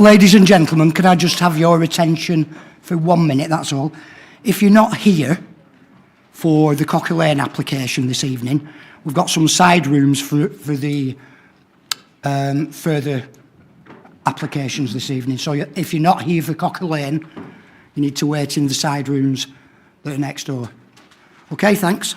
Ladies and gentlemen, can I just have your attention for 1 minute, that's all. If you're not here for the Cocker Lane application this evening, we've got some side rooms for the further applications this evening. So if you're not here for Cocker Lane, you need to wait in the side rooms that are next door. Okay, thanks.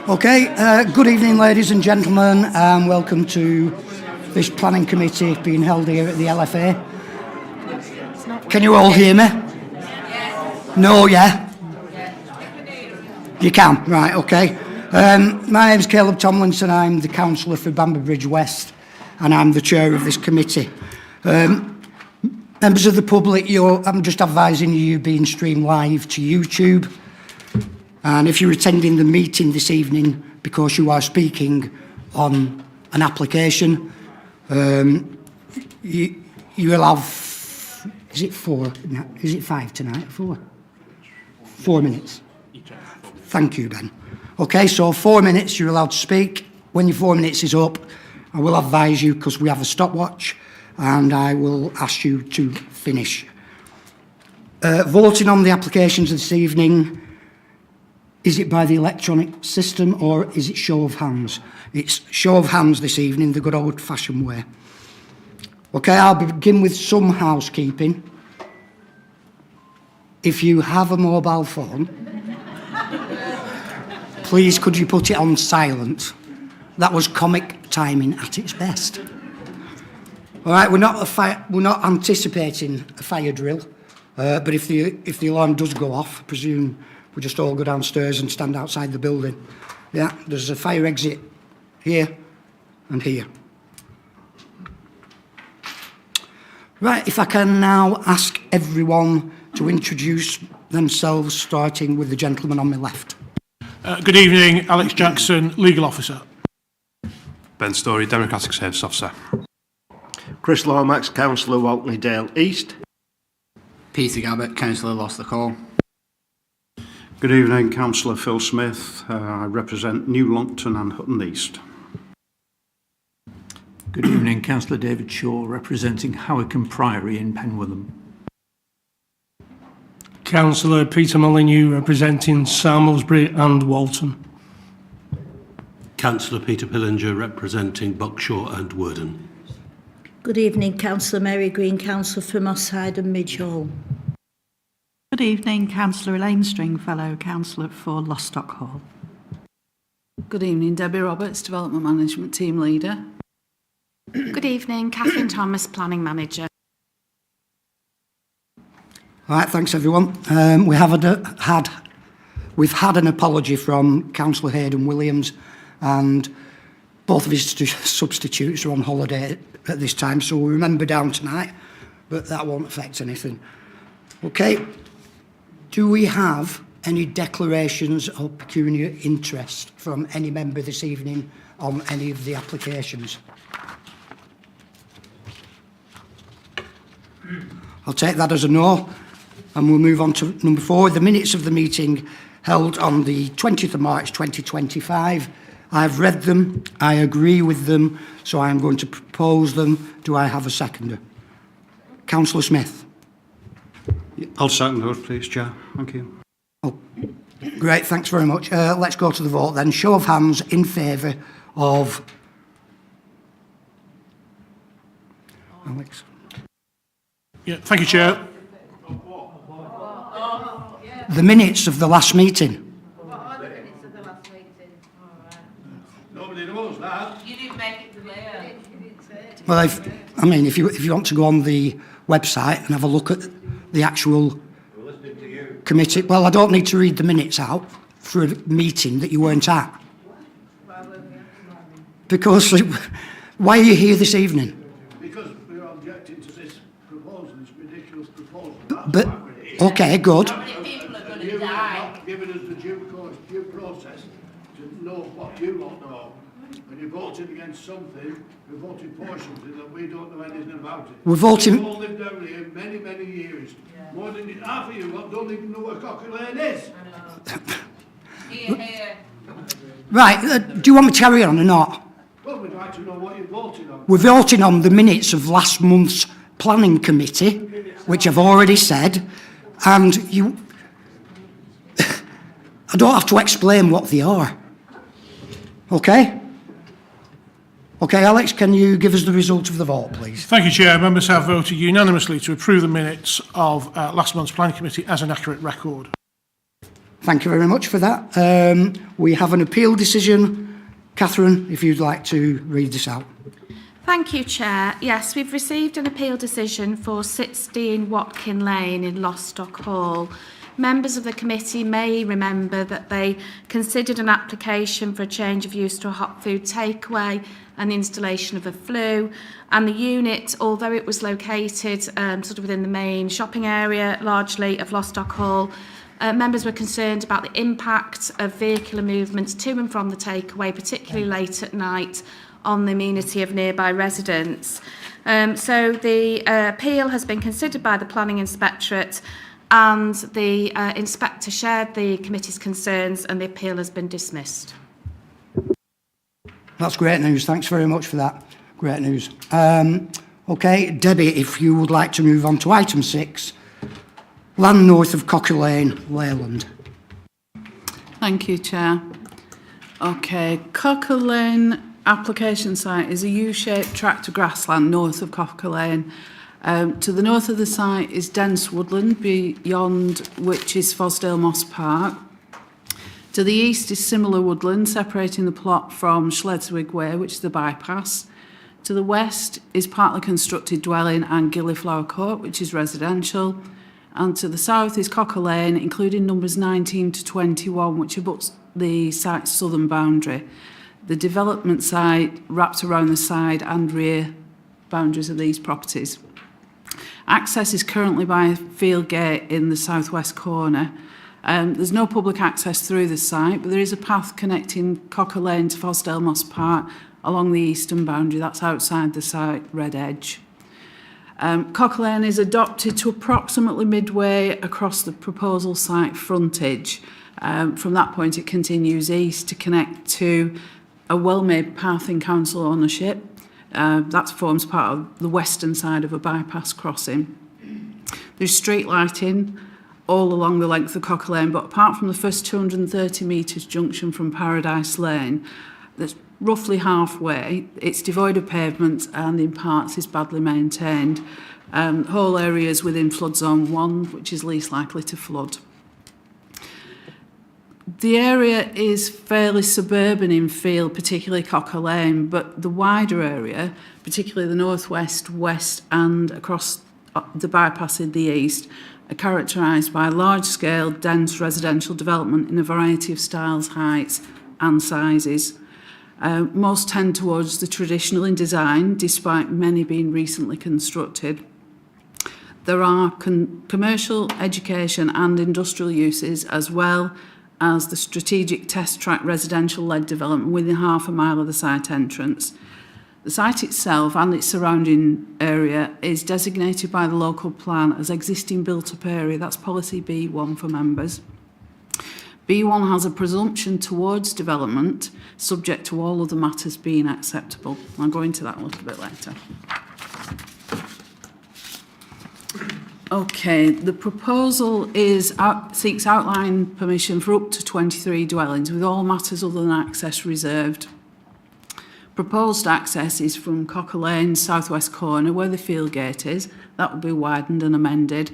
Okay, good evening, ladies and gentlemen, and welcome to this planning committee being held here at the LFA. Can you all hear me? No, yeah? You can, right, okay. My name's Caleb Tomlinson, I'm the councillor for Bamber Bridge West, and I'm the chair of this committee. Members of the public, I'm just advising you're being streamed live to YouTube. And if you're attending the meeting this evening because you are speaking on an application, you will have, is it 4? No, is it 5 tonight? 4? 4 minutes. Thank you, Ben. Okay, so 4 minutes you're allowed to speak. When your 4 minutes is up, I will advise you because we have a stopwatch and I will ask you to finish. Voting on the applications this evening, is it by the electronic system or is it show of hands? It's show of hands this evening, the good old-fashioned way. Okay, I'll begin with some housekeeping. If you have a mobile phone, please could you put it on silent? That was comic timing at its best. All right, we're not anticipating a fire drill, but if the alarm does go off, I presume we just all go downstairs and stand outside the building. Yeah, there's a fire exit here and here. Right, if I can now ask everyone to introduce themselves, starting with the gentleman on my left. Good evening, Alex Jackson, Legal Officer. Ben Story, Democratic Service Officer. Chris Lomax, Councillor Waltley Dale East. Peter Gabbett, Councillor Lost-the-Call. Good evening, Councillor Phil Smith. I represent New Longton and Hutton East. Good evening, Councillor David Shaw, representing Howick Priory in Penwitham. Councillor Peter Molyneux, representing Samlesbury and Walton. Councillor Peter Pillinger, representing Buckshaw and Wburn. Good evening, Councillor Mary Green, Councillor for Moss Side and Midge Hall. Good evening, Councillor Elaine Stringfellow, Councillor for Lostock Hall. Good evening, Debbie Roberts, Development Management Team Leader. Good evening, Catherine Thomas, Planning Manager. All right, thanks everyone. We've had an apology from Councillor Hayden Williams, and both of his substitutes are on holiday at this time, so we'll remember down tonight, but that won't affect anything. Okay, do we have any declarations of pecuniary interest from any member this evening on any of the applications? I'll take that as a no, and we'll move on to number 4, the minutes of the meeting held on the 20th of March 2025. I've read them, I agree with them, so I am going to propose them. Do I have a seconder? Councillor Smith. I'll second those, please, Chair. Thank you. Oh, great, thanks very much. Let's go to the vote then. Show of hands in favour of Alex. Yeah, thank you, Chair. The minutes of the last meeting. Nobody knows that. You didn't make it clear. Well, if you want to go on the website and have a look at the actual committee, well, I don't need to read the minutes out for a meeting that you weren't at. Because why are you here this evening? Because we're objecting to this proposal, this ridiculous proposal. But okay, good. You're not giving us the due process to know what you don't know. And you're voting against something, you're voting for something that we don't know anything about it. We're voting. We've all lived down here many, many years. Yeah. More than half of you don't even know where Cocker Lane is. Here. Right, do you want me to carry on or not? Well, we'd like to know what you're voting on. We're voting on the minutes of last month's planning committee, which I've already said, and you... I don't have to explain what they are. Okay? Okay, Alex, can you give us the result of the vote, please? Thank you, Chair. Members have voted unanimously to approve the minutes of last month's Planning Committee as an accurate record. Thank you very much for that. We have an appeal decision. Catherine, if you'd like to read this out. Thank you, Chair. Yes, we've received an appeal decision for 16 Watkin Lane in Lostock Hall. Members of the committee may remember that they considered an application for a change of use to a hot food takeaway and the installation of a flue, and the unit, although it was located sort of within the main shopping area largely of Lostock Hall, members were concerned about the impact of vehicular movements to and from the takeaway, particularly late at night, on the amenity of nearby residents. So the appeal has been considered by the Planning Inspectorate, and the inspector shared the committee's concerns, and the appeal has been dismissed. That's great news. Thanks very much for that. Great news. Okay, Debbie, if you would like to move on to item 6, land north of Cocker Lane, Leyland. Thank you, Chair. Okay, Cocker Lane application site is a U-shaped tract of grassland north of Cocker Lane. To the north of the site is dense woodland, beyond which is Fosdale Moss Park. To the east is similar woodland, separating the plot from Schledswig Way, which is the bypass. To the west is partly constructed dwelling and Gilliflower Court, which is residential. And to the south is Cocker Lane, including numbers 19 to 21, which abuts the site's southern boundary. The development site wraps around the side and rear boundaries of these properties. Access is currently by a field gate in the southwest corner. There's no public access through the site, but there is a path connecting Cocker Lane to Fosdale Moss Park along the eastern boundary. That's outside the site red edge. Cocker Lane is adopted to approximately midway across the proposal site frontage. From that point, it continues east to connect to a well-made path in council ownership. That forms part of the western side of a bypass crossing. There's street lighting all along the length of Cocker Lane, but apart from the first 230 metres junction from Paradise Lane, that's roughly halfway, it's devoid of pavement and in parts is badly maintained. The whole area is within flood zone 1, which is least likely to flood. The area is fairly suburban in feel, particularly Cocker Lane, but the wider area, particularly the northwest, west and across the bypass in the east, are characterised by large-scale, dense residential development in a variety of styles, heights and sizes. Most tend towards the traditional in design, despite many being recently constructed. There are commercial, education and industrial uses, as well as the strategic test track residential-led development within half a mile of the site entrance. The site itself and its surrounding area is designated by the local plan as existing built-up area. That's policy B1 for members. B1 has a presumption towards development, subject to all other matters being acceptable. I'll go into that a little bit later. Okay, the proposal seeks outline permission for up to 23 dwellings, with all matters other than access reserved. Proposed access is from Cocker Lane, southwest corner, where the field gate is. That will be widened and amended.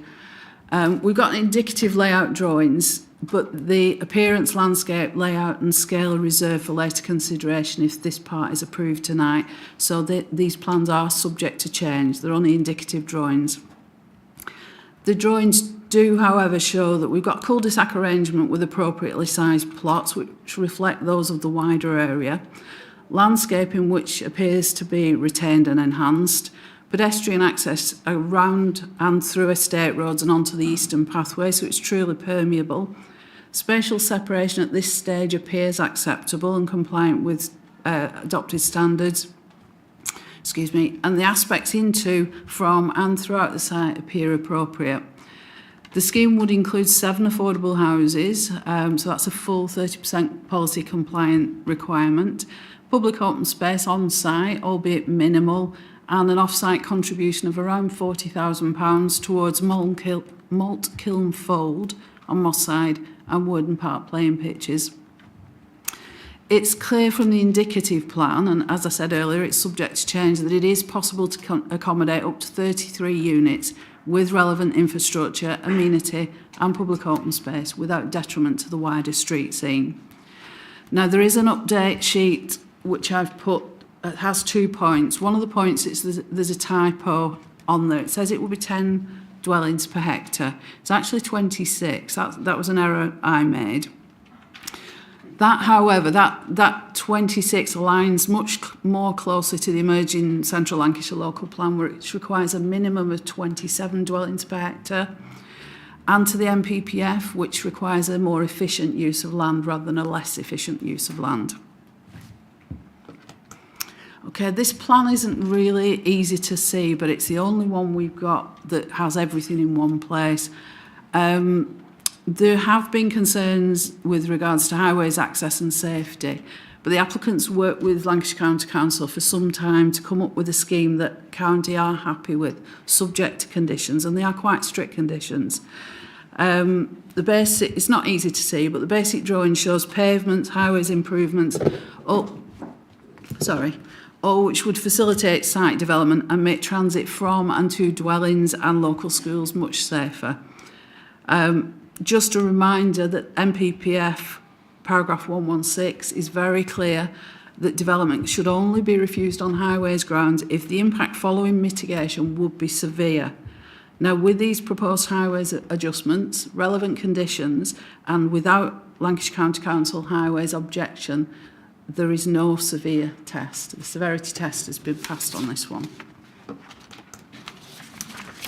We've got indicative layout drawings, but the appearance, landscape, layout and scale are reserved for later consideration if this part is approved tonight. So these plans are subject to change. They're only indicative drawings. The drawings do, however, show that we've got cul-de-sac arrangement with appropriately sized plots which reflect those of the wider area, landscaping which appears to be retained and enhanced, pedestrian access around and through estate roads and onto the eastern pathway, so it's truly permeable. Spatial separation at this stage appears acceptable and compliant with adopted standards. And the aspects into, from and throughout the site appear appropriate. The scheme would include 7 affordable houses, so that's a full 30% policy compliant requirement, public open space on site, albeit minimal, and an off-site contribution of around £40,000 towards Malt Kiln Fold on Moss Side and Wburn Park playing pitches. It's clear from the indicative plan, and as I said earlier, it's subject to change, that it is possible to accommodate up to 33 units with relevant infrastructure, amenity and public open space without detriment to the wider street scene. Now, there is an update sheet which I've put, it has 2 points. One of the points is there's a typo on there. It says it will be 10 dwellings per hectare. It's actually 26. That was an error I made. That, however, that 26 aligns much more closely to the emerging Central Lancashire local plan, which requires a minimum of 27 dwellings per hectare, and to the MPPF, which requires a more efficient use of land rather than a less efficient use of land. Okay, this plan isn't really easy to see, but it's the only one we've got that has everything in one place. There have been concerns with regards to highways access and safety, but the applicants worked with Lancashire County Council for some time to come up with a scheme that county are happy with, subject to conditions, and they are quite strict conditions. It's not easy to see, but the basic drawing shows pavements, highways improvements, all which would facilitate site development and make transit from and to dwellings and local schools much safer. Just a reminder that MPPF paragraph 116 is very clear that development should only be refused on highways grounds if the impact following mitigation would be severe. Now, with these proposed highways adjustments, relevant conditions, and without Lancashire County Council highways objection, there is no severe test. The severity test has been passed on this one.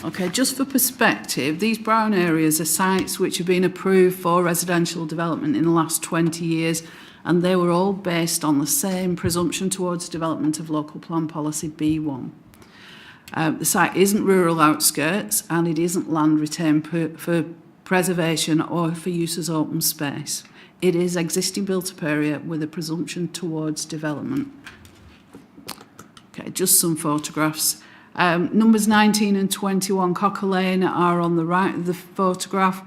Okay, just for perspective, these brown areas are sites which have been approved for residential development in the last 20 years, and they were all based on the same presumption towards development of local plan policy B1. The site isn't rural outskirts, and it isn't land retained for preservation or for use as open space. It is existing built-up area with a presumption towards development. Okay, just some photographs. Numbers 19 and 21 Cocker Lane are on the right of the photograph.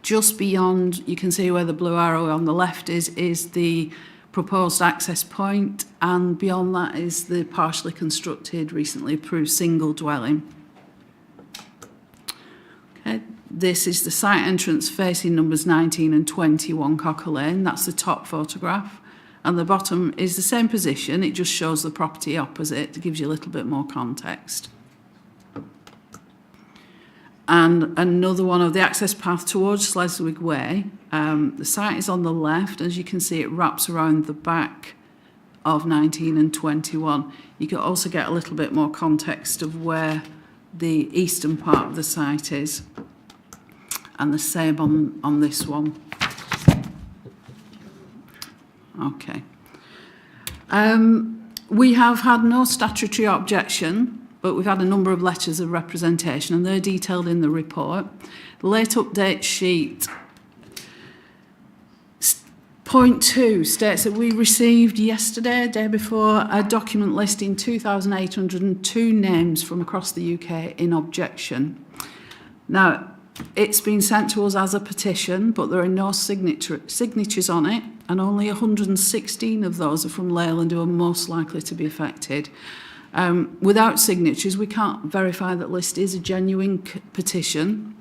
Just beyond, you can see where the blue arrow on the left is the proposed access point, and beyond that is the partially constructed, recently approved single dwelling. Okay, this is the site entrance facing numbers 19 and 21 Cocker Lane. That's the top photograph. And the bottom is the same position, it just shows the property opposite. It gives you a little bit more context. And another one of the access path towards Sleswig Way. The site is on the left. As you can see, it wraps around the back of 19 and 21. You can also get a little bit more context of where the eastern part of the site is. And the same on this one. Okay. We have had no statutory objection, but we've had a number of letters of representation, and they're detailed in the report. The late update sheet, point 2, states that we received yesterday, day before, a document listing 2,802 names from across the UK in objection. Now, it's been sent to us as a petition, but there are no signatures on it, and only 116 of those are from Leyland, who are most likely to be affected. Without signatures, we can't verify that list is a genuine petition,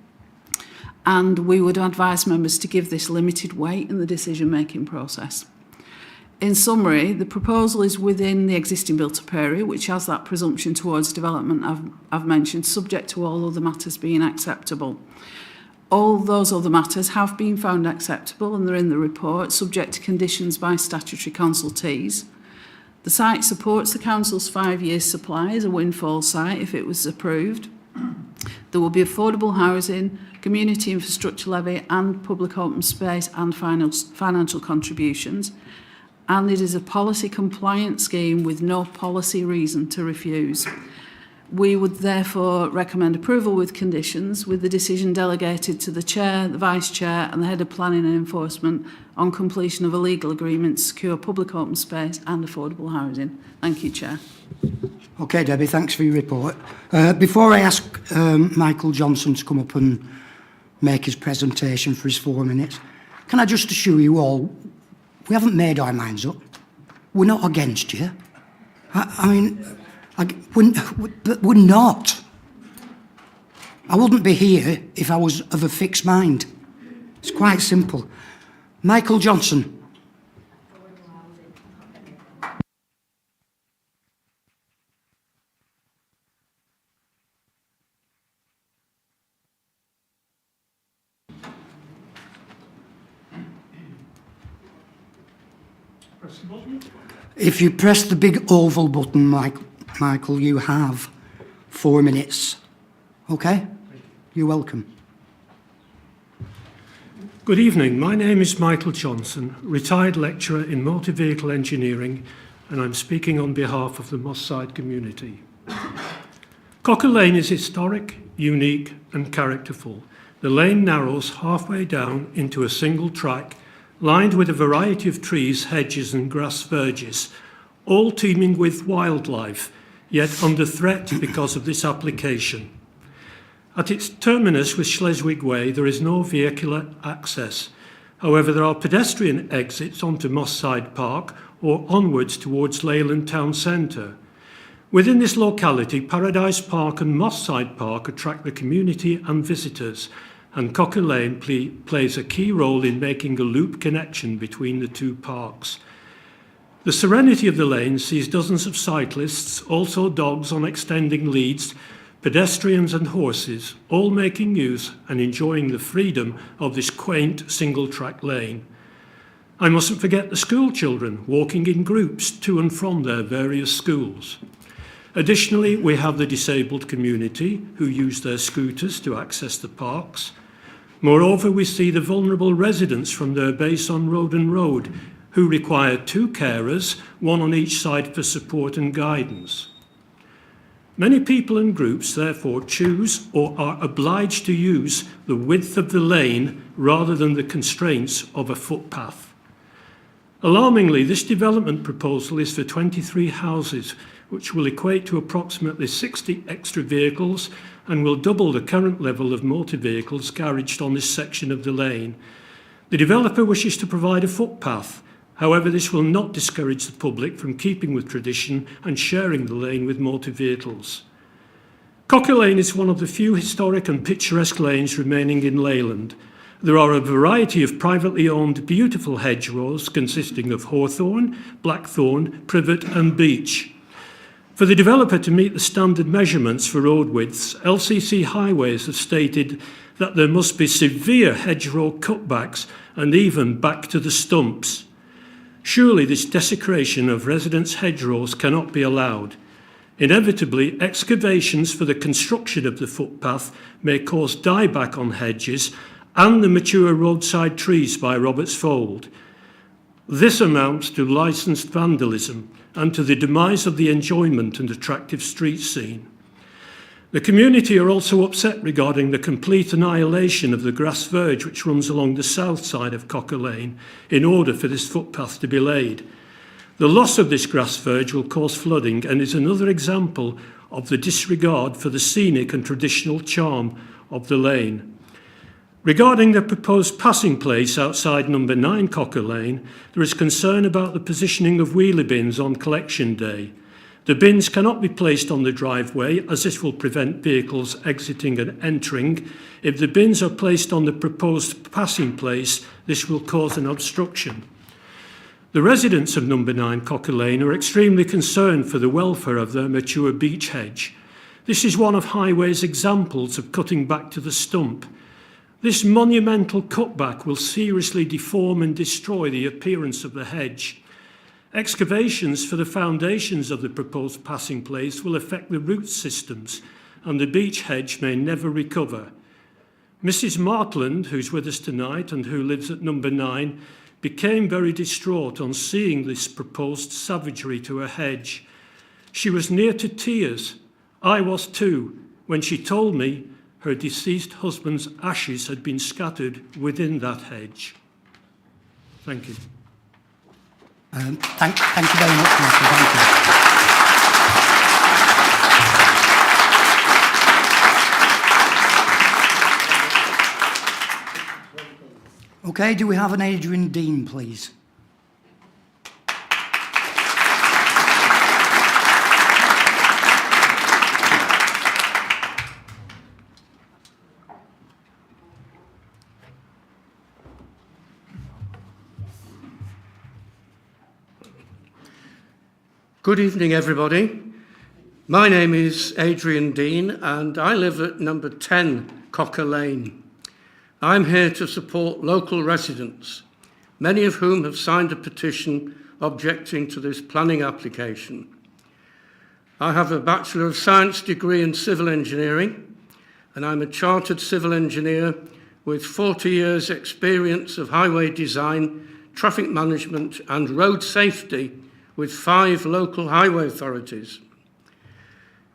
and we would advise members to give this limited weight in the decision-making process. In summary, the proposal is within the existing built-up area, which has that presumption towards development I've mentioned, subject to all other matters being acceptable. All those other matters have been found acceptable, and they're in the report, subject to conditions by statutory consultees. The site supports the council's 5-year supply as a windfall site if it was approved. There will be affordable housing, community infrastructure levy, and public open space and financial contributions. And it is a policy compliant scheme with no policy reason to refuse. We would therefore recommend approval with conditions, with the decision delegated to the Chair, the Vice Chair and the Head of Planning and Enforcement on completion of a legal agreement to secure public open space and affordable housing. Thank you, Chair. Okay, Debbie, thanks for your report. Before I ask Michael Johnson to come up and make his presentation for his 4 minutes, can I just assure you all, we haven't made our minds up. We're not against you. We're not. I wouldn't be here if I was of a fixed mind. It's quite simple. Michael Johnson. Press the button. If you press the big oval button, Michael, you have 4 minutes. Okay? You're welcome. Good evening. My name is Michael Johnson, retired lecturer in motor vehicle engineering, and I'm speaking on behalf of the Moss Side community. Cocker Lane is historic, unique and characterful. The lane narrows halfway down into a single track, lined with a variety of trees, hedges and grass verges, all teeming with wildlife, yet under threat because of this application. At its terminus with Schleswig Way, there is no vehicular access. However, there are pedestrian exits onto Moss Side Park or onwards towards Leyland Town Centre. Within this locality, Paradise Park and Moss Side Park attract the community and visitors, and Cocker Lane plays a key role in making a loop connection between the two parks. The serenity of the lane sees dozens of cyclists, also dogs on extending leads, pedestrians and horses, all making use and enjoying the freedom of this quaint single-track lane. I mustn't forget the school children walking in groups to and from their various schools. Additionally, we have the disabled community who use their scooters to access the parks. Moreover, we see the vulnerable residents from their base on Roden Road who require 2 carers, 1 on each side for support and guidance. Many people and groups therefore choose or are obliged to use the width of the lane rather than the constraints of a footpath. Alarmingly, this development proposal is for 23 houses, which will equate to approximately 60 extra vehicles and will double the current level of motor vehicles garaged on this section of the lane. The developer wishes to provide a footpath. However, this will not discourage the public from keeping with tradition and sharing the lane with motor vehicles. Cocker Lane is one of the few historic and picturesque lanes remaining in Leyland. There are a variety of privately owned beautiful hedgerows consisting of hawthorn, blackthorn, privet and beech. For the developer to meet the standard measurements for road widths, LCC Highways have stated that there must be severe hedgerow cutbacks and even back to the stumps. Surely this desecration of residents' hedgerows cannot be allowed. Inevitably, excavations for the construction of the footpath may cause dieback on hedges and the mature roadside trees by Roberts Fold. This amounts to licensed vandalism and to the demise of the enjoyment and attractive street scene. The community are also upset regarding the complete annihilation of the grass verge which runs along the south side of Cocker Lane in order for this footpath to be laid. The loss of this grass verge will cause flooding and is another example of the disregard for the scenic and traditional charm of the lane. Regarding the proposed passing place outside number 9 Cocker Lane, there is concern about the positioning of wheelie bins on collection day. The bins cannot be placed on the driveway as this will prevent vehicles exiting and entering. If the bins are placed on the proposed passing place, this will cause an obstruction. The residents of number 9 Cocker Lane are extremely concerned for the welfare of their mature beech hedge. This is one of Highway's examples of cutting back to the stump. This monumental cutback will seriously deform and destroy the appearance of the hedge. Excavations for the foundations of the proposed passing place will affect the root systems, and the beech hedge may never recover. Mrs. Martland, who's with us tonight and who lives at number 9, became very distraught on seeing this proposed savagery to her hedge. She was near to tears. I was too, when she told me her deceased husband's ashes had been scattered within that hedge. Thank you. Thank you very much, Michael. Thank you. Okay, do we have an Adrien Dean, please? Good evening, everybody. My name is Adrien Dean, and I live at number 10 Cocker Lane. I'm here to support local residents, many of whom have signed a petition objecting to this planning application. I have a Bachelor of Science degree in Civil Engineering, and I'm a Chartered Civil Engineer with 40 years' experience of highway design, traffic management and road safety with 5 local highway authorities.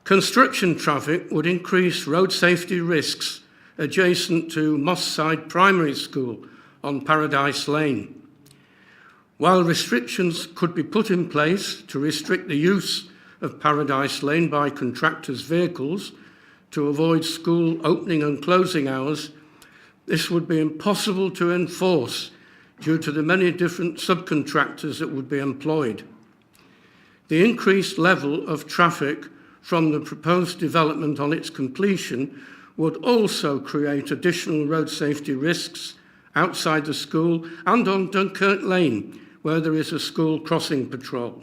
Construction traffic would increase road safety risks adjacent to Moss Side Primary School on Paradise Lane. While restrictions could be put in place to restrict the use of Paradise Lane by contractors' vehicles to avoid school opening and closing hours, this would be impossible to enforce due to the many different subcontractors that would be employed. The increased level of traffic from the proposed development on its completion would also create additional road safety risks outside the school and on Dunkirk Lane, where there is a school crossing patrol.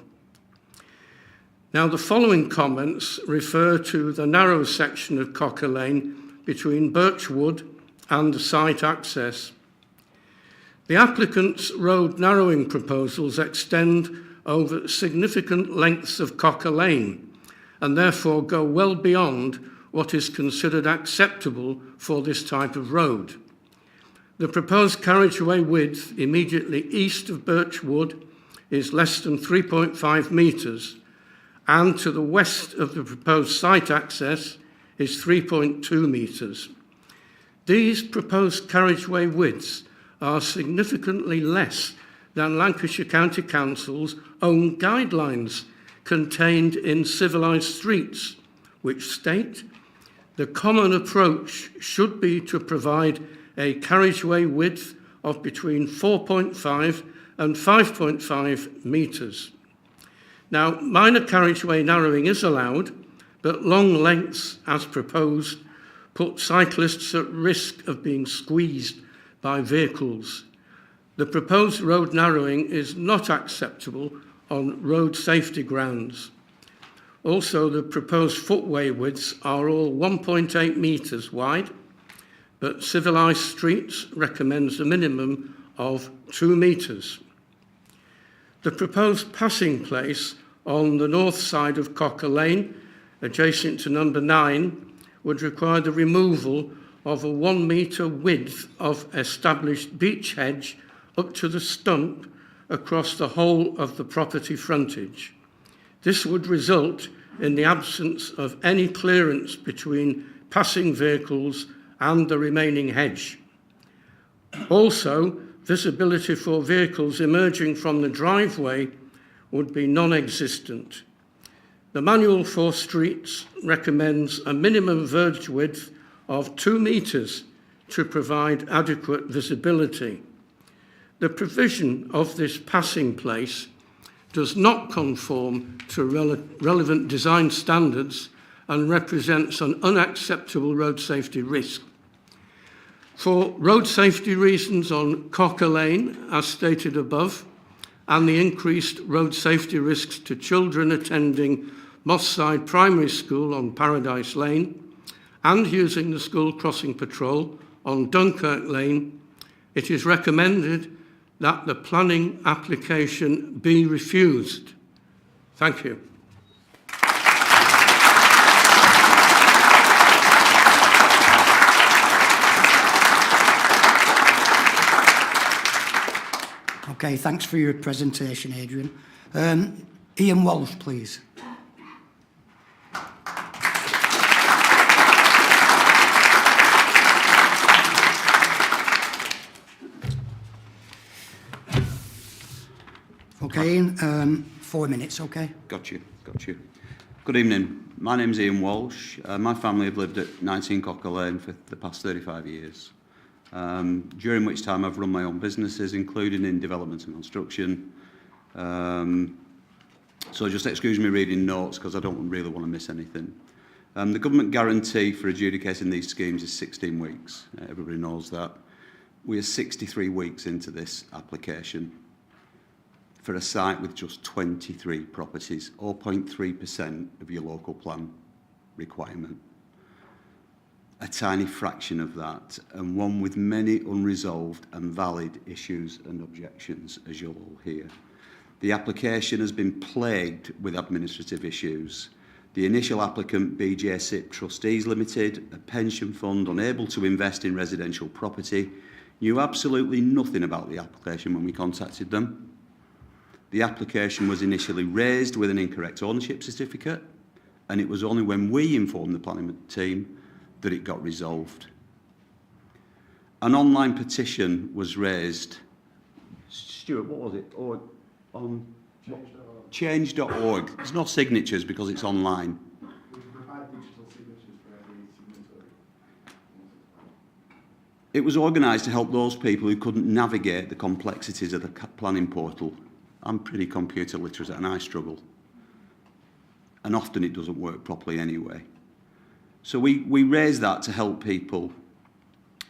Now, the following comments refer to the narrow section of Cocker Lane between Birchwood and the site access. The applicant's road narrowing proposals extend over significant lengths of Cocker Lane and therefore go well beyond what is considered acceptable for this type of road. The proposed carriageway width immediately east of Birchwood is less than 3.5 metres, and to the west of the proposed site access is 3.2 metres. These proposed carriageway widths are significantly less than Lancashire County Council's own guidelines contained in Civilised Streets, which state the common approach should be to provide a carriageway width of between 4.5 and 5.5 metres. Now, minor carriageway narrowing is allowed, but long lengths, as proposed, put cyclists at risk of being squeezed by vehicles. The proposed road narrowing is not acceptable on road safety grounds. Also, the proposed footway widths are all 1.8 metres wide, but Civilised Streets recommends a minimum of 2 metres. The proposed passing place on the north side of Cocker Lane, adjacent to number 9, would require the removal of a 1 metre width of established beech hedge up to the stump across the whole of the property frontage. This would result in the absence of any clearance between passing vehicles and the remaining hedge. Also, visibility for vehicles emerging from the driveway would be non-existent. The Manual for Streets recommends a minimum verge width of 2 metres to provide adequate visibility. The provision of this passing place does not conform to relevant design standards and represents an unacceptable road safety risk. For road safety reasons on Cocker Lane, as stated above, and the increased road safety risks to children attending Moss Side Primary School on Paradise Lane and using the school crossing patrol on Dunkirk Lane, it is recommended that the planning application be refused. Thank you. Okay, thanks for your presentation, Adrian. Ian Walsh, please. Okay, Ian, 4 minutes, okay? Got you. Good evening. My name's Ian Walsh. My family have lived at 19 Cocker Lane for the past 35 years. During which time I've run my own businesses, including in development and construction. So just excuse me reading notes because I don't really want to miss anything. The government guarantee for adjudicating these schemes is 16 weeks. Everybody knows that. We are 63 weeks into this application for a site with just 23 properties, 0.3% of your local plan requirement. A tiny fraction of that, and one with many unresolved and valid issues and objections, as you'll all hear. The application has been plagued with administrative issues. The initial applicant, BJ SIP Trustees Limited, a pension fund unable to invest in residential property, knew absolutely nothing about the application when we contacted them. The application was initially raised with an incorrect ownership certificate, and it was only when we informed the planning team that it got resolved. An online petition was raised. Stuart, what was it? On change.org. There's no signatures because it's online. It was organised to help those people who couldn't navigate the complexities of the planning portal. I'm pretty computer literate and I struggle. And often it doesn't work properly anyway. So we raised that to help people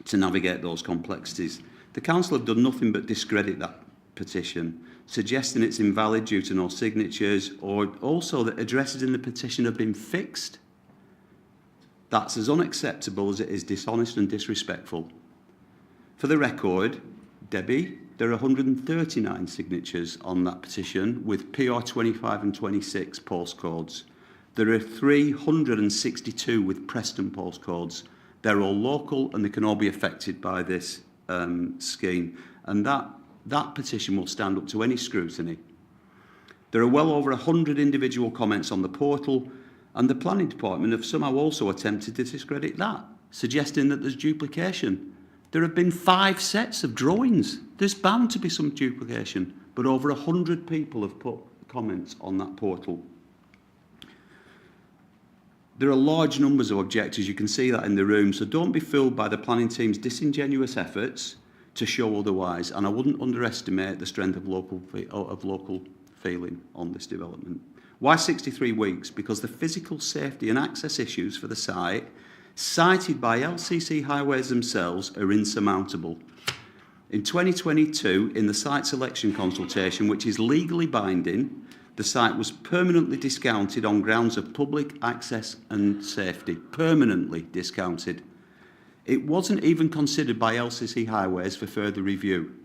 to navigate those complexities. The council have done nothing but discredit that petition, suggesting it's invalid due to no signatures, or also that addresses in the petition have been fixed. That's as unacceptable as it is dishonest and disrespectful. For the record, Debbie, there are 139 signatures on that petition with PR 25 and 26 postcodes. There are 362 with Preston postcodes. They're all local and they can all be affected by this scheme. And that petition will stand up to any scrutiny. There are well over 100 individual comments on the portal, and the planning department have somehow also attempted to discredit that, suggesting that there's duplication. There have been 5 sets of drawings. There's bound to be some duplication, but over 100 people have put comments on that portal. There are large numbers of objectors, you can see that in the room, so don't be fooled by the planning team's disingenuous efforts to show otherwise, and I wouldn't underestimate the strength of local feeling on this development. Why 63 weeks? Because the physical safety and access issues for the site, cited by LCC Highways themselves, are insurmountable. In 2022, in the site selection consultation, which is legally binding, the site was permanently discounted on grounds of public access and safety. Permanently discounted. It wasn't even considered by LCC Highways for further review.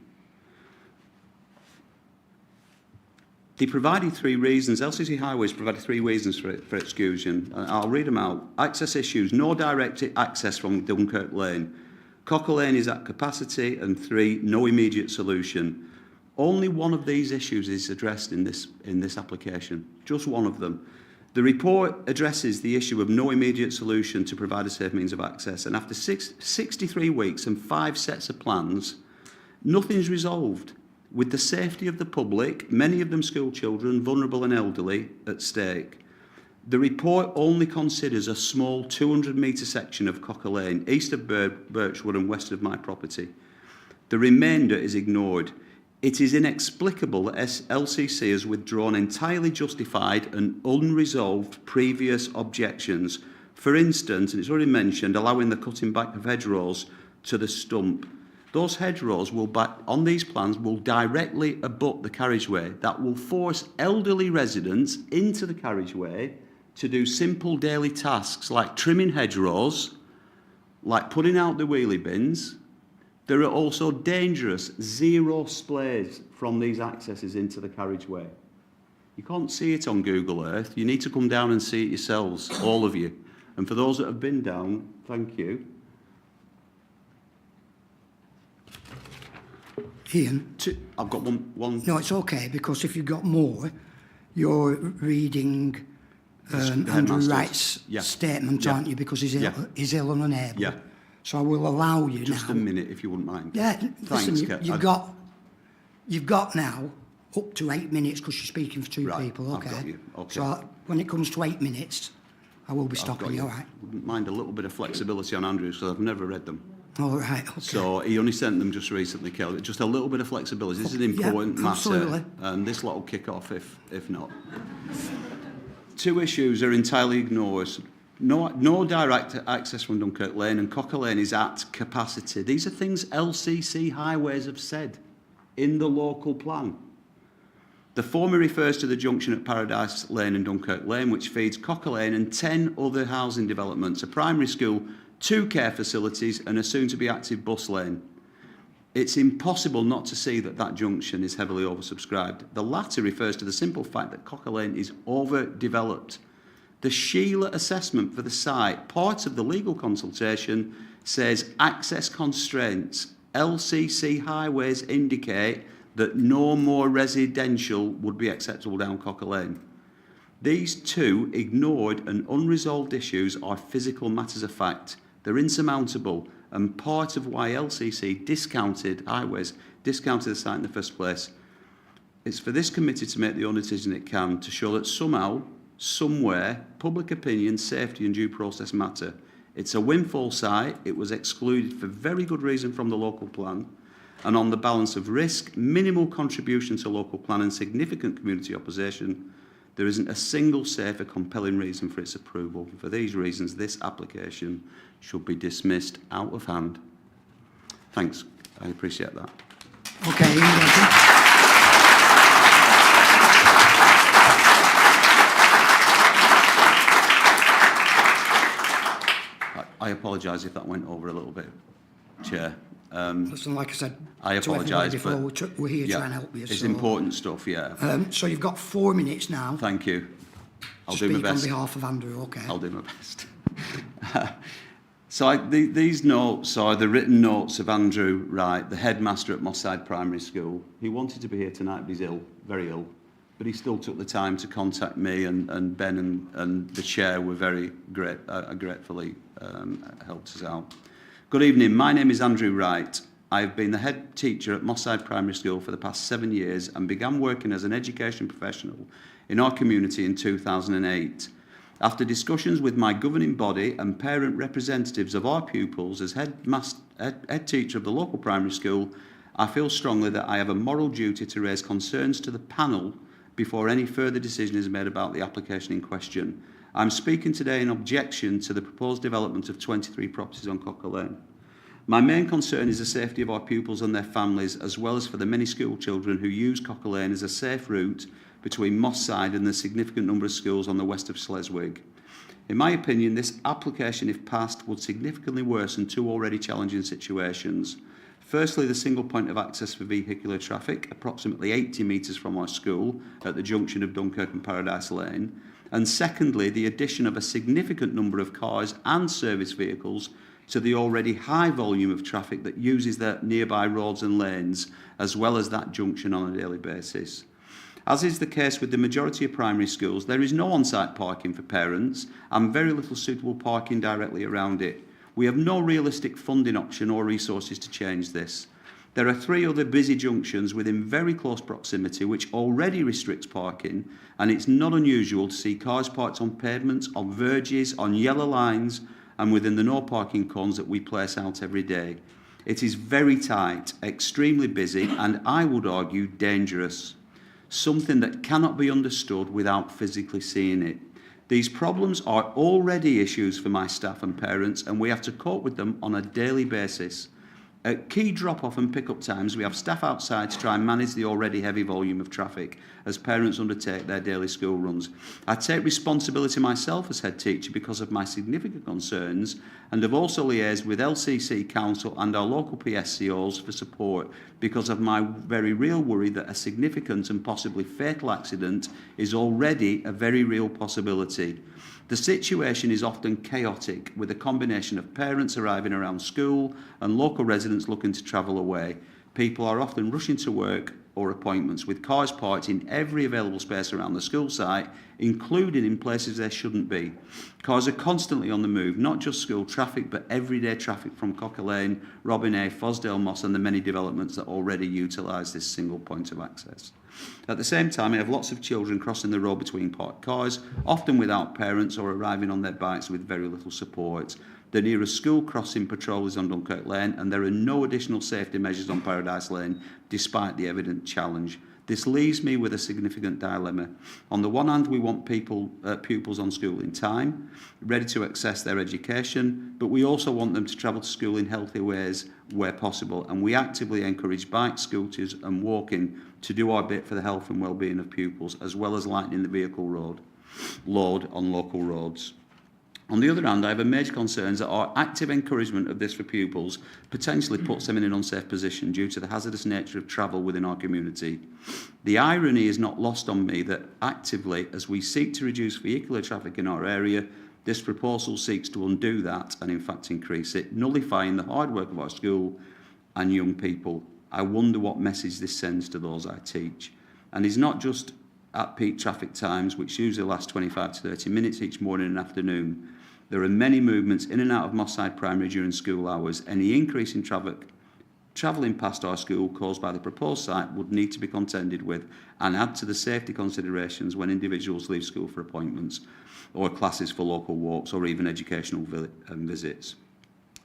They provided 3 reasons. LCC Highways provided 3 reasons for exclusion. I'll read them out. Access issues, no direct access from Dunkirk Lane. Cocker Lane is at capacity, and 3, no immediate solution. Only one of these issues is addressed in this application, just one of them. The report addresses the issue of no immediate solution to provide a safe means of access, and after 63 weeks and 5 sets of plans, nothing's resolved. With the safety of the public, many of them school children, vulnerable and elderly, at stake. The report only considers a small 200-metre section of Cocker Lane, east of Birchwood and west of my property. The remainder is ignored. It is inexplicable that LCC has withdrawn entirely justified and unresolved previous objections. For instance, and it's already mentioned, allowing the cutting back of hedgerows to the stump. Those hedgerows on these plans will directly abut the carriageway. That will force elderly residents into the carriageway to do simple daily tasks like trimming hedgerows, like putting out the wheelie bins. There are also dangerous zero splays from these accesses into the carriageway. You can't see it on Google Earth. You need to come down and see it yourselves, all of you. And for those that have been down, thank you. Ian? I've got one. No, it's okay, because if you've got more, you're reading Andrew Wright's statement, aren't you? Because he's ill and unable. Yeah. So I will allow you Just now. a minute, if you wouldn't mind. Yeah, Thanks, listen, you've got now up to 8 minutes because you're speaking for 2 people, okay? I've got you. Okay. So when it comes to 8 minutes, I will be stopping you, all right? Wouldn't mind a little bit of flexibility on Andrew's, because I've never read them. All right, okay. So he only sent them just recently, Kelly. Just a little bit of flexibility. This is an important matter, absolutely. and this lot will kick off if not. 2 issues are entirely ignored. No direct access from Dunkirk Lane, and Cocker Lane is at capacity. These are things LCC Highways have said in the local plan. The former refers to the junction at Paradise Lane and Dunkirk Lane, which feeds Cocker Lane and 10 other housing developments, a primary school, 2 care facilities and a soon-to-be active bus lane. It's impossible not to see that that junction is heavily oversubscribed. The latter refers to the simple fact that Cocker Lane is overdeveloped. The Sheila assessment for the site, part of the legal consultation, says access constraints. LCC highways indicate that no more residential would be acceptable down Cocker Lane. These two ignored and unresolved issues are physical matters of fact. They're insurmountable, and part of why LCC discounted the site in the first place. It's for this committee to make the only decision it can to show that somehow, somewhere, public opinion, safety and due process matter. It's a windfall site. It was excluded for very good reason from the local plan. And on the balance of risk, minimal contribution to local plan and significant community opposition, there isn't a single safe or compelling reason for its approval. For these reasons, this application should be dismissed out of hand. Thanks. I appreciate that. Okay. I apologise if that went over a little bit, Chair. Listen, like I said, I apologise, before, but we're here yeah, trying to help you. It's so, important stuff, yeah. So you've got 4 minutes now. Thank you. I'll do my best. Speak on behalf of Andrew, okay. I'll do my best. So these notes are the written notes of Andrew Wright, the headmaster at Moss Side Primary School. He wanted to be here tonight, but he's ill, very ill. But he still took the time to contact me, and Ben and the chair were very gratefully helped us out. Good evening, my name is Andrew Wright. I've been the head teacher at Moss Side Primary School for the past 7 years and began working as an education professional in our community in 2008. After discussions with my governing body and parent representatives of our pupils as head teacher of the local primary school, I feel strongly that I have a moral duty to raise concerns to the panel before any further decision is made about the application in question. I'm speaking today in objection to the proposed development of 23 properties on Cocker Lane. My main concern is the safety of our pupils and their families, as well as for the many school children who use Cocker Lane as a safe route between Moss Side and the significant number of schools on the west of Sleswig. In my opinion, this application, if passed, would significantly worsen two already challenging situations. Firstly, the single point of access for vehicular traffic, approximately 80 metres from our school at the junction of Dunkirk and Paradise Lane. And secondly, the addition of a significant number of cars and service vehicles to the already high volume of traffic that uses the nearby roads and lanes, as well as that junction on a daily basis. As is the case with the majority of primary schools, there is no on-site parking for parents and very little suitable parking directly around it. We have no realistic funding option or resources to change this. There are 3 other busy junctions within very close proximity which already restricts parking, and it's not unusual to see cars parked on pavements, on verges, on yellow lines, and within the no parking cones that we place out every day. It is very tight, extremely busy, and I would argue dangerous. Something that cannot be understood without physically seeing it. These problems are already issues for my staff and parents, and we have to cope with them on a daily basis. At key drop-off and pick-up times, we have staff outside to try and manage the already heavy volume of traffic as parents undertake their daily school runs. I take responsibility myself as head teacher because of my significant concerns, and have also liaised with LCC Council and our local PSCOs for support because of my very real worry that a significant and possibly fatal accident is already a very real possibility. The situation is often chaotic, with a combination of parents arriving around school and local residents looking to travel away. People are often rushing to work or appointments, with cars parked in every available space around the school site, including in places they shouldn't be. Cars are constantly on the move, not just school traffic, but everyday traffic from Cocker Lane, Robinay, Fosdale Moss, and the many developments that already utilise this single point of access. At the same time, I have lots of children crossing the road between parked cars, often without parents or arriving on their bikes with very little support. The nearest school crossing patrol is on Dunkirk Lane, and there are no additional safety measures on Paradise Lane, despite the evident challenge. This leaves me with a significant dilemma. On the one hand, we want pupils on school in time, ready to access their education, but we also want them to travel to school in healthy ways where possible, and we actively encourage bikes, scooters and walking to do our bit for the health and well-being of pupils, as well as lightening the vehicle load on local roads. On the other hand, I have a major concerns that our active encouragement of this for pupils potentially puts them in an unsafe position due to the hazardous nature of travel within our community. The irony is not lost on me that actively, as we seek to reduce vehicular traffic in our area, this proposal seeks to undo that and in fact increase it, nullifying the hard work of our school and young people. I wonder what message this sends to those I teach. And it's not just at peak traffic times, which usually last 25 to 30 minutes each morning and afternoon. There are many movements in and out of Moss Side Primary during school hours. Any increase in travelling past our school caused by the proposed site would need to be contended with and add to the safety considerations when individuals leave school for appointments or classes for local walks or even educational visits.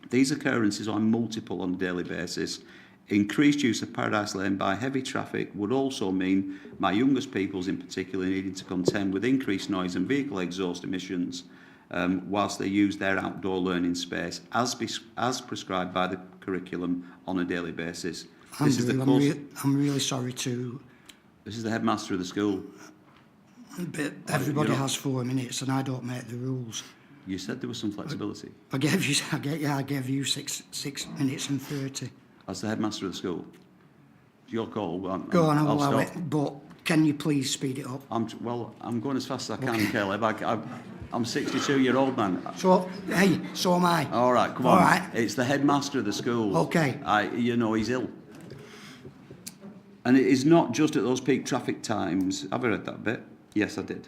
These occurrences are multiple on a daily basis. Increased use of Paradise Lane by heavy traffic would also mean my youngest pupils in particular needing to contend with increased noise and vehicle exhaust emissions whilst they use their outdoor learning space as prescribed by the curriculum on a daily basis. I'm really sorry to... This is the headmaster of the school. But everybody has 4 minutes and I don't make the rules. You said there was some flexibility. I gave you 6 minutes and 30. As the headmaster of the school. It's your call. Go on, I'll allow it. But can you please speed it up? I'm going as fast as I can, Caleb. I'm 62-year-old man. So, hey, so am I. All right, come on. All right. It's the headmaster of the school. Okay. He's ill. And it is not just at those peak traffic times. Have I read that bit? Yes, I did.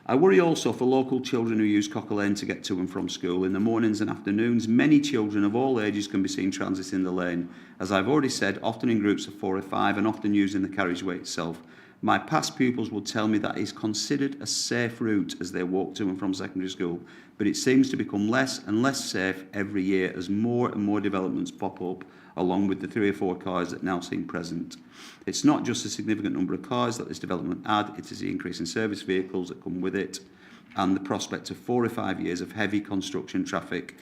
I worry also for local children who use Cocker Lane to get to and from school. In the mornings and afternoons, many children of all ages can be seen transiting the lane. As I've already said, often in groups of 4 or 5 and often using the carriageway itself. My past pupils would tell me that is considered a safe route as they walk to and from secondary school, but it seems to become less and less safe every year as more and more developments pop up along with the 3 or 4 cars that now seem present. It's not just a significant number of cars that this development add, it is the increase in service vehicles that come with it and the prospect of 4 or 5 years of heavy construction traffic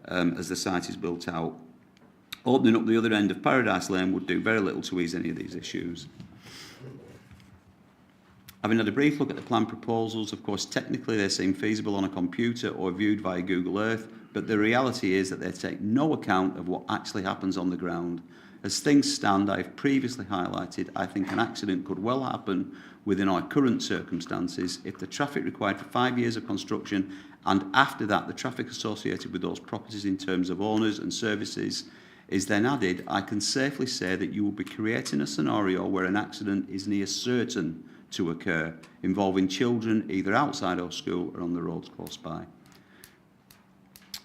as the site is built out. Opening up the other end of Paradise Lane would do very little to ease any of these issues. Having had a brief look at the plan proposals, of course, technically they seem feasible on a computer or viewed via Google Earth, but the reality is that they take no account of what actually happens on the ground. As things stand, I have previously highlighted, I think an accident could well happen within our current circumstances if the traffic required for 5 years of construction and after that the traffic associated with those properties in terms of owners and services is then added. I can safely say that you will be creating a scenario where an accident is near certain to occur, involving children either outside our school or on the roads close by.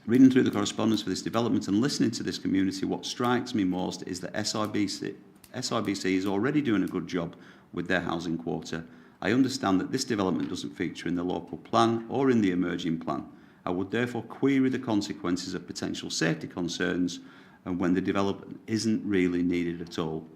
Reading through the correspondence for this development and listening to this community, what strikes me most is that SIBC is already doing a good job with their housing quota. I understand that this development doesn't feature in the local plan or in the emerging plan. I would therefore query the consequences of potential safety concerns and when the development isn't really needed at all.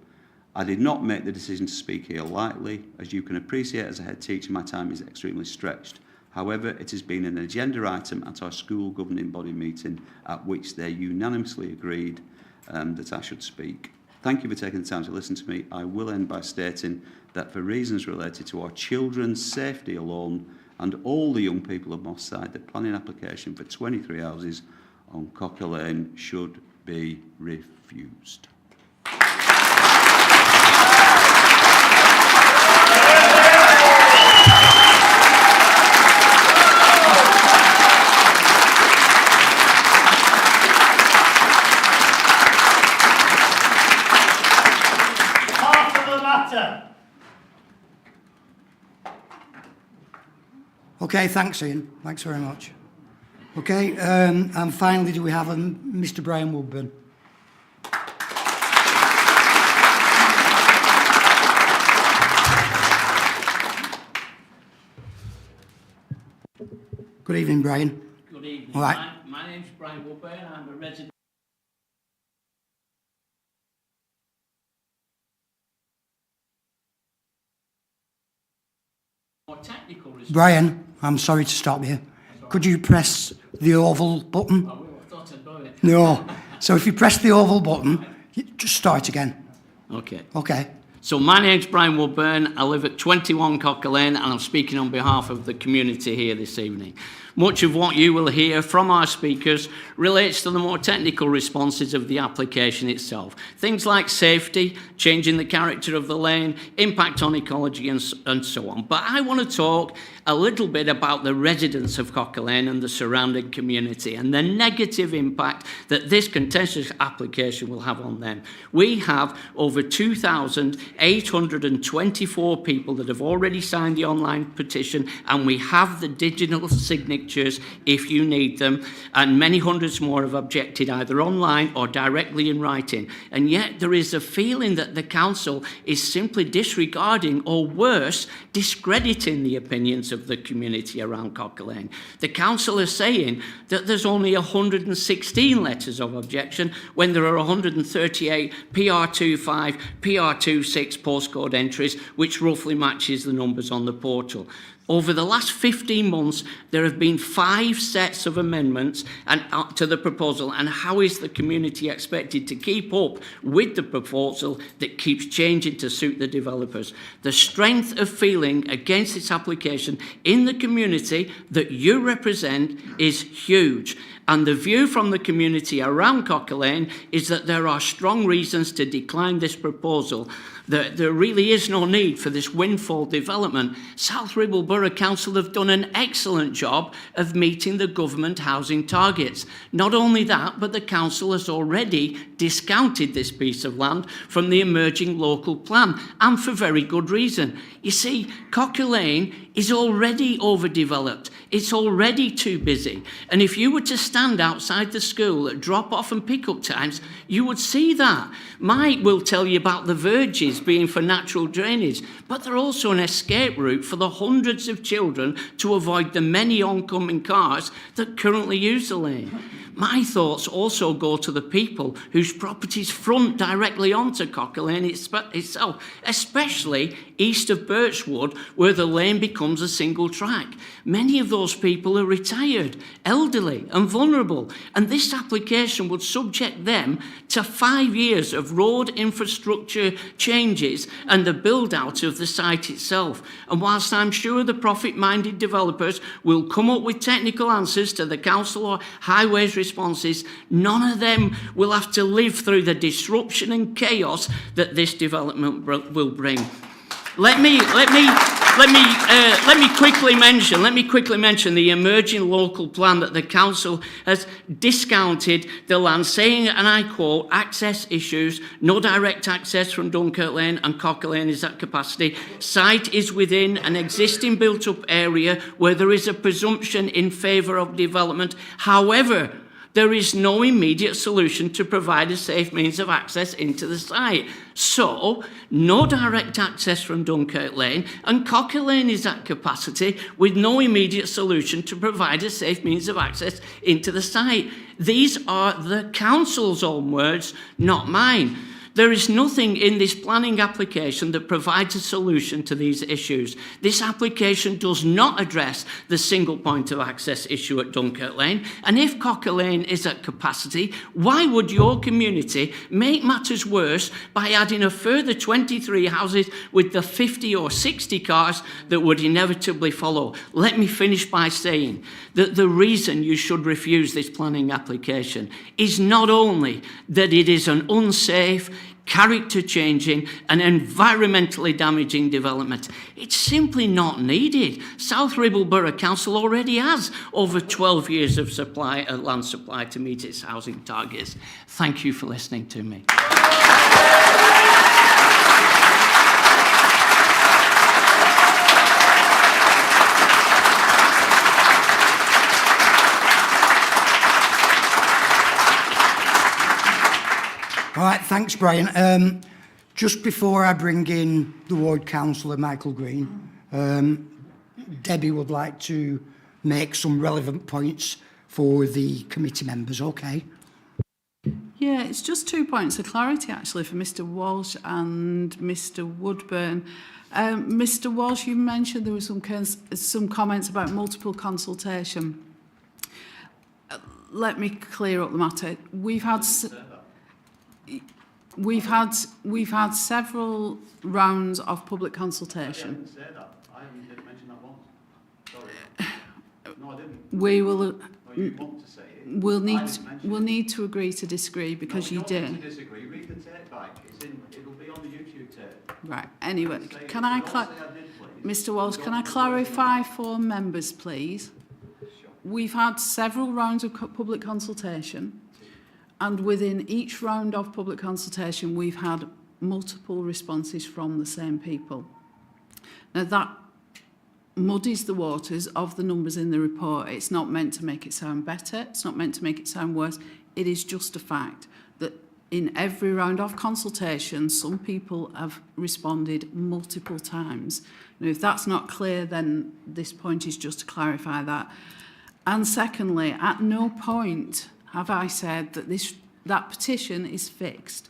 I did not make the decision to speak here lightly. As you can appreciate, as a head teacher, my time is extremely stretched. However, it has been an agenda item at our school governing body meeting at which they unanimously agreed that I should speak. Thank you for taking the time to listen to me. I will end by stating that for reasons related to our children's safety alone and all the young people of Moss Side, the planning application for 23 houses on Cocker Lane should be refused. Okay, thanks, Ian. Thanks very much. Okay, and finally, do we have Mr. Brian Wburn? Good evening, Brian. Good evening. All right. My name's Brian Wburn. I'm a resident. More technical. Brian, I'm sorry to stop you. Could you press the oval button? I thought I'd done it. No. So if you press the oval button, just start again. Okay. Okay. So my name's Brian Wburn. I live at 21 Cocker Lane and I'm speaking on behalf of the community here this evening. Much of what you will hear from our speakers relates to the more technical responses of the application itself. Things like safety, changing the character of the lane, impact on ecology and so on. But I want to talk a little bit about the residents of Cocker Lane and the surrounding community and the negative impact that this contentious application will have on them. We have over 2,824 people that have already signed the online petition, and we have the digital signatures if you need them, and many hundreds more have objected either online or directly in writing. And yet there is a feeling that the council is simply disregarding, or worse, discrediting the opinions of the community around Cocker Lane. The council is saying that there's only 116 letters of objection when there are 138 PR25, PR26 postcode entries, which roughly matches the numbers on the portal. Over the last 15 months, there have been 5 sets of amendments to the proposal, and how is the community expected to keep up with the proposal that keeps changing to suit the developers? The strength of feeling against this application in the community that you represent is huge. And the view from the community around Cocker Lane is that there are strong reasons to decline this proposal. There really is no need for this windfall development. South Ribble Borough Council have done an excellent job of meeting the government housing targets. Not only that, but the council has already discounted this piece of land from the emerging local plan, and for very good reason. You see, Cocker Lane is already overdeveloped. It's already too busy. And if you were to stand outside the school at drop-off and pick-up times, you would see that. Mike will tell you about the verges being for natural drainage, but they're also an escape route for the hundreds of children to avoid the many oncoming cars that currently use the lane. My thoughts also go to the people whose properties front directly onto Cocker Lane itself, especially east of Birchwood, where the lane becomes a single track. Many of those people are retired, elderly and vulnerable, and this application would subject them to 5 years of road infrastructure changes and the build-out of the site itself. And whilst I'm sure the profit-minded developers will come up with technical answers to the council or highways responses, none of them will have to live through the disruption and chaos that this development will bring. Let me quickly mention the emerging local plan that the council has discounted the land, saying, and I quote, access issues, no direct access from Dunkirk Lane and Cocker Lane is at capacity. Site is within an existing built-up area where there is a presumption in favour of development. However, there is no immediate solution to provide a safe means of access into the site. So, no direct access from Dunkirk Lane, and Cocker Lane is at capacity with no immediate solution to provide a safe means of access into the site. These are the council's own words, not mine. There is nothing in this planning application that provides a solution to these issues. This application does not address the single point of access issue at Dunkirk Lane, and if Cocker Lane is at capacity, why would your community make matters worse by adding a further 23 houses with the 50 or 60 cars that would inevitably follow? Let me finish by saying that the reason you should refuse this planning application is not only that it is an unsafe, character-changing and environmentally damaging development. It's simply not needed. South Ribble Borough Council already has over 12 years of land supply to meet its housing targets. Thank you for listening to me. All right, thanks, Brian. Just before I bring in the ward councillor, Michael Green, Debbie would like to make some relevant points for the committee members, okay? Yeah, it's just 2 points of clarity, actually, for Mr Walsh and Mr Wburn. Mr Walsh, you mentioned there were some comments about multiple consultation. Let me clear up the matter. We've had several rounds of public consultation. I didn't say that. I haven't mentioned that once. Sorry. No, I didn't. We will. No, you want to say it. We'll need to agree to disagree because you did. To disagree. Read the tape back. It'll be on the YouTube tape. Right. Anyway, can I, Mr. Walsh, can I clarify for members, please? We've had several rounds of public consultation, and within each round of public consultation, we've had multiple responses from the same people. Now, that muddies the waters of the numbers in the report. It's not meant to make it sound better. It's not meant to make it sound worse. It is just a fact that in every round of consultation, some people have responded multiple times. Now, if that's not clear, then this point is just to clarify that. And secondly, at no point have I said that that petition is fixed.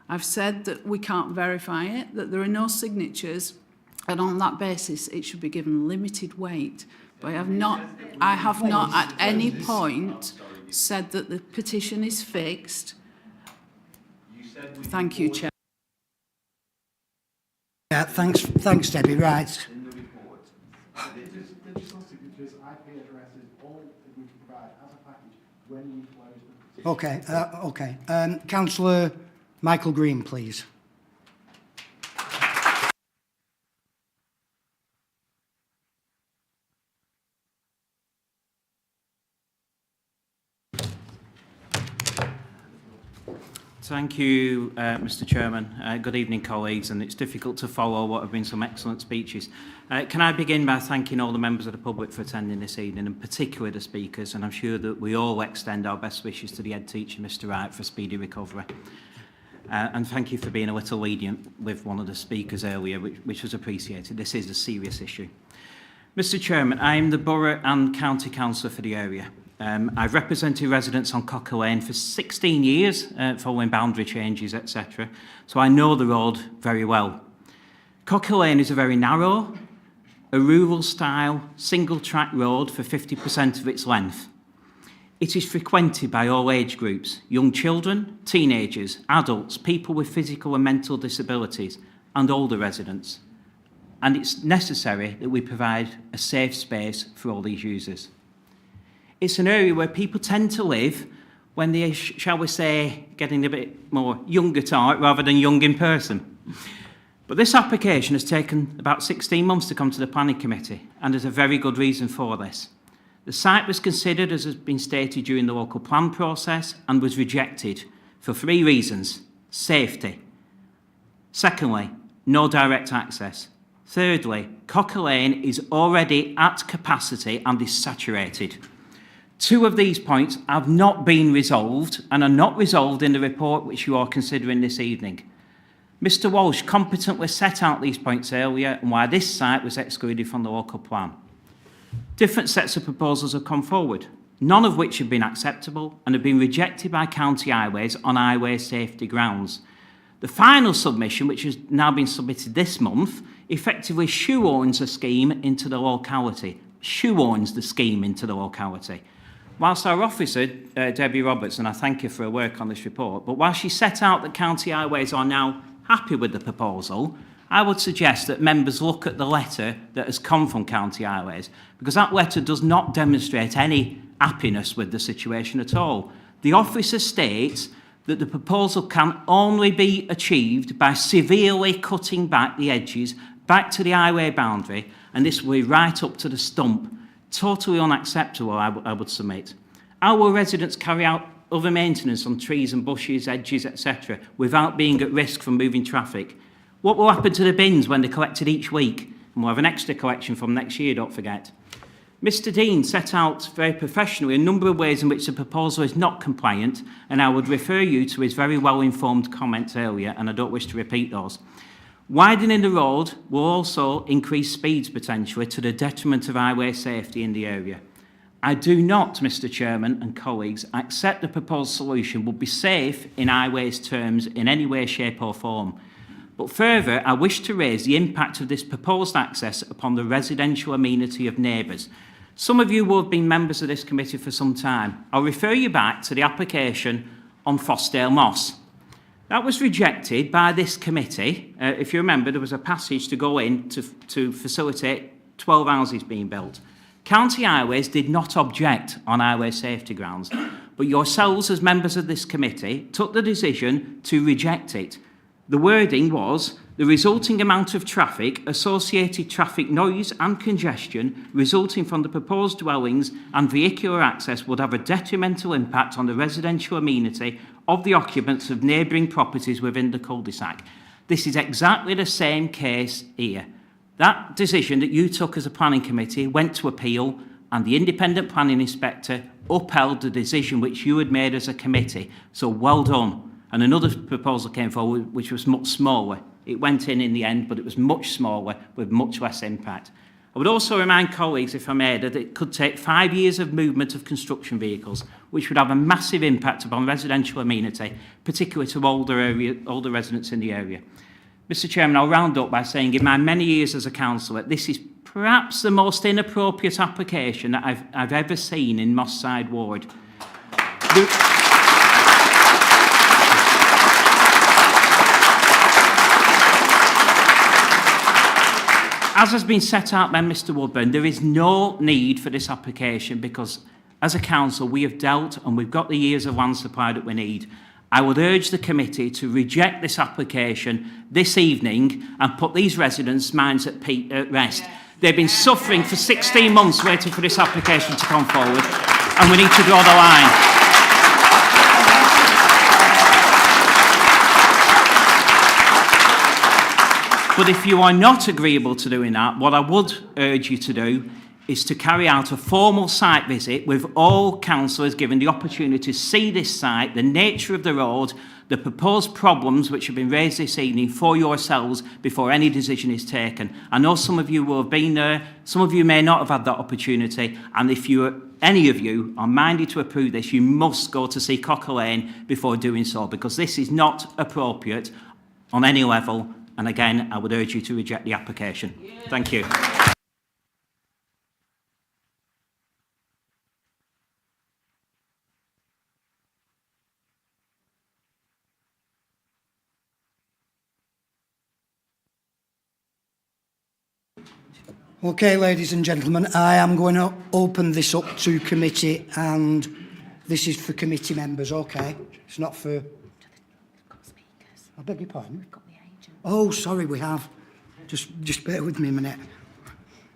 I've said that we can't verify it, that there are no signatures, and on that basis it should be given limited weight. But I have not at any point said that the petition is fixed. Thank you, Chair. Yeah, thanks, Debbie. Right. Okay, okay. Councillor Michael Green, please. Thank you, Mr. Chairman. Good evening, colleagues, and it's difficult to follow what have been some excellent speeches. Can I begin by thanking all the members of the public for attending this evening, and particularly the speakers, and I'm sure that we all extend our best wishes to the head teacher, Mr. Wright, for speedy recovery. And thank you for being a little lenient with one of the speakers earlier, which was appreciated. This is a serious issue. Mr. Chairman, I am the Borough and County Councillor for the area. I've represented residents on Cocker Lane for 16 years, following boundary changes, etc. So I know the road very well. Cocker Lane is a very narrow, a rural-style, single-track road for 50% of its length. It is frequented by all age groups, young children, teenagers, adults, people with physical and mental disabilities, and older residents. And it's necessary that we provide a safe space for all these users. It's an area where people tend to live when they, shall we say, getting a bit more young at heart rather than young in person. But this application has taken about 16 months to come to the Planning Committee, and there's a very good reason for this. The site was considered, as has been stated, during the local plan process and was rejected for 3 reasons. Safety. Secondly, no direct access. Thirdly, Cocker Lane is already at capacity and is saturated. 2 of these points have not been resolved and are not resolved in the report which you are considering this evening. Mr. Walsh competently set out these points earlier and why this site was excluded from the local plan. Different sets of proposals have come forward, none of which have been acceptable and have been rejected by County Highways on highway safety grounds. The final submission, which has now been submitted this month, effectively shoehorns a scheme into the locality. Shoehorns the scheme into the locality. Whilst our officer, Debbie Roberts, and I thank you for her work on this report, but while she set out that County Highways are now happy with the proposal, I would suggest that members look at the letter that has come from County Highways, because that letter does not demonstrate any happiness with the situation at all. The officer states that the proposal can only be achieved by severely cutting back the edges back to the highway boundary, and this will be right up to the stump. Totally unacceptable, I would submit. How will residents carry out other maintenance on trees and bushes, edges, etc., without being at risk from moving traffic? What will happen to the bins when they're collected each week? And we'll have an extra collection from next year, don't forget. Mr. Dean set out very professionally a number of ways in which the proposal is not compliant, and I would refer you to his very well-informed comments earlier, and I don't wish to repeat those. Widening the road will also increase speeds potentially to the detriment of highway safety in the area. I do not, Mr. Chairman and colleagues, accept the proposed solution would be safe in highways terms in any way, shape or form. But further, I wish to raise the impact of this proposed access upon the residential amenity of neighbours. Some of you will have been members of this committee for some time. I'll refer you back to the application on Fossdale Moss. That was rejected by this committee. If you remember, there was a passage to go in to facilitate 12 houses being built. County Highways did not object on highway safety grounds, but yourselves as members of this committee took the decision to reject it. The wording was, the resulting amount of traffic, associated traffic noise and congestion resulting from the proposed dwellings and vehicular access would have a detrimental impact on the residential amenity of the occupants of neighbouring properties within the cul-de-sac. This is exactly the same case here. That decision that you took as a planning committee went to appeal, and the independent planning inspector upheld the decision which you had made as a committee. So well done. And another proposal came forward which was much smaller. It went in the end, but it was much smaller with much less impact. I would also remind colleagues, if I may, that it could take 5 years of movement of construction vehicles, which would have a massive impact upon residential amenity, particularly to older residents in the area. Mr Chairman, I'll round up by saying in my many years as a councillor, this is perhaps the most inappropriate application that I've ever seen in Moss Side Ward. As has been set out by Mr Wburn, there is no need for this application because as a council we have dealt and we've got the years of land supply that we need. I would urge the committee to reject this application this evening and put these residents' minds at rest. They've been suffering for 16 months waiting for this application to come forward, and we need to draw the line. But if you are not agreeable to doing that, what I would urge you to do is to carry out a formal site visit with all councillors given the opportunity to see this site, the nature of the road, the proposed problems which have been raised this evening for yourselves before any decision is taken. I know some of you will have been there, some of you may not have had that opportunity, and if any of you are minded to approve this, you must go to see Cocker Lane before doing so, because this is not appropriate on any level. And again, I would urge you to reject the application. Thank you. Okay, ladies and gentlemen, I am going to open this up to committee, and this is for committee members, okay? It's not for... I beg your pardon? Oh, sorry, we have. Just bear with me a minute.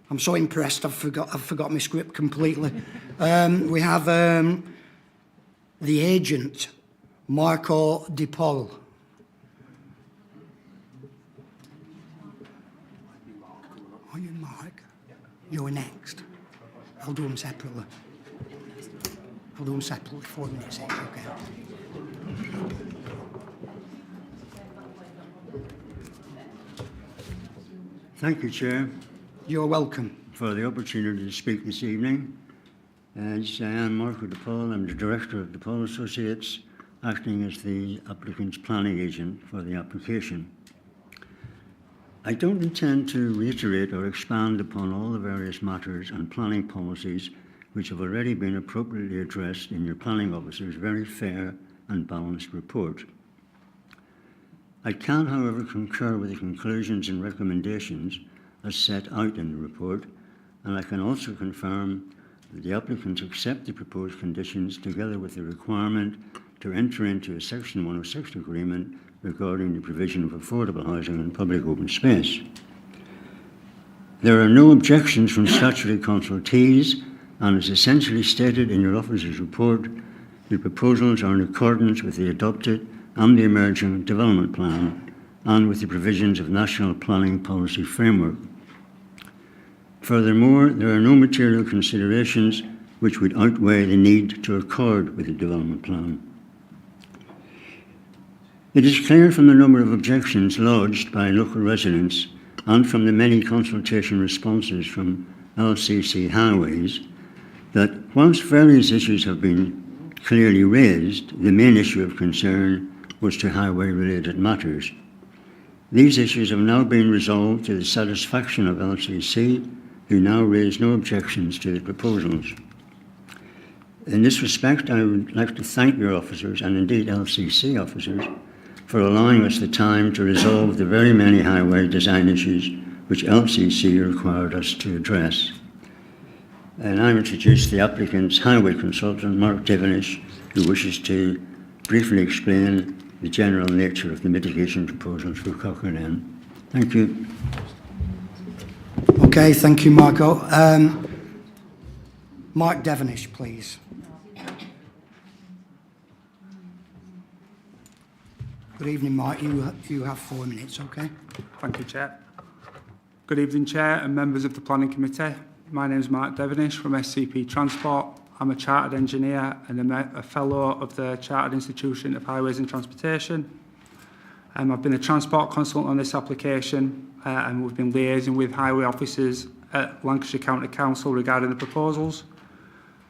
I'm so impressed, I've forgot my script completely. We have the agent, Marco DePoll. Are you Mark? You're next. I'll do them separately. 4 minutes, okay. Thank you, Chair. You're welcome. For the opportunity to speak this evening. As I am Marco DePoll, I'm the Director of DePoll Associates, acting as the applicant's planning agent for the application. I don't intend to reiterate or expand upon all the various matters and planning policies which have already been appropriately addressed in your planning officer's very fair and balanced report. I can, however, concur with the conclusions and recommendations as set out in the report, and I can also confirm that the applicants accept the proposed conditions together with the requirement to enter into a Section 106 agreement regarding the provision of affordable housing and public open space. There are no objections from statutory consultees, and as essentially stated in your officer's report, the proposals are in accordance with the adopted and the emerging development plan and with the provisions of National Planning Policy Framework. Furthermore, there are no material considerations which would outweigh the need to accord with the development plan. It is clear from the number of objections lodged by local residents and from the many consultation responses from LCC Highways that whilst various issues have been clearly raised, the main issue of concern was to highway-related matters. These issues have now been resolved to the satisfaction of LCC, who now raise no objections to the proposals. In this respect, I would like to thank your officers, and indeed LCC officers, for allowing us the time to resolve the very many highway design issues which LCC required us to address. And I introduce the applicant's highway consultant, Mark Devenish, who wishes to briefly explain the general nature of the mitigation proposals for Cocker Lane. Thank you. Okay, thank you, Marco. Mark Devenish, please. Good evening, Mark. You have 4 minutes, okay? Thank you, Chair. Good evening, Chair and members of the Planning Committee. My name is Mark Devenish from SCP Transport. I'm a Chartered Engineer and a Fellow of the Chartered Institution of Highways and Transportation. I've been a Transport Consultant on this application and we've been liaising with highway officers at Lancashire County Council regarding the proposals.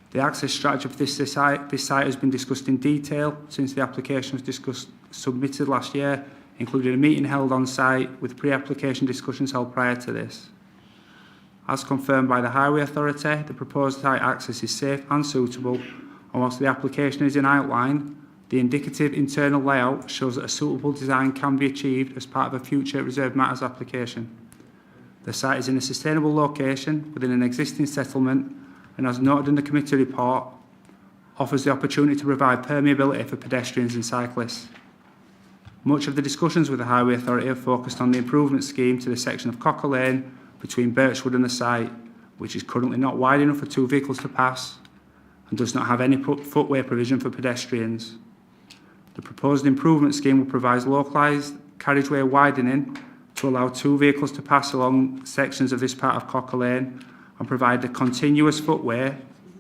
The access strategy for this site has been discussed in detail since the application was submitted last year, including a meeting held on site with pre-application discussions held prior to this. As confirmed by the Highway Authority, the proposed site access is safe and suitable, and whilst the application is in outline, the indicative internal layout shows that a suitable design can be achieved as part of a future reserved matters application. The site is in a sustainable location within an existing settlement and, as noted in the committee report, offers the opportunity to provide permeability for pedestrians and cyclists. Much of the discussions with the Highway Authority have focused on the improvement scheme to the section of Cocker Lane between Birchwood and the site, which is currently not wide enough for 2 vehicles to pass and does not have any footway provision for pedestrians. The proposed improvement scheme will provide localised carriageway widening to allow 2 vehicles to pass along sections of this part of Cocker Lane and provide a continuous footway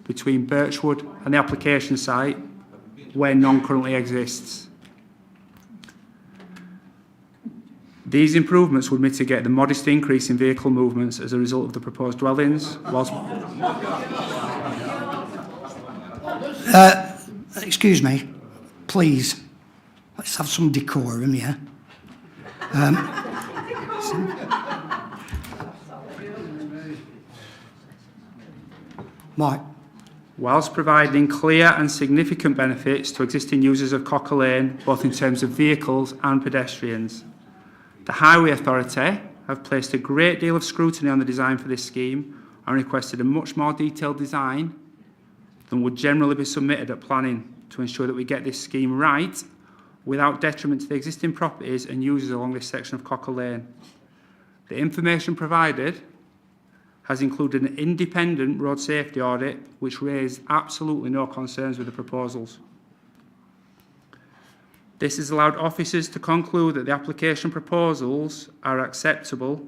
between Birchwood and the application site where none currently exists. These improvements would mitigate the modest increase in vehicle movements as a result of the proposed dwellings, whilst... Excuse me, please. Let's have some decorum, yeah? Mike. Whilst providing clear and significant benefits to existing users of Cocker Lane, both in terms of vehicles and pedestrians, the Highway Authority have placed a great deal of scrutiny on the design for this scheme and requested a much more detailed design than would generally be submitted at planning to ensure that we get this scheme right without detriment to the existing properties and users along this section of Cocker Lane. The information provided has included an independent road safety audit which raised absolutely no concerns with the proposals. This has allowed officers to conclude that the application proposals are acceptable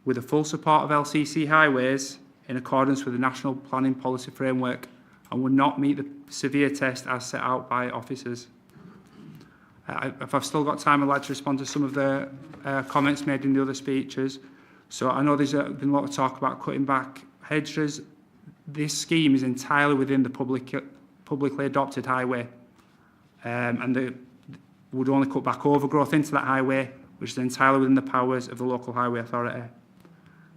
with the full support of LCC Highways in accordance with the National Planning Policy Framework and would not meet the severe test as set out by officers. If I've still got time, I'd like to respond to some of the comments made in the other speeches. So I know there's been a lot of talk about cutting back hedges. This scheme is entirely within the publicly adopted highway. And they would only cut back overgrowth into that highway, which is entirely within the powers of the local highway authority.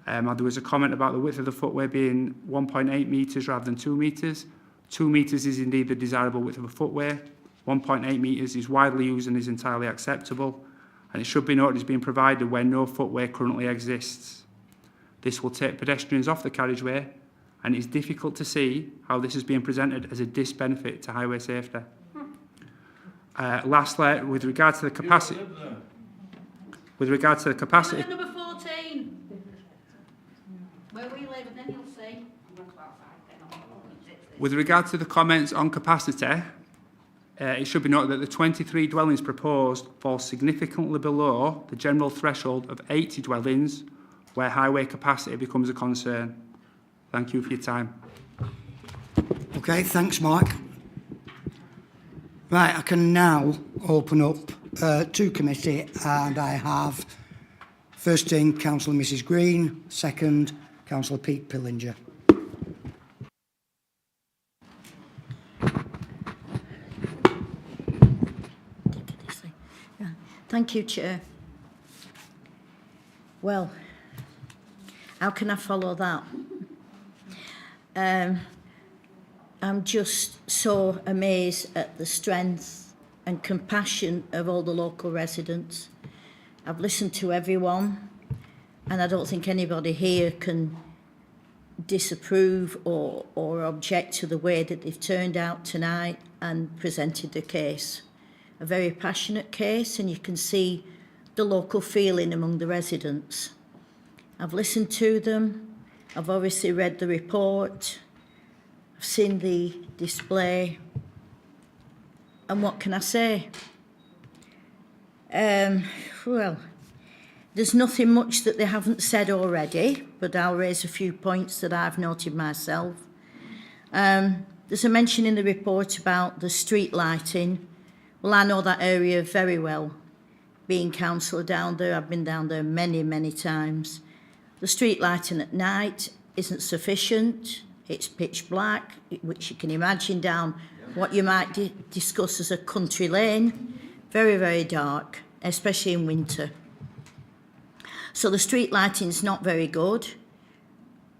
There was a comment about the width of the footway being 1.8 metres rather than 2 metres. 2 metres is indeed the desirable width of a footway. 1.8 metres is widely used and is entirely acceptable. And it should be noted is being provided where no footway currently exists. This will take pedestrians off the carriageway, and it is difficult to see how this is being presented as a disbenefit to highway safety. Lastly, with regard to the capacity... Number 14. Where we live, and then you'll see. With regard to the comments on capacity, it should be noted that the 23 dwellings proposed fall significantly below the general threshold of 80 dwellings where highway capacity becomes a concern. Thank you for your time. Okay, thanks, Mark. Right, I can now open up to committee, and I have first in Councillor Mrs Green, second Councillor Pete Pillinger. Thank you, Chair. Well, how can I follow that? I'm just so amazed at the strength and compassion of all the local residents. I've listened to everyone, and I don't think anybody here can disapprove or object to the way that they've turned out tonight and presented the case. A very passionate case, and you can see the local feeling among the residents. I've listened to them, I've obviously read the report, I've seen the display, and what can I say? Well, there's nothing much that they haven't said already, but I'll raise a few points that I've noted myself. There's a mention in the report about the street lighting. Well, I know that area very well. Being councillor down there, I've been down there many, many times. The street lighting at night isn't sufficient. It's pitch black, which you can imagine down what you might discuss as a country lane. Very, very dark, especially in winter. So the street lighting's not very good.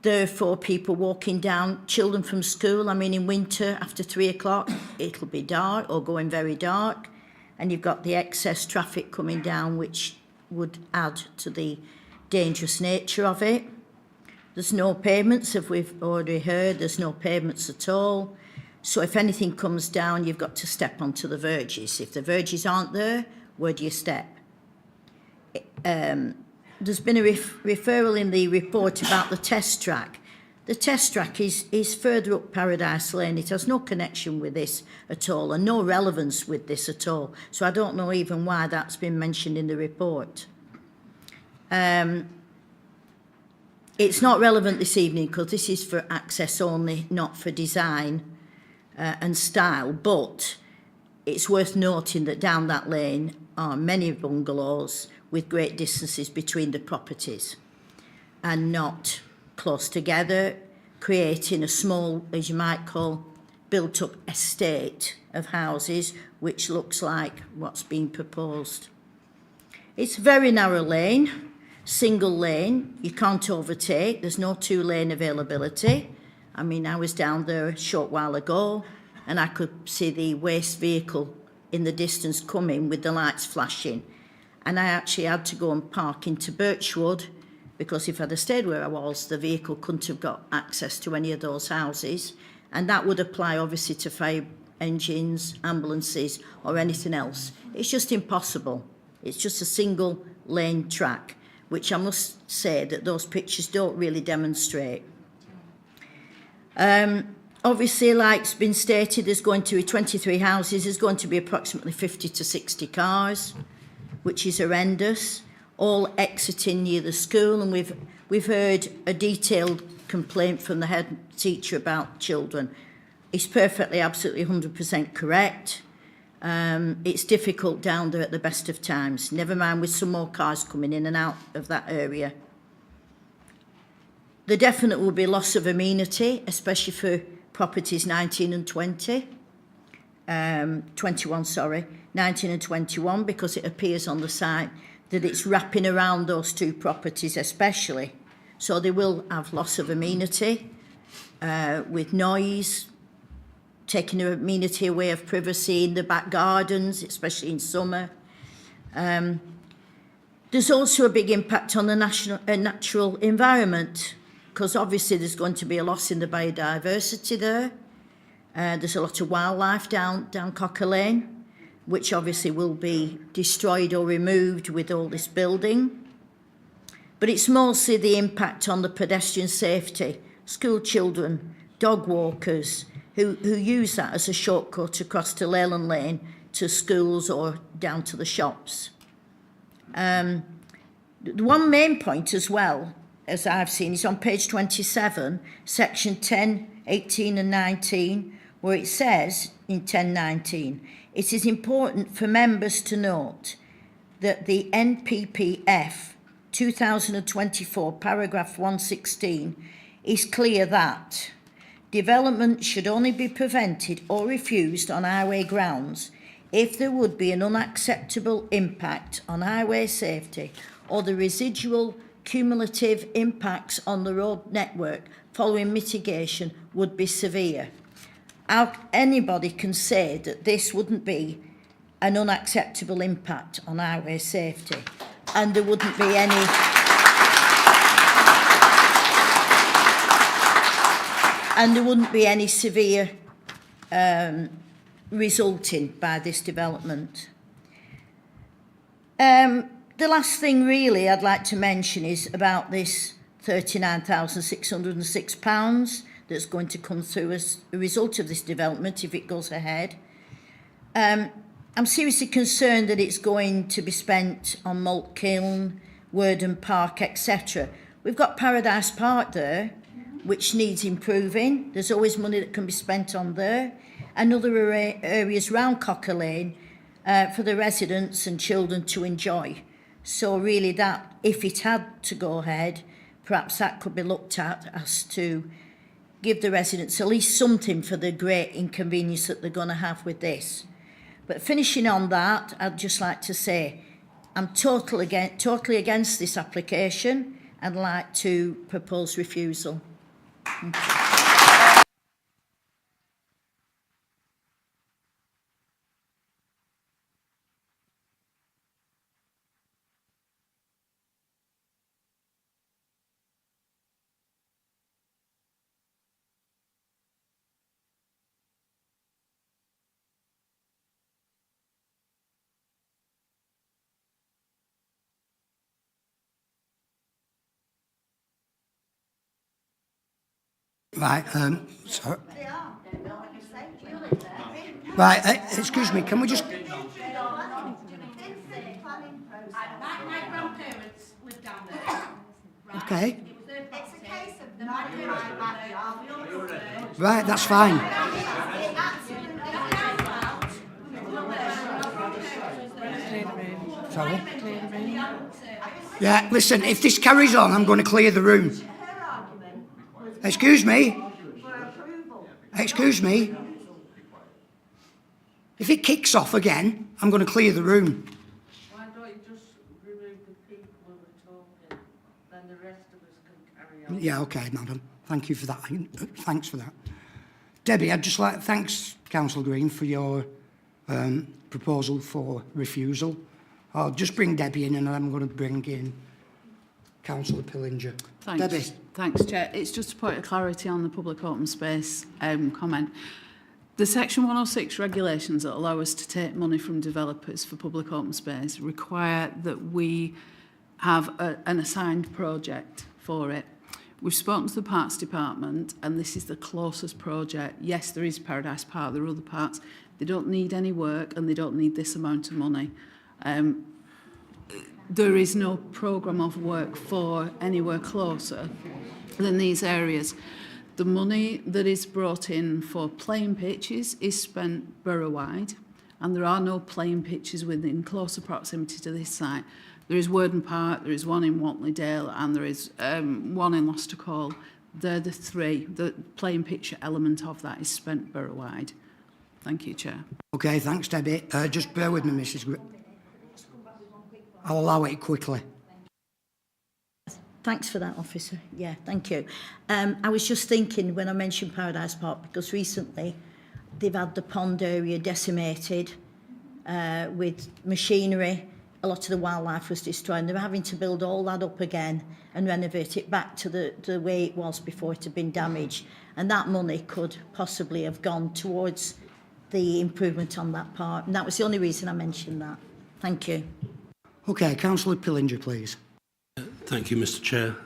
Therefore, people walking down, children from school, I mean, in winter, after 3 o'clock, it'll be dark or going very dark. And you've got the excess traffic coming down, which would add to the dangerous nature of it. There's no pavements, as we've already heard, there's no pavements at all. So if anything comes down, you've got to step onto the verges. If the verges aren't there, where do you step? There's been a referral in the report about the test track. The test track is further up Paradise Lane. It has no connection with this at all and no relevance with this at all. So I don't know even why that's been mentioned in the report. It's not relevant this evening because this is for access only, not for design and style. But it's worth noting that down that lane are many bungalows with great distances between the properties and not close together, creating a small, as you might call, built-up estate of houses, which looks like what's being proposed. It's a very narrow lane, single lane, you can't overtake, there's no two-lane availability. I mean, I was down there a short while ago and I could see the waste vehicle in the distance coming with the lights flashing. And I actually had to go and park into Birchwood because if I'd have stayed where I was, the vehicle couldn't have got access to any of those houses. And that would apply obviously to fire engines, ambulances or anything else. It's just impossible. It's just a single lane track, which I must say that those pictures don't really demonstrate. Obviously, like it's been stated, there's going to be 23 houses, there's going to be approximately 50 to 60 cars, which is horrendous, all exiting near the school, and we've heard a detailed complaint from the head teacher about children. It's perfectly, absolutely 100% correct. It's difficult down there at the best of times, never mind with some more cars coming in and out of that area. There definitely will be loss of amenity, especially for properties 19 and 20. 21, sorry, 19 and 21, because it appears on the site that it's wrapping around those two properties especially. So they will have loss of amenity with noise, taking the amenity away of privacy in the back gardens, especially in summer. There's also a big impact on the natural environment, because obviously there's going to be a loss in the biodiversity there. There's a lot of wildlife down Cocker Lane, which obviously will be destroyed or removed with all this building. But it's mostly the impact on the pedestrian safety, school children, dog walkers, who use that as a shortcut across to Leyland Lane to schools or down to the shops. The one main point as well, as I've seen, is on page 27, section 10, 18 and 19, where it says in 10.19, it is important for members to note that the NPPF 2024 paragraph 116 is clear that development should only be prevented or refused on highway grounds if there would be an unacceptable impact on highway safety or the residual cumulative impacts on the road network following mitigation would be severe. How anybody can say that this wouldn't be an unacceptable impact on highway safety and there wouldn't be any and there wouldn't be any severe resulting by this development. The last thing really I'd like to mention is about this £39,606 that's going to come through as a result of this development if it goes ahead. I'm seriously concerned that it's going to be spent on Malt Kiln, Wburn Park, etc. We've got Paradise Park there, which needs improving. There's always money that can be spent on there. And other areas around Cocker Lane for the residents and children to enjoy. So really that, if it had to go ahead, perhaps that could be looked at as to give the residents at least something for the great inconvenience that they're going to have with this. But finishing on that, I'd just like to say I'm totally against this application and like to propose refusal. Thank you. Right, sorry. Right, excuse me, can we just... My grandparents lived down there. Right? Okay. It's a case of the backyard. Right, that's fine. Sorry? Yeah, listen, if this carries on, I'm going to clear the room. Excuse me? Excuse me? If it kicks off again, I'm going to clear the room. Why don't you just remove the people who are talking, then the rest of us can carry on. Yeah, okay, madam. Thank you for that. Thanks for that. Debbie, I'd just like... Thanks, Councillor Green, for your proposal for refusal. I'll just bring Debbie in and I'm going to bring in Councillor Pillinger. Thanks. Debbie. Thanks, Chair. It's just a point of clarity on the public open space comment. The Section 106 regulations that allow us to take money from developers for public open space require that we have an assigned project for it. We've spoken to the Parks Department and this is the closest project. Yes, there is Paradise Park, there are other parts. They don't need any work and they don't need this amount of money. There is no programme of work for anywhere closer than these areas. The money that is brought in for playing pitches is spent borough-wide, and there are no playing pitches within closer proximity to this site. There is Wburn Park, there is one in Wantley and there is one in Lostercall. They're the three. The playing pitch element of that is spent borough-wide. Thank you, Chair. Okay, thanks, Debbie. Just bear with me, Mrs. I'll allow it quickly. Thanks for that, officer. Yeah, thank you. I was just thinking when I mentioned Paradise Park, because recently they've had the pond area decimated with machinery. A lot of the wildlife was destroyed. They were having to build all that up again and renovate it back to the way it was before it had been damaged. And that money could possibly have gone towards the improvement on that part. And that was the only reason I mentioned that. Thank you. Okay, Councillor Pillinger, please. Thank you, Mr. Chair.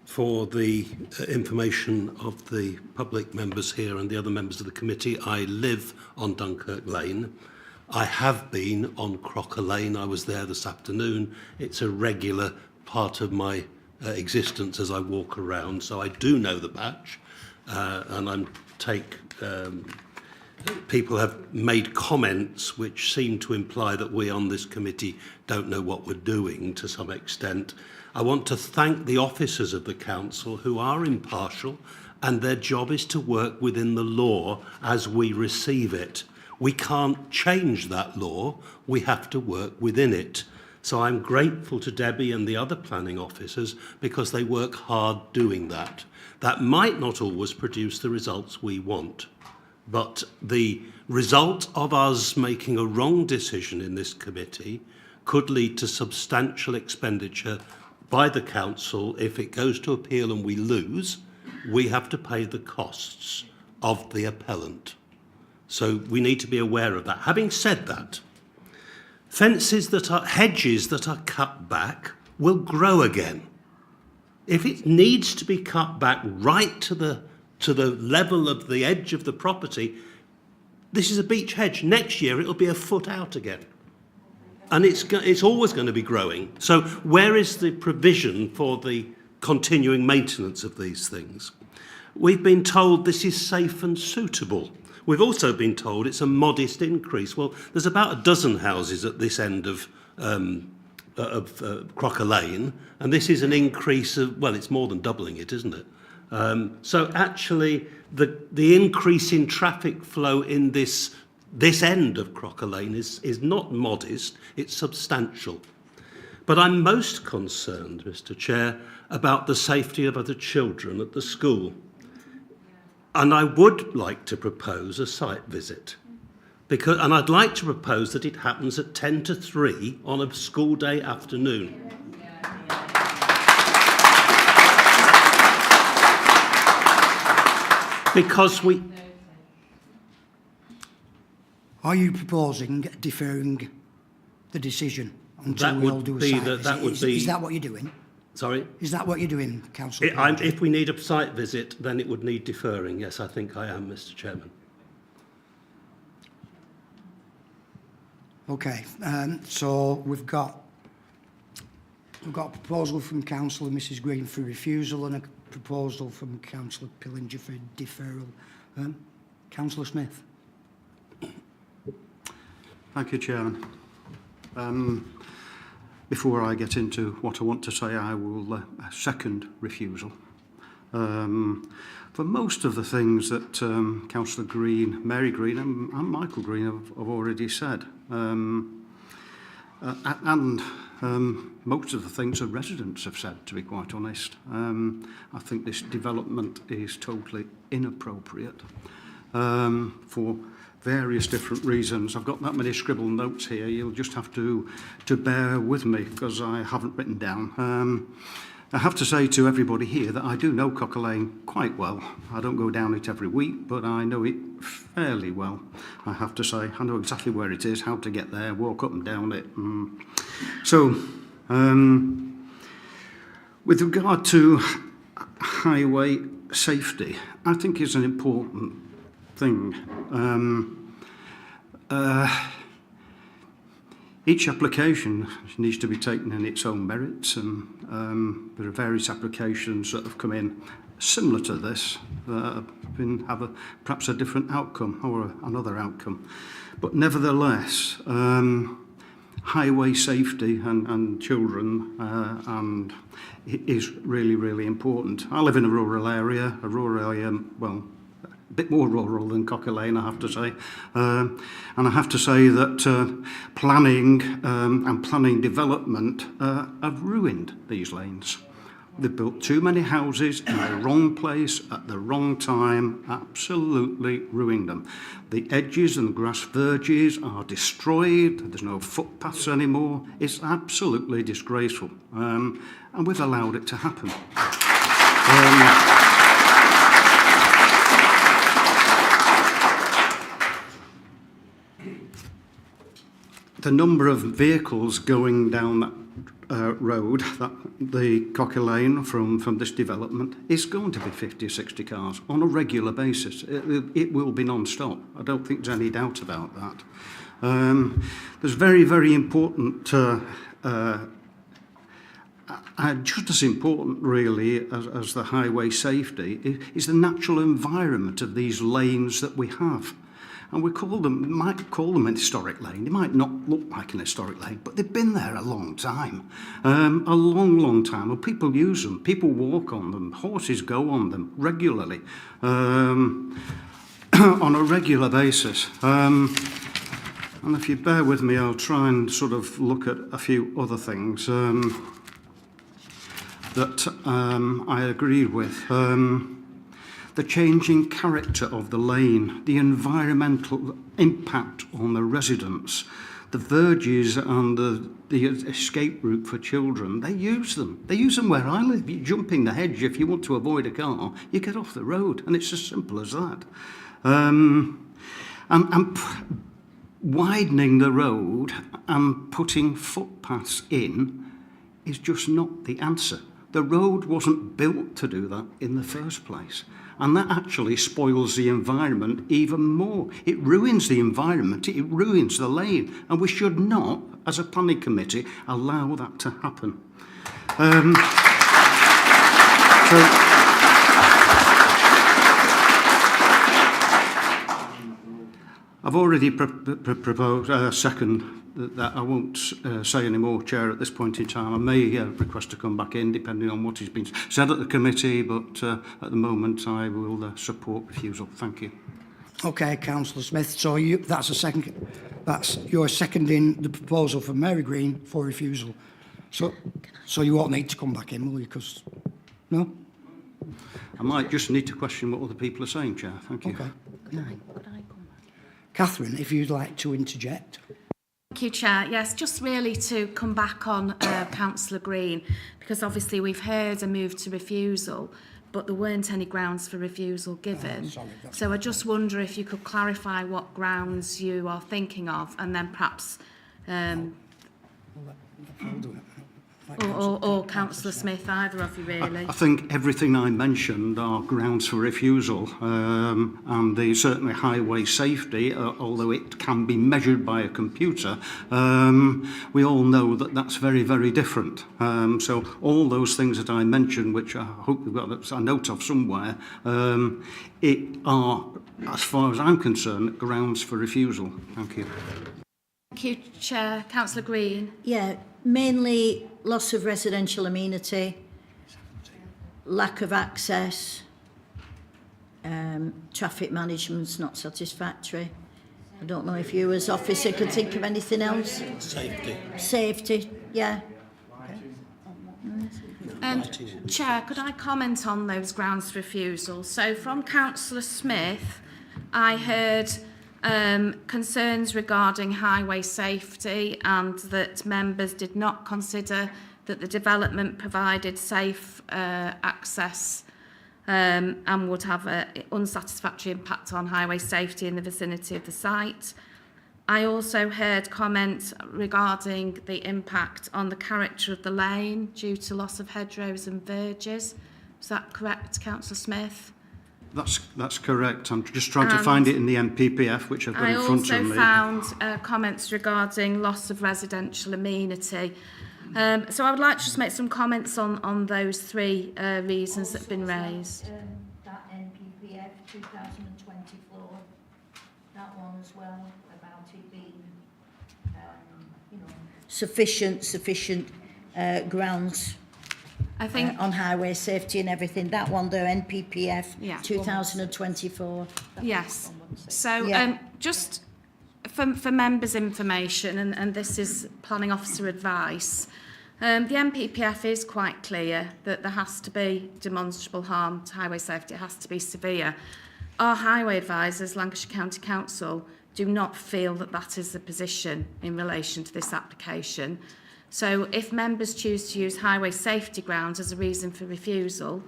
For the information of the public members here and the other members of the committee, I live on Dunkirk Lane. I have been on Crocker Lane. I was there this afternoon. It's a regular part of my existence as I walk around, so I do know the patch, and people have made comments which seem to imply that we on this committee don't know what we're doing to some extent. I want to thank the officers of the council who are impartial, and their job is to work within the law as we receive it. We can't change that law, we have to work within it. So I'm grateful to Debbie and the other planning officers because they work hard doing that. That might not always produce the results we want. But the result of us making a wrong decision in this committee could lead to substantial expenditure by the council if it goes to appeal and we lose, we have to pay the costs of the appellant. So we need to be aware of that. Having said that, hedges that are cut back will grow again. If it needs to be cut back right to the level of the edge of the property, this is a beech hedge. Next year it'll be a foot out again. And it's always going to be growing. So where is the provision for the continuing maintenance of these things? We've been told this is safe and suitable. We've also been told it's a modest increase. Well, there's about a dozen houses at this end of Crocker Lane, and this is an increase of, well, it's more than doubling it, isn't it? So actually, the increase in traffic flow in this end of Crocker Lane is not modest, it's substantial. But I'm most concerned, Mr. Chair, about the safety of other children at the school. And I would like to propose a site visit. And I'd like to propose that it happens at 10 to 3 on a school day afternoon. Because Are you proposing deferring the decision until we all do a site visit? Is that what you're doing? Sorry? Is that what you're doing, Councillor? If we need a site visit, then it would need deferring. Yes, I think I am, Mr. Chairman. Okay, so we've got a proposal from Councillor Mrs Green for refusal and a proposal from Councillor Pillinger for deferral. Councillor Smith. Thank you, Chairman. Before I get into what I want to say, I will second refusal. For most of the things that Councillor Green, Mary Green and Michael Green have already said. Most of the things the residents have said, to be quite honest. I think this development is totally inappropriate for various different reasons. I've got that many scribbled notes here. You'll just have to bear with me because I haven't written down. I have to say to everybody here that I do know Cocker Lane quite well. I don't go down it every week, but I know it fairly well. I have to say, I know exactly where it is, how to get there, walk up and down it. So, with regard to highway safety, I think is an important thing. Each application needs to be taken in its own merits, and there are various applications that have come in similar to this that have perhaps a different outcome or another outcome. But nevertheless, highway safety and children is really, really important. I live in a rural area, well, a bit more rural than Cocker Lane, I have to say. And I have to say that planning and planning development have ruined these lanes. They've built too many houses in the wrong place at the wrong time, absolutely ruined them. The edges and grass verges are destroyed, there's no footpaths anymore. It's absolutely disgraceful. And we've allowed it to happen. The number of vehicles going down that road, the Cocker Lane from this development, is going to be 50 or 60 cars on a regular basis. It will be non-stop. I don't think there's any doubt about that. There's very, very important, just as important really as the highway safety, is the natural environment of these lanes that we have. And might call them an historic lane. They might not look like an historic lane, but they've been there a long time. A long, long time. And people use them. People walk on them. Horses go on them regularly, on a regular basis. And if you bear with me, I'll try and sort of look at a few other things that I agree with. The changing character of the lane, the environmental impact on the residents, the verges and the escape route for children, they use them. They use them where I live. You jump in the hedge if you want to avoid a car, you get off the road, and it's as simple as that. Widening the road and putting footpaths in is just not the answer. The road wasn't built to do that in the first place. And that actually spoils the environment even more. It ruins the environment, it ruins the lane, and we should not, as a planning committee, allow that to happen. I've already proposed a second that I won't say any more, Chair, at this point in time. I may request to come back in, depending on what has been said at the committee, but at the moment I will support refusal. Thank you. Okay, Councillor Smith. So that's a second. That's you're seconding the proposal for Mary Green for refusal. So you won't need to come back in, will you? Because no. I might just need to question what other people are saying, Chair. Thank you. Okay. Catherine, if you'd like to interject. Thank you, Chair. Yes, just really to come back on Councillor Green, because obviously we've heard a move to refusal, but there weren't any grounds for refusal given. So I just wonder if you could clarify what grounds you are thinking of, and then perhaps or Councillor Smith, either of you really. I think everything I mentioned are grounds for refusal, and certainly highway safety, although it can be measured by a computer, we all know that that's very, very different. So all those things that I mentioned, which I hope we've got a note of somewhere, it are, as far as I'm concerned, grounds for refusal. Thank you. Thank you, Chair. Councillor Green. Yeah, mainly loss of residential amenity, lack of access, traffic management's not satisfactory. I don't know if you as officer could think of anything else. Safety, yeah. Chair, could I comment on those grounds for refusal? So from Councillor Smith, I heard concerns regarding highway safety and that members did not consider that the development provided safe access and would have an unsatisfactory impact on highway safety in the vicinity of the site. I also heard comments regarding the impact on the character of the lane due to loss of hedgerows and verges. Is that correct, Councillor Smith? That's correct. I'm just trying to find it in the MPPF, which I've got in front of me. I also found comments regarding loss of residential amenity. So I would like to just make some comments on those three reasons that have been raised. That NPPF 2024, that one as well, about it being, sufficient grounds. I think on highway safety and everything. That one there, NPPF 2024. Yes. So just for members' information, and this is planning officer advice, the NPPF is quite clear that there has to be demonstrable harm to highway safety. It has to be severe. Our highway advisors, Lancashire County Council, do not feel that that is the position in relation to this application. So if members choose to use highway safety grounds as a reason for refusal,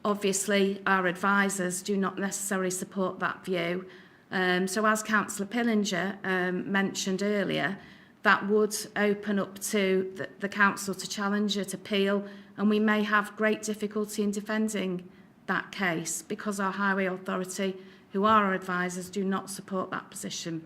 obviously our advisors do not necessarily support that view. So as Councillor Pillinger mentioned earlier, that would open up to the council to challenge it, appeal, and we may have great difficulty in defending that case because our highway authority, who are our advisors, do not support that position.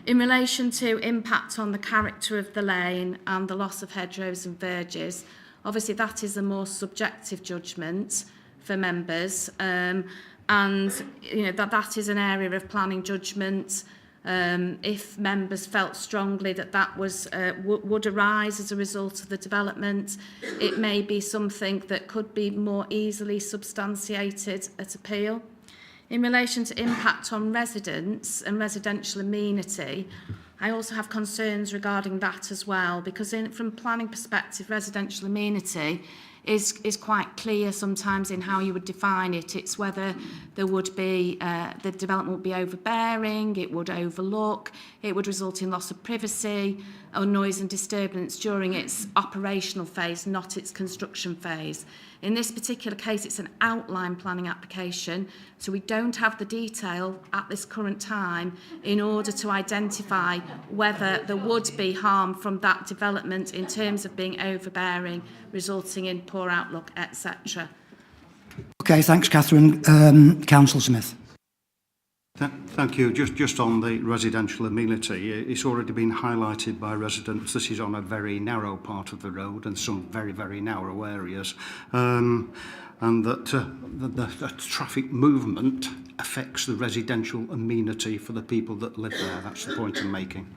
In relation to impact on the character of the lane and the loss of hedgerows and verges, obviously that is a more subjective judgment for members, and that is an area of planning judgment. If members felt strongly that was would arise as a result of the development, it may be something that could be more easily substantiated at appeal. In relation to impact on residents and residential amenity, I also have concerns regarding that as well, because from a planning perspective, residential amenity is quite clear sometimes in how you would define it. It's whether there would be, the development would be overbearing, it would overlook, it would result in loss of privacy or noise and disturbance during its operational phase, not its construction phase. In this particular case, it's an outline planning application, so we don't have the detail at this current time in order to identify whether there would be harm from that development in terms of being overbearing, resulting in poor outlook, etc. Okay, thanks, Catherine. Councillor Smith. Thank you. Just on the residential amenity, it's already been highlighted by residents. This is on a very narrow part of the road and some very, very narrow areas, and that the traffic movement affects the residential amenity for the people that live there. That's the point I'm making.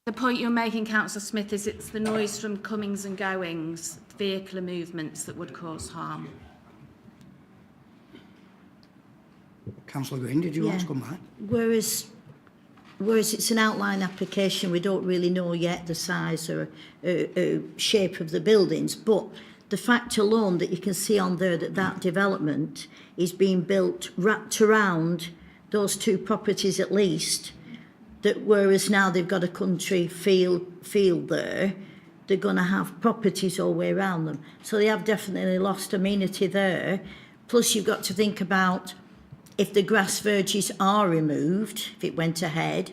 The point you're making, Councillor Smith, is it's the noise from comings and goings, vehicular movements that would cause harm. Councillor Green, did you want to come back? Whereas it's an outline application, we don't really know yet the size or shape of the buildings, but the fact alone that you can see on there that development is being built wrapped around those two properties at least, that whereas now they've got a country field there, they're going to have properties all the way around them. So they have definitely lost amenity there. Plus you've got to think about if the grass verges are removed, if it went ahead,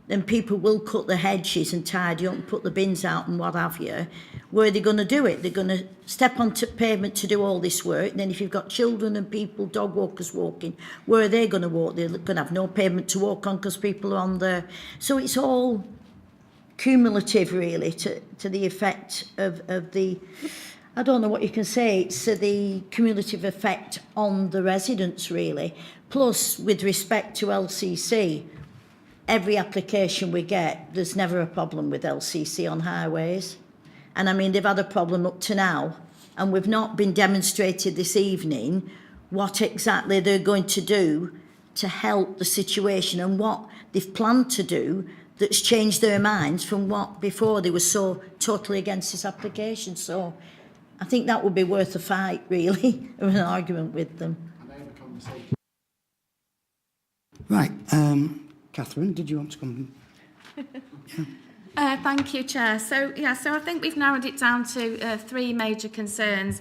then people will cut the hedges and tidy up and put the bins out and what have you. Where are they going to do it? They're going to step onto pavement to do all this work. Then if you've got children and people, dog walkers walking, where are they going to walk? They're going to have no pavement to walk on because people are on there. So it's all cumulative, really, to the effect of the... I don't know what you can say. It's the cumulative effect on the residents, really. Plus, with respect to LCC, every application we get, there's never a problem with LCC on highways. And I mean, they've had a problem up to now, and we've not been demonstrated this evening what exactly they're going to do to help the situation and what they've planned to do that's changed their minds from what before they were so totally against this application. So I think that would be worth a fight, really, of an argument with them. Right, Catherine, did you want to come? Thank you, Chair. So I think we've narrowed it down to three major concerns.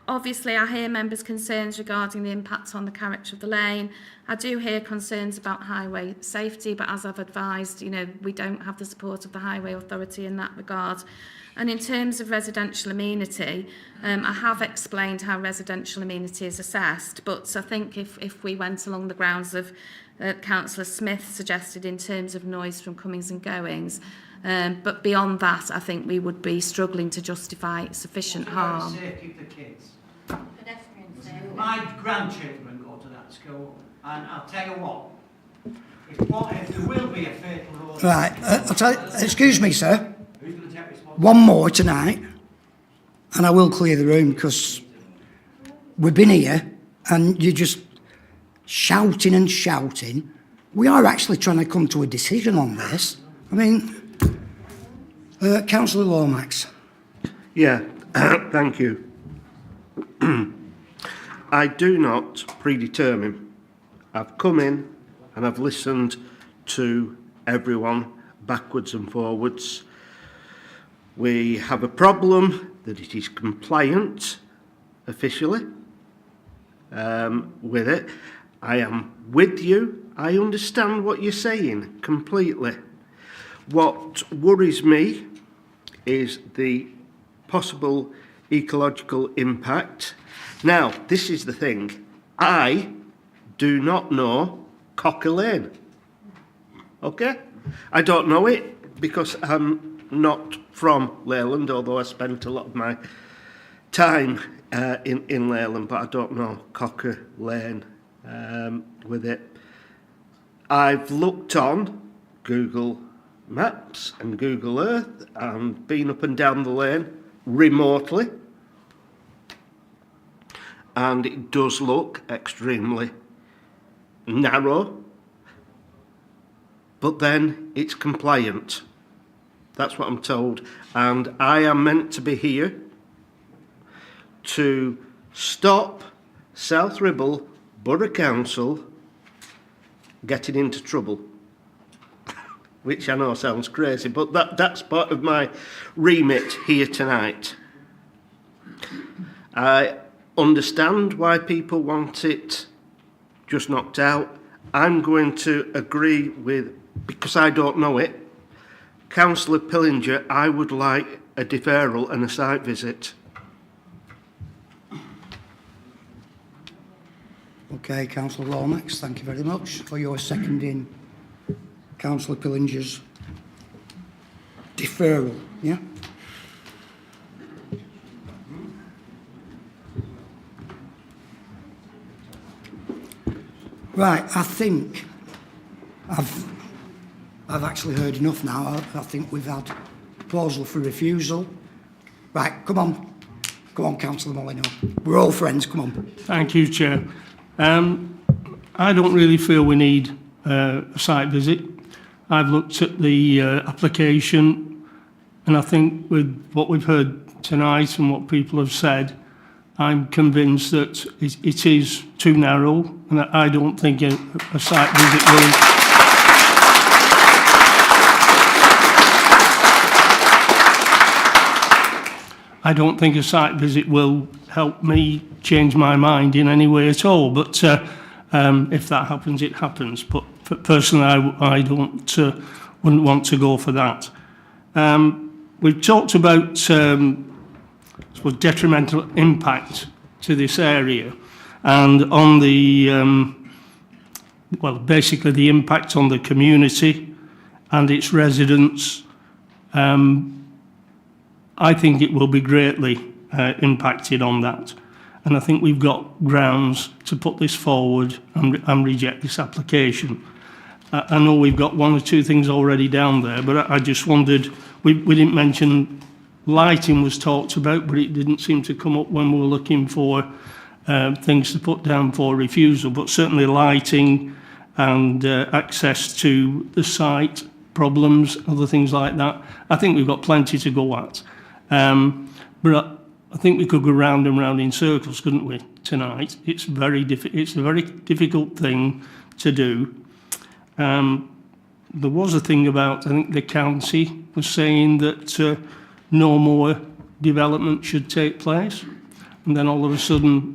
Obviously, I hear members' concerns regarding the impact on the character of the lane. I do hear concerns about highway safety, but as I've advised, we don't have the support of the Highway Authority in that regard. And in terms of residential amenity, I have explained how residential amenity is assessed, but I think if we went along the grounds of Councillor Smith suggested in terms of noise from comings and goings, but beyond that, I think we would be struggling to justify sufficient harm. Safety of the kids. My grandchildren go to that school, and I'll tell you what, if there will be a fatal road... Right, I'll tell you, excuse me, sir. One more tonight, and I will clear the room because we've been here and you're just shouting and shouting. We are actually trying to come to a decision on this. I mean, Councillor Lomax. Yeah, thank you. I do not predetermine. I've come in and I've listened to everyone backwards and forwards. We have a problem that it is compliant officially with it. I am with you. I understand what you're saying completely. What worries me is the possible ecological impact. Now, this is the thing. I do not know Cocker Lane. Okay? I don't know it because I'm not from Leyland, although I spent a lot of my time in Leyland, but I don't know Cocker Lane with it. I've looked on Google Maps and Google Earth and been up and down the lane remotely, and it does look extremely narrow, but then it's compliant. That's what I'm told. And I am meant to be here to stop South Ribble Borough Council getting into trouble, which I know sounds crazy, but that's part of my remit here tonight. I understand why people want it just knocked out. I'm going to agree with, because I don't know it, Councillor Pillinger, I would like a deferral and a site visit. Okay, Councillor Lomax, thank you very much for your seconding Councillor Pillinger's deferral. Yeah? Right, I think I've actually heard enough now. I think we've had a proposal for refusal. Right, come on, Councillor Molyneux. We're all friends, come on. Thank you, Chair. I don't really feel we need a site visit. I've looked at the application, and I think with what we've heard tonight and what people have said, I'm convinced that it is too narrow, and I don't think a site visit will... I don't think a site visit will help me change my mind in any way at all, but if that happens, it happens. But personally, I wouldn't want to go for that. We've talked about detrimental impact to this area, and on the, basically the impact on the community and its residents. I think it will be greatly impacted on that. And I think we've got grounds to put this forward and reject this application. I know we've got one or two things already down there, but I just wondered, we didn't mention lighting was talked about, but it didn't seem to come up when we were looking for things to put down for refusal. But certainly lighting and access to the site, problems, other things like that, I think we've got plenty to go at. But I think we could go round and round in circles, couldn't we, tonight? It's a very difficult thing to do. There was a thing about, I think the county was saying that no more development should take place. And then all of a sudden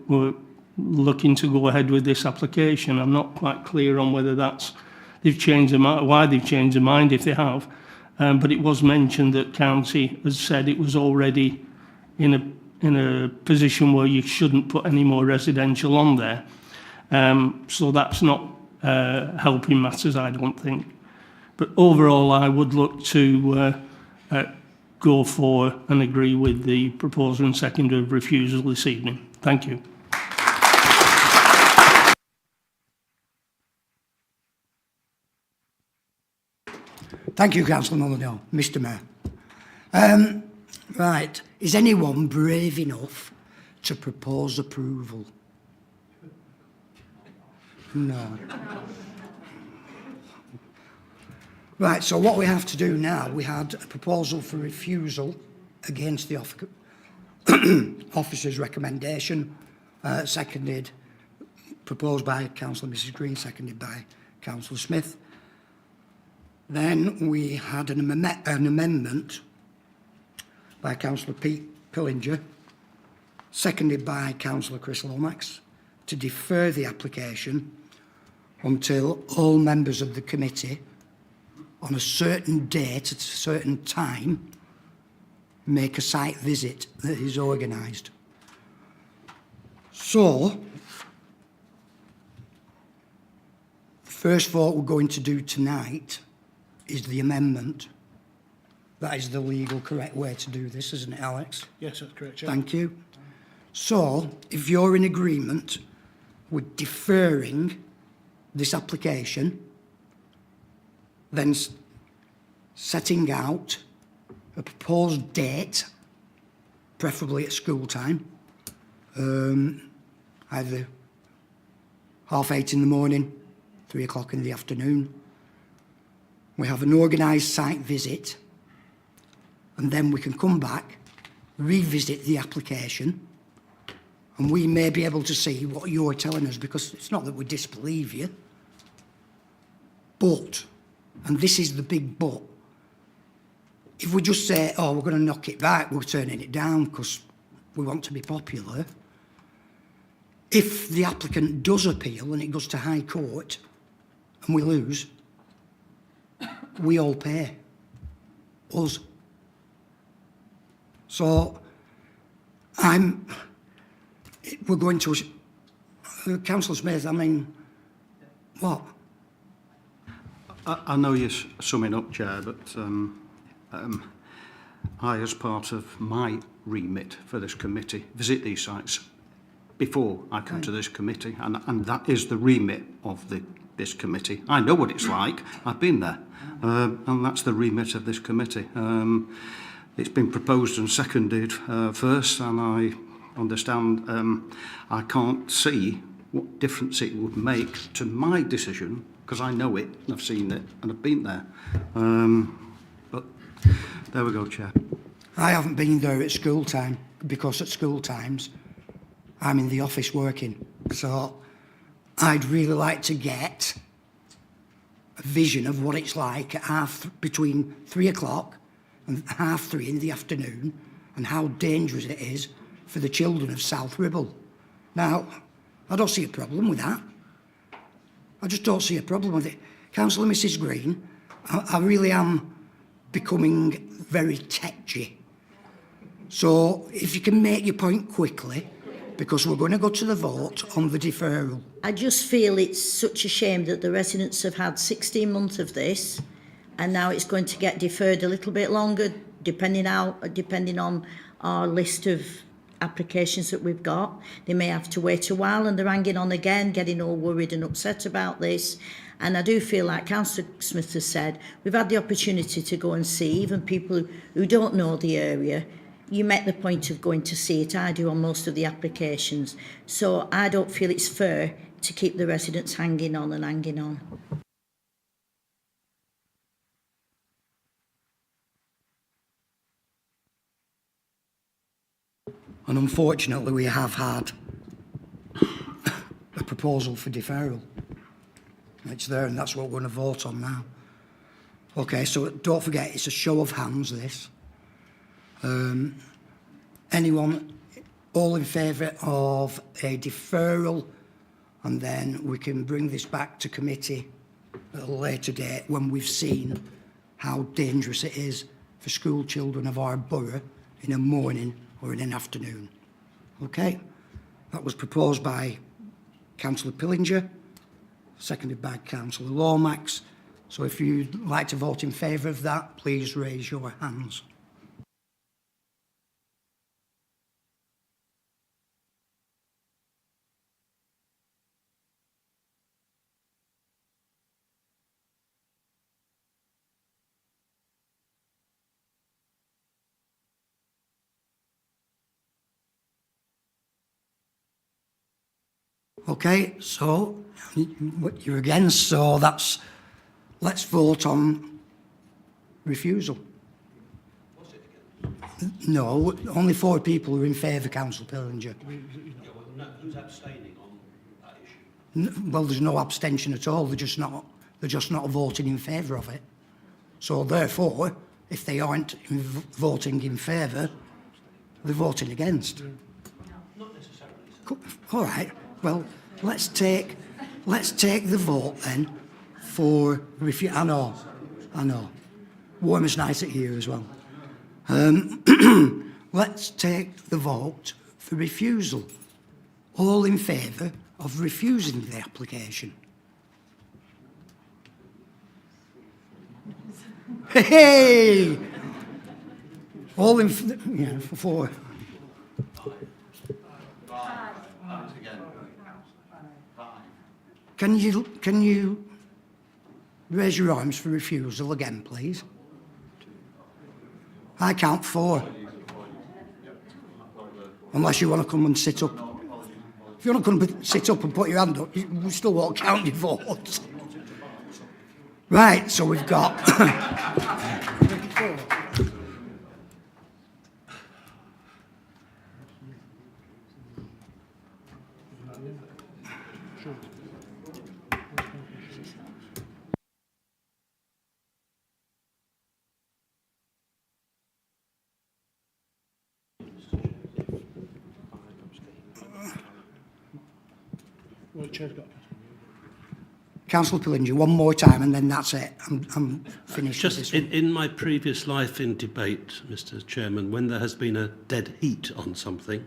we're looking to go ahead with this application. I'm not quite clear on whether they've changed their mind, why they've changed their mind if they have. But it was mentioned that county has said it was already in a position where you shouldn't put any more residential on there. So that's not helping matters, I don't think. But overall, I would look to go for and agree with the proposal and second of refusal this evening. Thank you. Thank you, Councillor Molyneux. Mr. Mayor. Right, is anyone brave enough to propose approval? No. Right, so what we have to do now, we had a proposal for refusal against the officer's recommendation, proposed by Councillor Mrs Green, seconded by Councillor Smith. Then we had an amendment by Councillor Pete Pillinger, seconded by Councillor Chris Lomax, to defer the application until all members of the committee on a certain date at a certain time make a site visit that is organised. So, the first vote we're going to do tonight is the amendment. That is the legal correct way to do this, isn't it, Alex? Yes, that's correct, Chair. Thank you. So, if you're in agreement with deferring this application, then setting out a proposed date, preferably at school time, either 8:30 in the morning, 3 o'clock in the afternoon. We have an organised site visit and then we can come back, revisit the application, and we may be able to see what you're telling us, because it's not that we disbelieve you, but, and this is the big but, if we just say, oh, we're going to knock it back, we're turning it down because we want to be popular, if the applicant does appeal and it goes to High Court and we lose, we all pay. Us. So, we're going to, Councillor Smith, I mean, what? I know you're summing up, Chair, but I, as part of my remit for this committee, visit these sites before I come to this committee, and that is the remit of this committee. I know what it's like. I've been there, and that's the remit of this committee. It's been proposed and seconded first, and I understand I can't see what difference it would make to my decision, because I know it, and I've seen it, and I've been there. But there we go, Chair. I haven't been there at school time, because at school times I'm in the office working. So I'd really like to get a vision of what it's like at between 3 o'clock and 3:30 in the afternoon, and how dangerous it is for the children of South Ribble. Now, I don't see a problem with that. I just don't see a problem with it. Councillor Mrs Green, I really am becoming very tetchy. So if you can make your point quickly, because we're going to go to the vote on the deferral. I just feel it's such a shame that the residents have had 16 months of this, and now it's going to get deferred a little bit longer, depending on our list of applications that we've got. They may have to wait a while, and they're hanging on again, getting all worried and upset about this. And I do feel like Councillor Smith has said, we've had the opportunity to go and see, even people who don't know the area. You make the point of going to see it. I do on most of the applications. So I don't feel it's fair to keep the residents hanging on and hanging on. And unfortunately, we have had a proposal for deferral. It's there, and that's what we're going to vote on now. Okay, so don't forget, it's a show of hands, this. Anyone all in favour of a deferral, and then we can bring this back to committee at a later date when we've seen how dangerous it is for school children of our borough in a morning or in an afternoon. Okay, that was proposed by Councillor Pillinger, seconded by Councillor Lomax. So if you'd like to vote in favour of that, please raise your hands. Okay, so you're against, so that's, let's vote on refusal. No, only 4 people are in favour, Councillor Pillinger. Who's abstaining on that issue? Well, there's no abstention at all. They're just not voting in favour of it. So therefore, if they aren't voting in favour, they're voting against. Not necessarily. All right. Well, let's take the vote then for refusal. I know. Warmest night at here as well. Let's take the vote for refusal. All in favour of refusing the application? Hey! All in for. Can you raise your arms for refusal again, please? I count 4. Unless you want to come and sit up. If you want to come and sit up and put your hand up, we still won't count your votes. Right, so we've got Councillor Pillinger, one more time and then that's it. I'm finished with this Just one. in my previous life in debate, Mr. Chairman, when there has been a dead heat on something,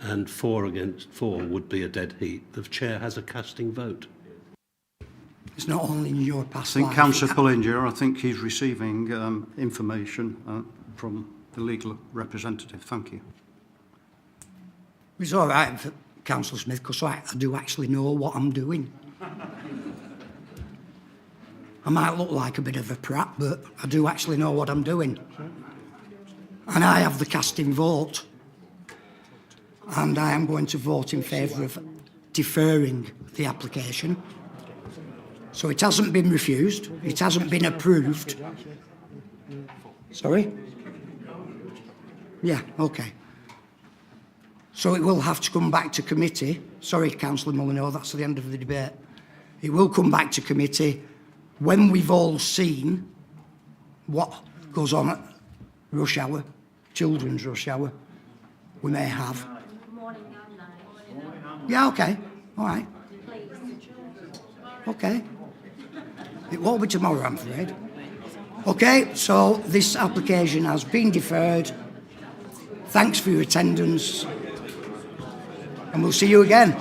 and 4 against 4 would be a dead heat, the chair has a casting vote. It's not only in your I past think life. Councillor Pullinger, I think he's receiving information from the legal representative. Thank you. It's all right, Councillor Smith, because I do actually know what I'm doing. I might look like a bit of a prat, but I do actually know what I'm doing. And I have the casting vote. And I am going to vote in favour of deferring the application. So it hasn't been refused, it hasn't been approved. Sorry? Yeah, okay. So it will have to come back to committee. Sorry, Councillor Molyneux, that's the end of the debate. It will come back to committee when we've all seen what goes on at rush hour, children's rush hour, we may have. Yeah, okay, all right. Okay. It won't be tomorrow, I'm afraid. Okay, so this application has been deferred. Thanks for your attendance, and we'll see you again.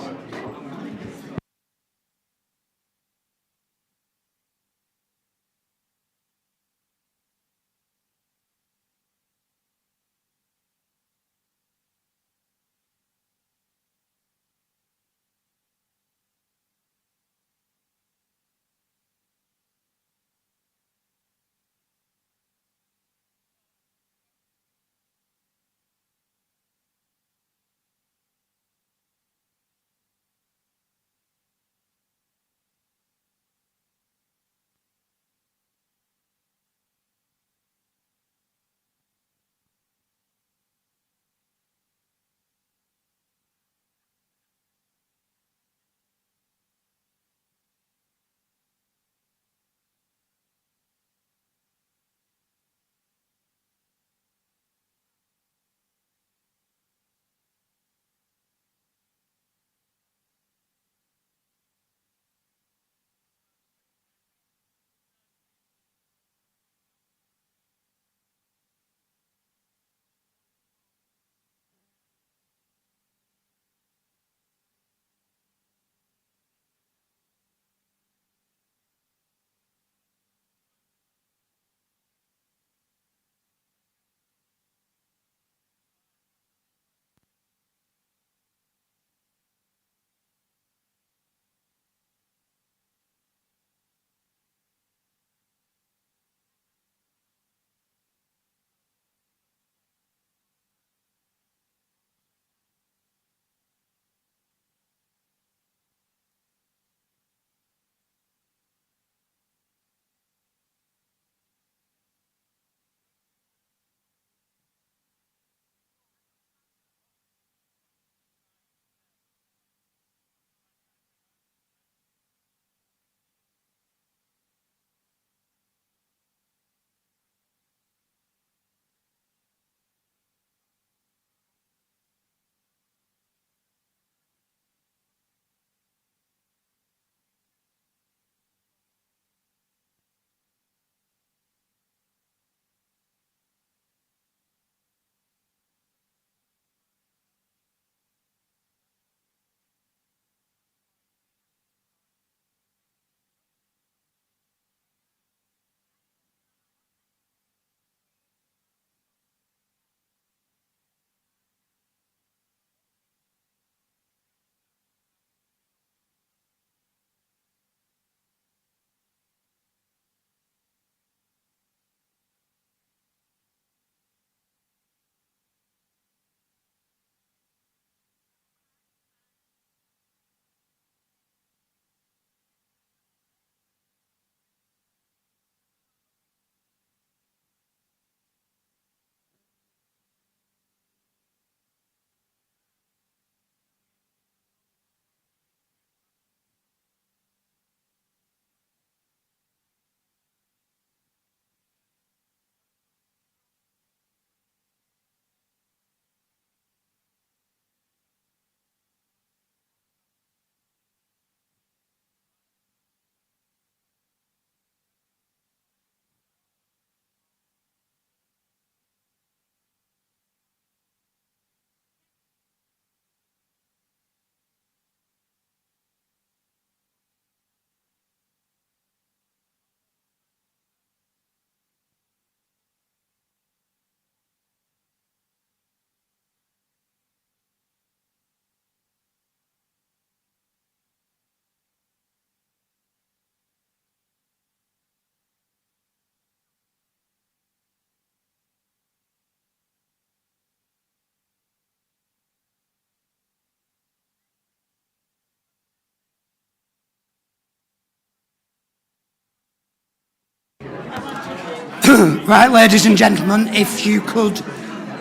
Right, ladies and gentlemen, if you could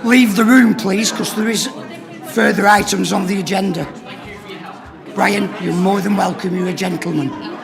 leave the room, please, because there is further items on the agenda. Brian, you're more than welcome. You're a gentleman.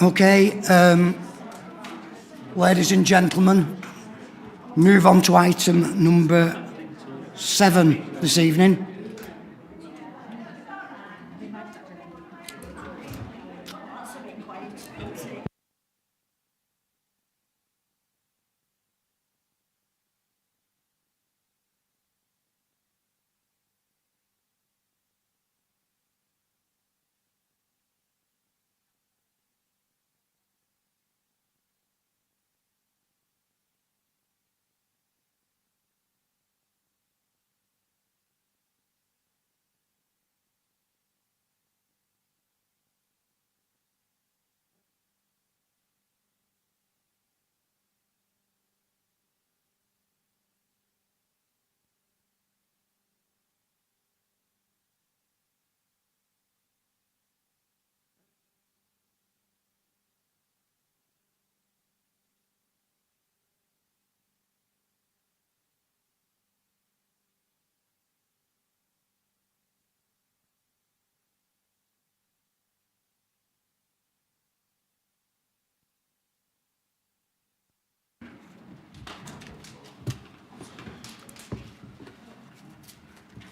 Okay, ladies and gentlemen, move on to item number 7 this evening.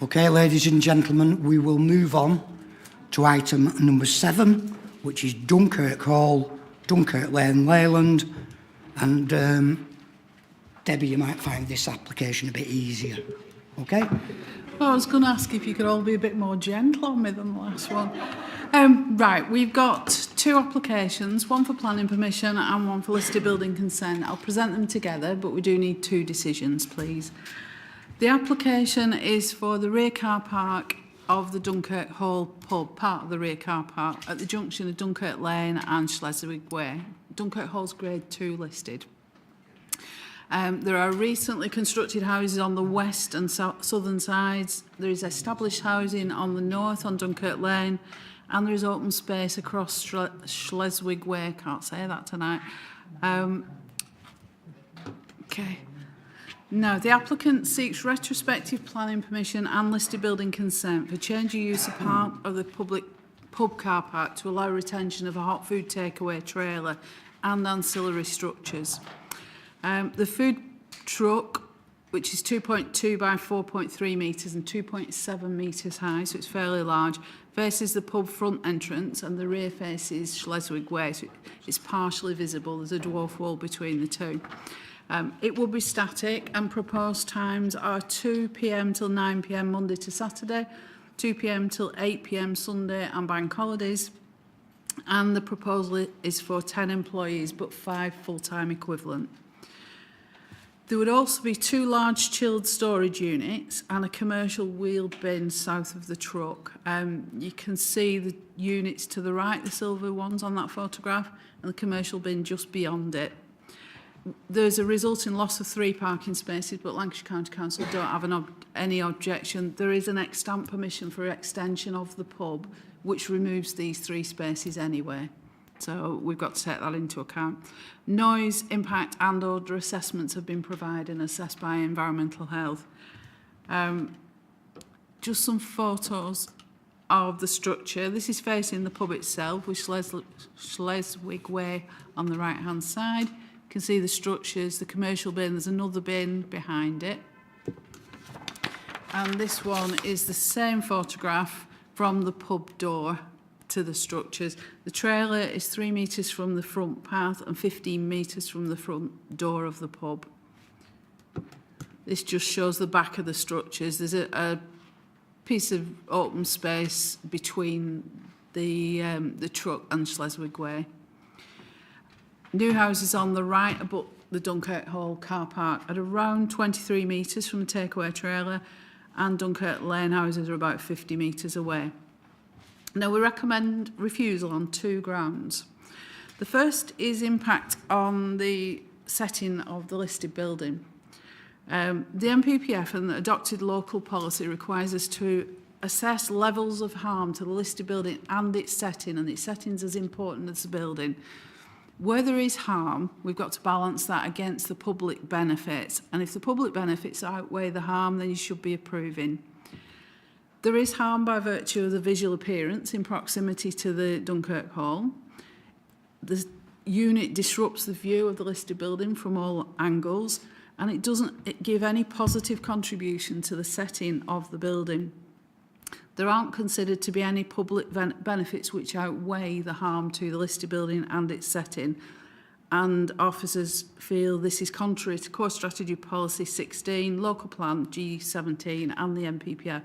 Okay, ladies and gentlemen, we will move on to item number 7, which is Dunkirk Hall, Dunkirk Lane, Leyland. And Debbie, you might find this application a bit easier. Okay? Well, I was going to ask if you could all be a bit more gentle on me than the last one. Right, we've got 2 applications, one for planning permission and one for listed building consent. I'll present them together, but we do need 2 decisions, please. The application is for the rear car park of the Dunkirk Hall pub, part of the rear car park, at the junction of Dunkirk Lane and Schleswig Way. Dunkirk Hall's grade 2 listed. There are recently constructed houses on the west and southern sides. There is established housing on the north on Dunkirk Lane, and there is open space across Schleswig Way. Can't say that tonight. Okay. Now, the applicant seeks retrospective planning permission and listed building consent for change of use of part of the public pub car park to allow retention of a hot food takeaway trailer and ancillary structures. The food truck, which is 2.2 by 4.3 metres and 2.7 metres high, so it's fairly large, faces the pub front entrance and the rear faces Schleswig Way, so it's partially visible. There's a dwarf wall between the two. It will be static, and proposed times are 2 p.m. till 9 p.m. Monday to Saturday, 2 p.m. till 8 p.m. Sunday and bank holidays. And the proposal is for 10 employees, but 5 full-time equivalent. There would also be 2 large chilled storage units and a commercial wheeled bin south of the truck. You can see the units to the right, the silver ones on that photograph, and the commercial bin just beyond it. There's a resulting loss of 3 parking spaces, but Lancashire County Council don't have any objection. There is an extant permission for extension of the pub, which removes these 3 spaces anyway. So we've got to take that into account. Noise, impact and odour assessments have been provided and assessed by Environmental Health. Just some photos of the structure. This is facing the pub itself, with Schleswig Way on the right-hand side. You can see the structures, the commercial bin, there's another bin behind it. And this one is the same photograph from the pub door to the structures. The trailer is 3 metres from the front path and 15 metres from the front door of the pub. This just shows the back of the structures. There's a piece of open space between the truck and Schleswig Way. New houses on the right abut the Dunkirk Hall car park at around 23 metres from the takeaway trailer, and Dunkirk Lane houses are about 50 metres away. Now, we recommend refusal on 2 grounds. The first is impact on the setting of the listed building. The NPPF and the adopted local policy requires us to assess levels of harm to the listed building and its setting, and its setting's as important as the building. Where there is harm, we've got to balance that against the public benefits, and if the public benefits outweigh the harm, then you should be approving. There is harm by virtue of the visual appearance in proximity to the Dunkirk Hall. The unit disrupts the view of the listed building from all angles, and it doesn't give any positive contribution to the setting of the building. There aren't considered to be any public benefits which outweigh the harm to the listed building and its setting, and officers feel this is contrary to Core Strategy Policy 16, Local Plan G17 and the NPPF.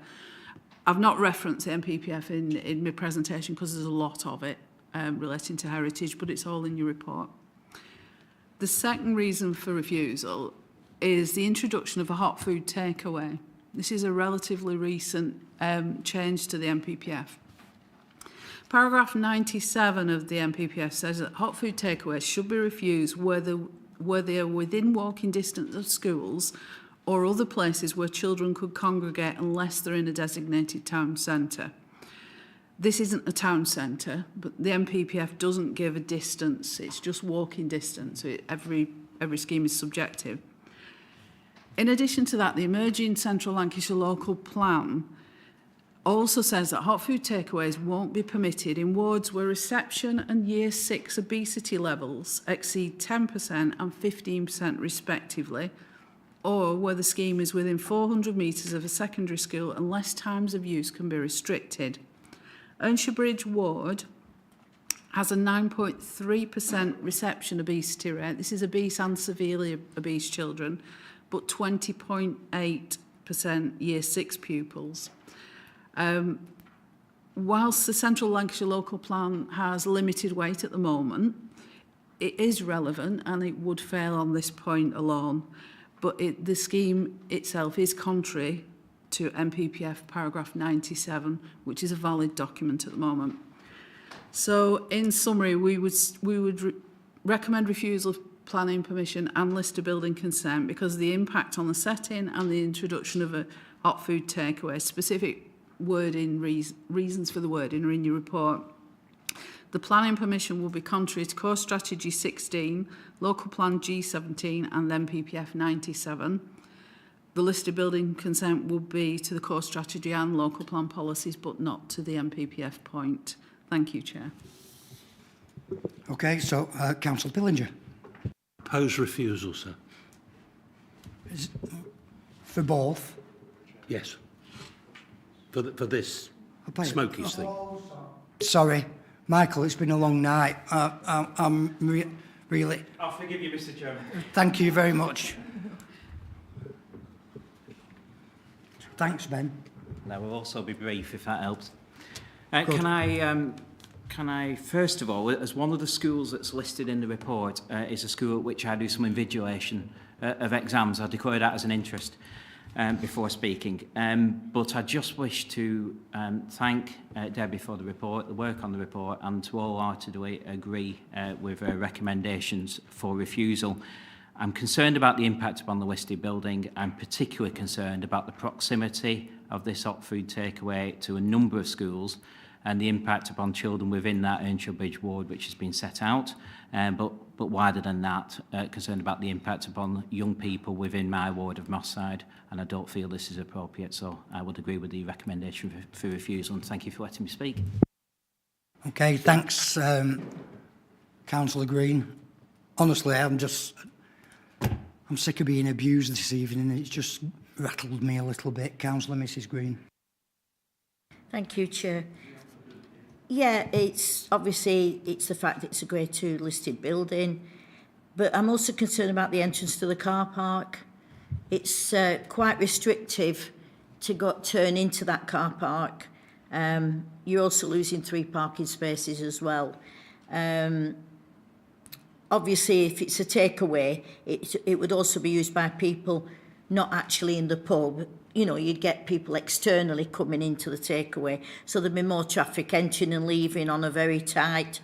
I've not referenced the NPPF in my presentation because there's a lot of it relating to heritage, but it's all in your report. The second reason for refusal is the introduction of a hot food takeaway. This is a relatively recent change to the NPPF. Paragraph 97 of the NPPF says that hot food takeaways should be refused where they are within walking distance of schools or other places where children could congregate unless they're in a designated town centre. This isn't a town centre, but the NPPF doesn't give a distance, it's just walking distance. So every scheme is subjective. In addition to that, the emerging Central Lancashire Local Plan also says that hot food takeaways won't be permitted in wards where reception and Year 6 obesity levels exceed 10% and 15% respectively, or where the scheme is within 400 metres of a secondary school unless times of use can be restricted. Earnshaw Bridge ward has a 9.3% reception obesity rate. This is obese and severely obese children, but 20.8% Year 6 pupils. Whilst the Central Lancashire Local Plan has limited weight at the moment, it is relevant and it would fail on this point alone. But the scheme itself is contrary to NPPF paragraph 97, which is a valid document at the moment. So, in summary, we would recommend refusal of planning permission and listed building consent because of the impact on the setting and the introduction of a hot food takeaway. Specific wording, reasons for the wording are in your report. The planning permission will be contrary to Core Strategy 16, Local Plan G17 and NPPF 97. The listed building consent will be to the Core Strategy and Local Plan policies, but not to the NPPF point. Thank you, Chair. Okay, so Councillor Pillinger. Oppose refusal, sir. For both? Yes. For this smokies thing. Sorry, Michael, it's been a long night. I'm really... I'll forgive you, Mr. Chairman. Thank you very much. Thanks, Ben. I will also be brief, if that helps. Can I, first of all, as one of the schools that's listed in the report is a school at which I do some invigilation of exams. I declare that as an interest before speaking. But I just wish to thank Debbie for the report, the work on the report, and to all heartedly agree with her recommendations for refusal. I'm concerned about the impact upon the listed building. I'm particularly concerned about the proximity of this hot food takeaway to a number of schools and the impact upon children within that Earnshaw Bridge ward which has been set out. But wider than that, concerned about the impact upon young people within my ward of Moss Side, and I don't feel this is appropriate, so I would agree with the recommendation for refusal, and thank you for letting me speak. Okay, thanks, Councillor Green. honestly, I'm sick of being abused this evening, and it's just rattled me a little bit. Councillor Mrs Green. Thank you, Chair. Yeah, it's the fact that it's a Grade 2 listed building, but I'm also concerned about the entrance to the car park. It's quite restrictive to turn into that car park. You're also losing 3 parking spaces as well. Obviously, if it's a takeaway, it would also be used by people not actually in the pub. You know, you'd get people externally coming into the takeaway, so there'd be more traffic entering and leaving on a very tight,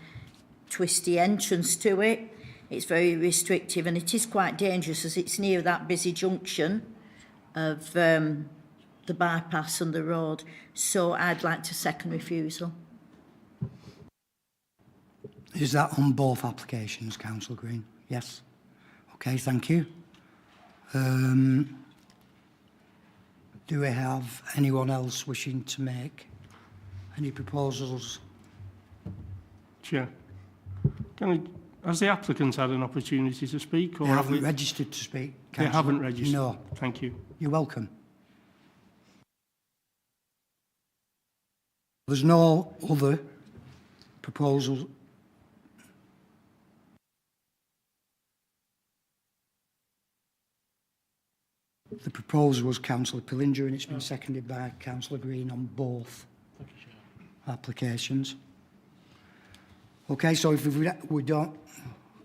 twisty entrance to it. It's very restrictive, and it is quite dangerous as it's near that busy junction of the bypass and the road. So I'd like to second refusal. Is that on both applications, Councillor Green? Yes. Okay, thank you. Do we have anyone else wishing to make any proposals? Chair, has the applicant had an opportunity to speak? Or They haven't registered to speak, They Councillor. haven't registered? No. Thank you. You're welcome. There's no other proposals. The proposal was Councillor Pillinger, and it's been seconded by Councillor Green on both applications. Okay, so if we don't...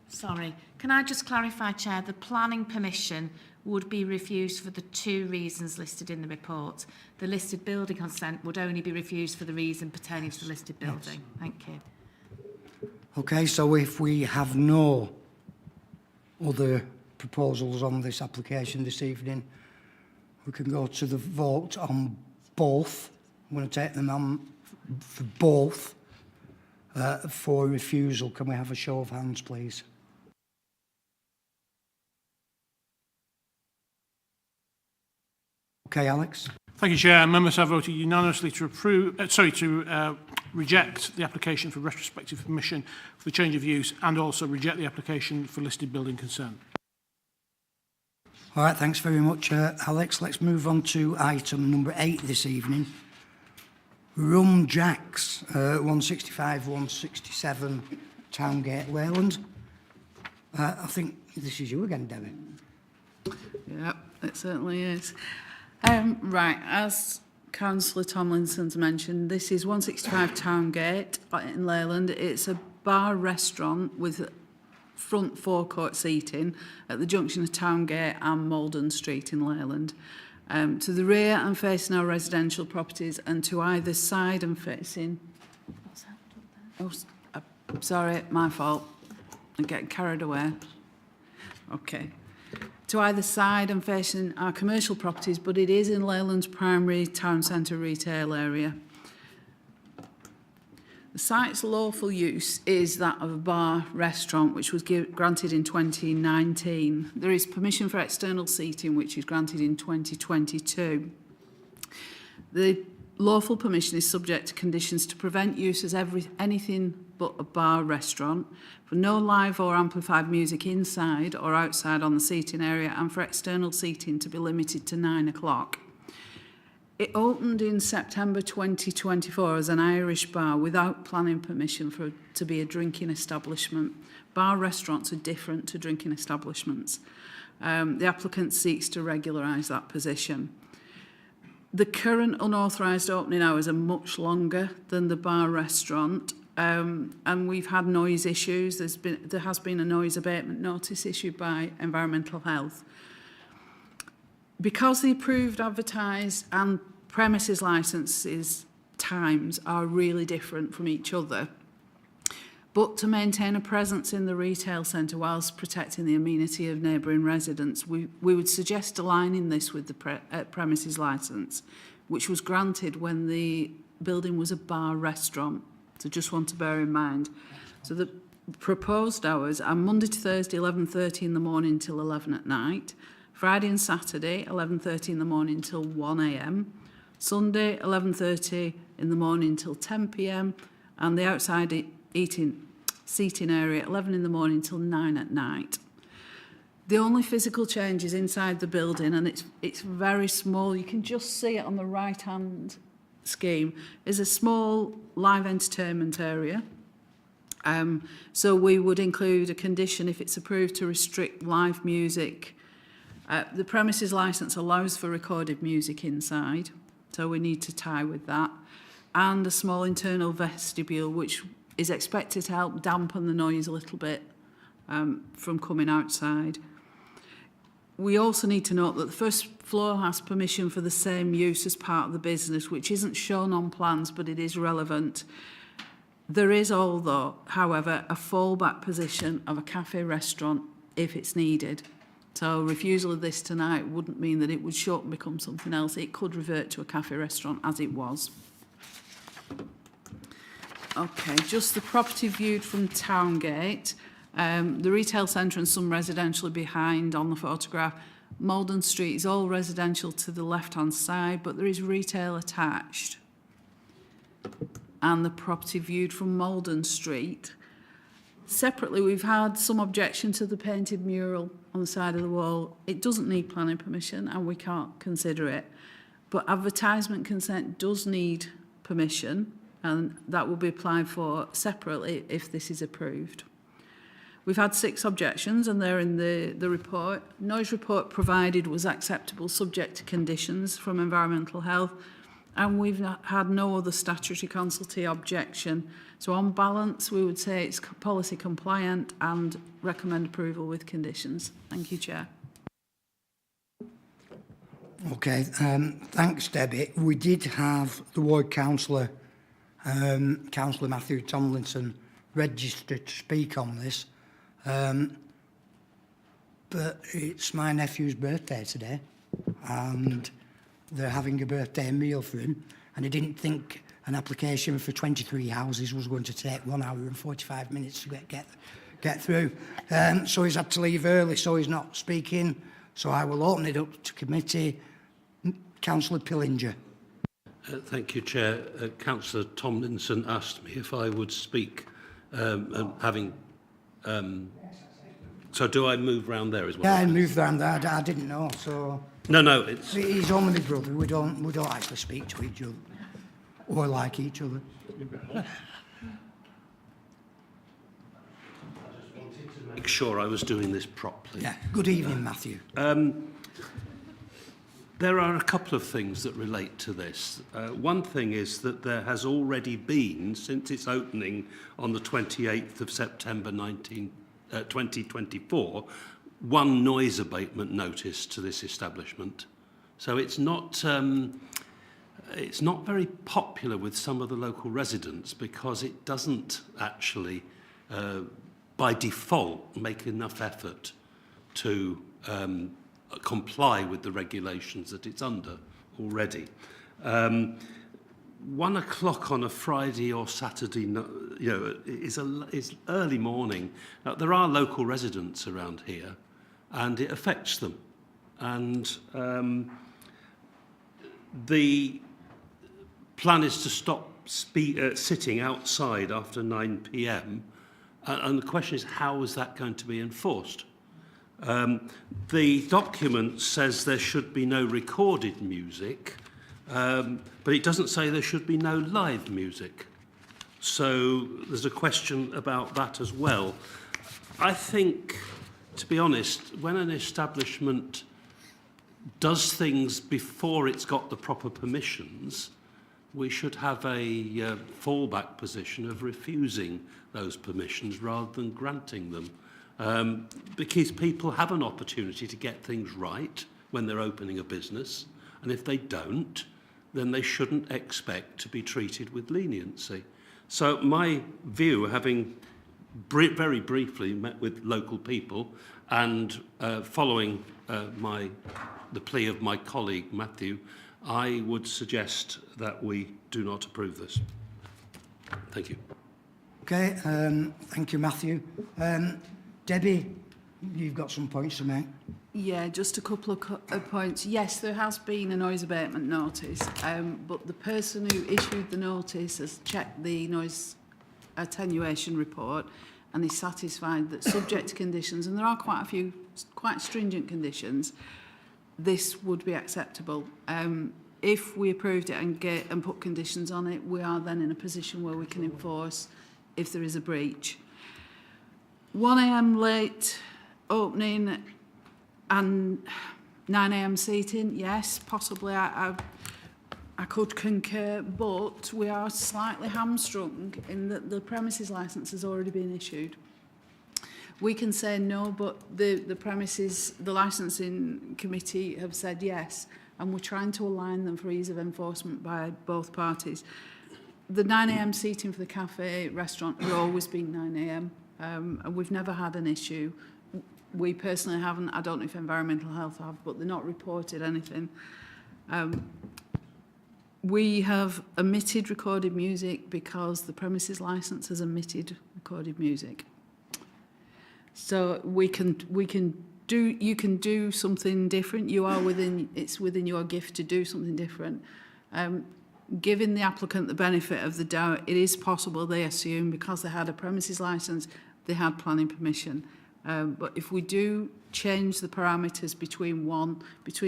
Sorry, can I just clarify, Chair? The planning permission would be refused for the 2 reasons listed in the report. The listed building consent would only be refused for the reason pertaining to the listed building. Yes. Thank you. Okay, so if we have no other proposals on this application this evening, we can go to the vote on both. I'm going to take them on for both for refusal. Can we have a show of hands, please? Okay, Alex. Thank you, Chair. Members have voted unanimously to reject the application for retrospective permission for the change of use, and also reject the application for listed building consent. All right, thanks very much, Alex. Let's move on to item number 8 this evening. Rum Jacks, 165, 167 Towngate, Leyland. I think this is you again, Debbie. Yep, it certainly is. Right, as Councillor Tomlinson's mentioned, this is 165 Towngate in Leyland. It's a bar restaurant with front forecourt seating at the junction of Towngate and Malden Street in Leyland. To the rear and facing our residential properties, and to either side and facing... What's happened there? Oh, sorry, my fault. I'm getting carried away. Okay. To either side and facing our commercial properties, but it is in Leyland's primary town centre retail area. The site's lawful use is that of a bar restaurant, which was granted in 2019. There is permission for external seating, which is granted in 2022. The lawful permission is subject to conditions to prevent use as anything but a bar restaurant, for no live or amplified music inside or outside on the seating area, and for external seating to be limited to 9 o'clock. It opened in September 2024 as an Irish bar without planning permission to be a drinking establishment. Bar restaurants are different to drinking establishments. The applicant seeks to regularise that position. The current unauthorised opening hours are much longer than the bar restaurant, and we've had noise issues. There has been a noise abatement notice issued by Environmental Health. Because the approved, advertised and premises licences times are really different from each other, but to maintain a presence in the retail centre whilst protecting the amenity of neighbouring residents, we would suggest aligning this with the premises licence, which was granted when the building was a bar restaurant. So just want to bear in mind. So the proposed hours are Monday to Thursday, 11:30 in the morning till 11 at night. Friday and Saturday, 11:30 in the morning till 1 a.m. Sunday, 11:30 in the morning till 10 p.m. And the outside seating area at 11 in the morning till 9 at night. The only physical change is inside the building, and it's very small. You can just see it on the right-hand scheme. Is a small live entertainment area. So we would include a condition, if it's approved, to restrict live music. The premises licence allows for recorded music inside, so we need to tie with that. And a small internal vestibule, which is expected to help dampen the noise a little bit from coming outside. We also need to note that the first floor has permission for the same use as part of the business, which isn't shown on plans, but it is relevant. There is, however, a fallback position of a cafe restaurant if it's needed. So refusal of this tonight wouldn't mean that it would shut and become something else. It could revert to a cafe restaurant as it was. Okay, just the property viewed from Towngate. The retail centre and some residential behind on the photograph. Malden Street is all residential to the left-hand side, but there is retail attached. And the property viewed from Malden Street. Separately, we've had some objection to the painted mural on the side of the wall. It doesn't need planning permission and we can't consider it. But advertisement consent does need permission, and that will be applied for separately if this is approved. We've had 6 objections and they're in the report. Noise report provided was acceptable subject to conditions from Environmental Health, and we've had no other statutory consultee objection. So on balance, we would say it's policy compliant and recommend approval with conditions. Thank you, Chair. Okay, thanks, Debbie. We did have the ward councillor, Councillor Matthew Tomlinson, registered to speak on this. But it's my nephew's birthday today, and they're having a birthday meal for him, and I didn't think an application for 23 houses was going to take 1 hour and 45 minutes to get through. So he's had to leave early, so he's not speaking. So I will open it up to committee. Councillor Pillinger. Thank you, Chair. Councillor Tomlinson asked me if I would speak, so do I move round there as well? Yeah, I moved round there. I didn't know, so... No, it's... He's only my brother. We don't actually speak to each other or like each other. Make sure I was doing this properly. Yeah. Good evening, Matthew. There are a couple of things that relate to this. One thing is that there has already been, since its opening on the 28th of September 2024, one noise abatement notice to this establishment. So it's not very popular with some of the local residents because it doesn't actually, by default, make enough effort to comply with the regulations that it's under already. 1 o'clock on a Friday or Saturday, is early morning. Now, there are local residents around here, and it affects them. And the plan is to stop sitting outside after 9 p.m. And the question is, how is that going to be enforced? The document says there should be no recorded music, but it doesn't say there should be no live music. So there's a question about that as well. I think, to be honest, when an establishment does things before it's got the proper permissions, we should have a fallback position of refusing those permissions rather than granting them. Because people have an opportunity to get things right when they're opening a business, and if they don't, then they shouldn't expect to be treated with leniency. So my view, having very briefly met with local people and following the plea of my colleague Matthew, I would suggest that we do not approve this. Thank you. Okay, thank you, Matthew. Debbie, you've got some points to make. Yeah, just a couple of points. Yes, there has been a noise abatement notice, but the person who issued the notice has checked the noise attenuation report, and is satisfied that subject to conditions, and there are quite a few quite stringent conditions, this would be acceptable. If we approved it and put conditions on it, we are then in a position where we can enforce if there is a breach. 1 a.m. late opening and 9 a.m. seating, yes, possibly I could concur, but we are slightly hamstrung in that the premises licence has already been issued. We can say no, but the premises, the licensing committee have said yes, and we're trying to align them for ease of enforcement by both parties. The 9 a.m. seating for the cafe restaurant has always been 9 a.m. And we've never had an issue. We personally haven't. I don't know if Environmental Health have, but they're not reported anything. We have omitted recorded music because the premises licence has omitted recorded music. So you can do something different. It's within your gift to do something different. Giving the applicant the benefit of the doubt, it is possible they assume because they had a premises licence, they had planning permission. But if we do change the parameters between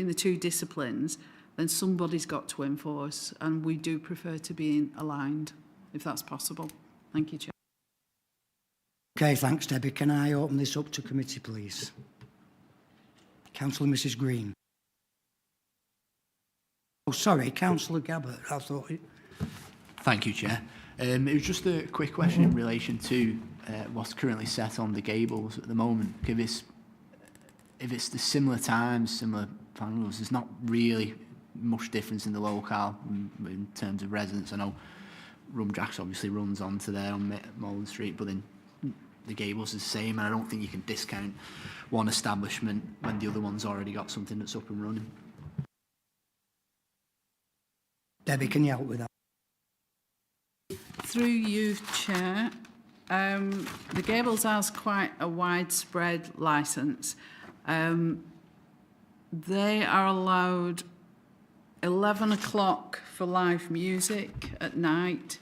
the two disciplines, then somebody's got to enforce, and we do prefer to be aligned, if that's possible. Thank you, Chair. Okay, thanks, Debbie. Can I open this up to committee, please? Councillor Mrs. Green. Oh, sorry, Councillor Gabbard. I thought it... Thank you, Chair. It was just a quick question in relation to what's currently set on the gables at the moment. If it's the similar times, similar plan rules, there's not really much difference in the locale in terms of residents. I know Rumjacks obviously runs onto there on Moreland Street, but then the gables is the same, and I don't think you can discount one establishment when the other one's already got something that's up and running. Debbie, can you help with that? Through you, Chair, the Gables has quite a widespread licence. They are allowed 11 o'clock for live music at night,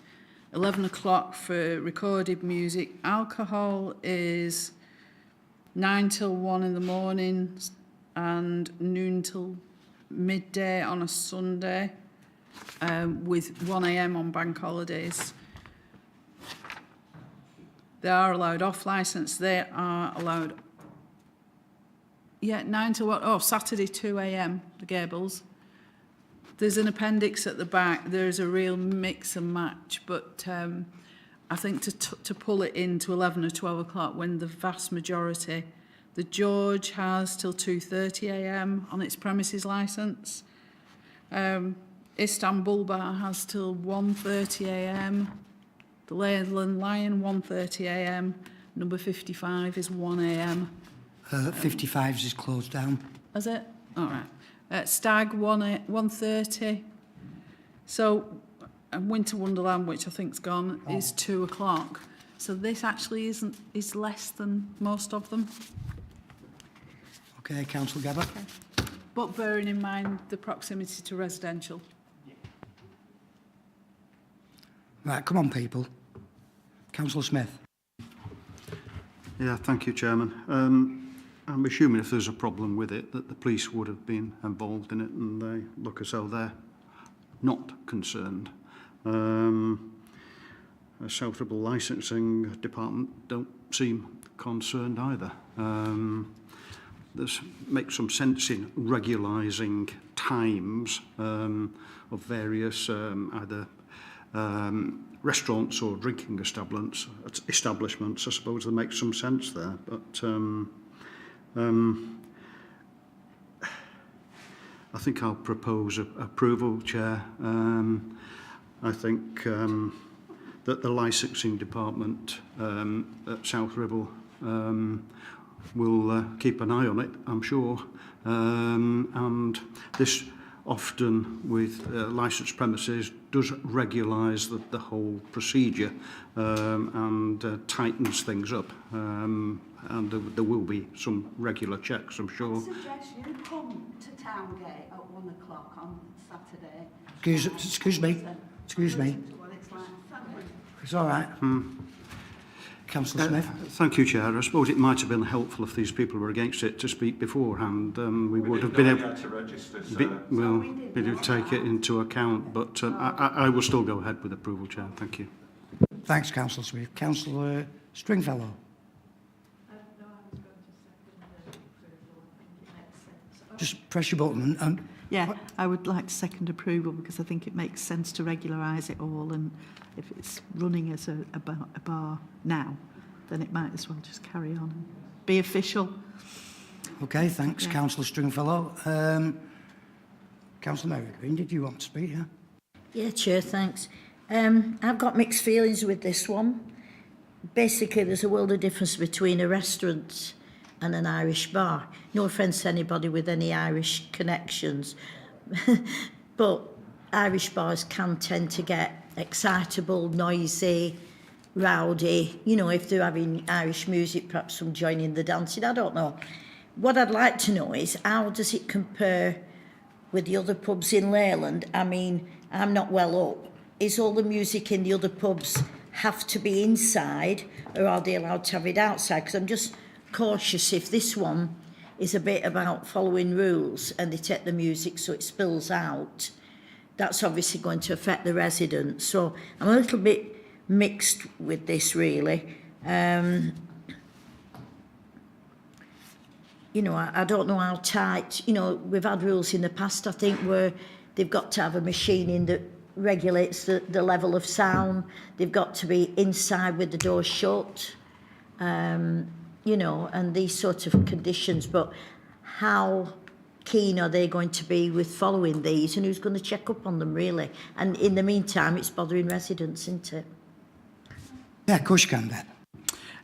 11 o'clock for recorded music. Alcohol is 9 till 1 in the morning and noon till midday on a Sunday, with 1 a.m. on bank holidays. They are allowed off licence. They are allowed, 9 till what? Oh, Saturday 2 a.m. the Gables. There's an appendix at the back. There's a real mix and match, but I think to pull it into 11 or 12 o'clock when the vast majority, the George has till 2:30 a.m. on its premises licence. Istanbul Bar has till 1:30 a.m. The Leyland Lion 1:30 a.m. Number 55 is 1 a.m. 55's is closed down. Is it? All right. Stag 1:30. So Winter Wonderland, which I think's gone, is 2 o'clock. So this actually is less than most of them. Okay, Councillor Gabbard. Okay. But bearing in mind the proximity to residential. Right, come on, people. Councillor Smith. Yeah, thank you, Chairman. I'm assuming if there's a problem with it, that the police would have been involved in it, and they look as though they're not concerned. A South Ribble licensing department don't seem concerned either. Makes some sense in regularising times of various either restaurants or drinking establishments. I suppose there makes some sense there, but I think I'll propose approval, Chair. I think that the licensing department at South Ribble will keep an eye on it, I'm sure. And this often with licensed premises does regularise the whole procedure and tightens things up. And there will be some regular checks, I'm sure. I suggest you come to Towngate at 1 o'clock on Saturday. Excuse me. Excuse me. What it's like. It's all right. Councillor Smith. Thank you, Chair. I suppose it might have been helpful if these people were against it to speak beforehand. We would have been able to register, we do take it into account, but I will still go ahead with approval, Chair. Thank you. Thanks, Councillor Smith. Councillor Stringfellow. Just press your button and Yeah, I would like to second approval because I think it makes sense to regularise it all, and if it's running as a bar now, then it might as well just carry on and be official. Okay, thanks, Yeah. Councillor Stringfellow. Councillor Mary Green, did you want to speak? Yeah. Yeah, Chair, thanks. I've got mixed feelings with this one. Basically, there's a world of difference between a restaurant and an Irish bar. No offence to anybody with any Irish connections, but Irish bars can tend to get excitable, noisy, rowdy. You know, if they're having Irish music, perhaps some joining the dancing, I don't know. What I'd like to know is, how does it compare with the other pubs in Leyland? I mean, I'm not well up. Is all the music in the other pubs have to be inside, or are they allowed to have it outside? Because I'm just cautious if this one is a bit about following rules and they take the music so it spills out, that's obviously going to affect the residents. So I'm a little bit mixed with this, really. You know, I don't know how tight, you know, we've had rules in the past, I think, where they've got to have a machine in that regulates the level of sound. They've got to be inside with the door shut. You know, and these sort of conditions, but how keen are they going to be with following these, and who's going to check up on them, really? And in the meantime, it's bothering residents, isn't it? Yeah, of course you can,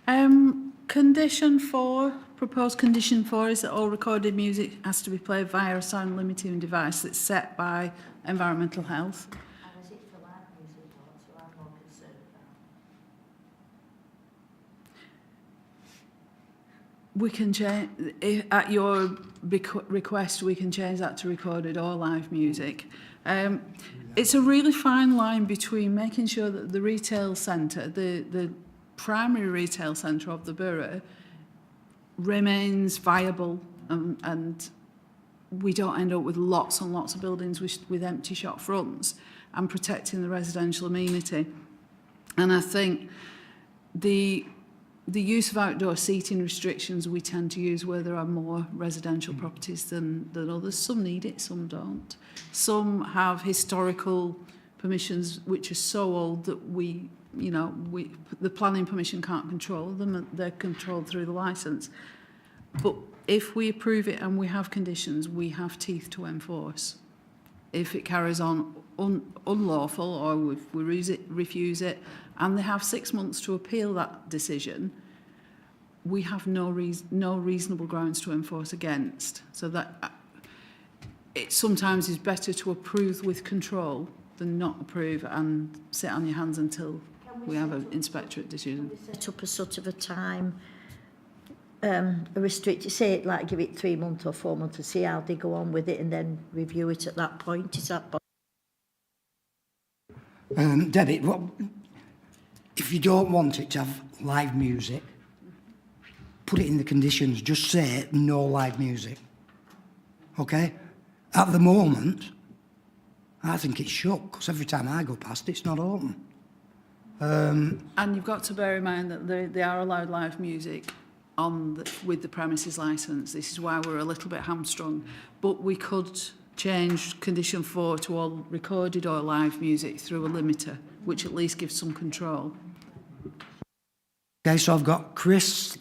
Ben. Condition 4, proposed condition 4 is that all recorded music has to be played via a sound limiting device that's set by Environmental Health. We can change, at your request, we can change that to recorded or live music. It's a really fine line between making sure that the retail centre, the primary retail centre of the borough, remains viable, and we don't end up with lots and lots of buildings with empty shop fronts, and protecting the residential amenity. And I think the use of outdoor seating restrictions we tend to use where there are more residential properties than others. Some need it, some don't. Some have historical permissions which are so old that the planning permission can't control them, they're controlled through the licence. But if we approve it and we have conditions, we have teeth to enforce. If it carries on unlawful, or if we refuse it, and they have 6 months to appeal that decision, we have no reasonable grounds to enforce against. So that it sometimes is better to approve with control than not approve and sit on your hands until we have an inspectorate decision. Set up a sort of a time, a restricted, say it like give it 3 months or 4 months to see how they go on with it, and then review it at that point. Is that Debbie, if you don't want it to have live music, put it in the conditions. Just say no live music. Okay? At the moment, I think it's shut, because every time I go past, it's not open. And you've got to bear in mind that they are allowed live music with the premises licence. This is why we're a little bit hamstrung. But we could change condition 4 to all recorded or live music through a limiter, which at least gives some control. Okay, so I've got Chris,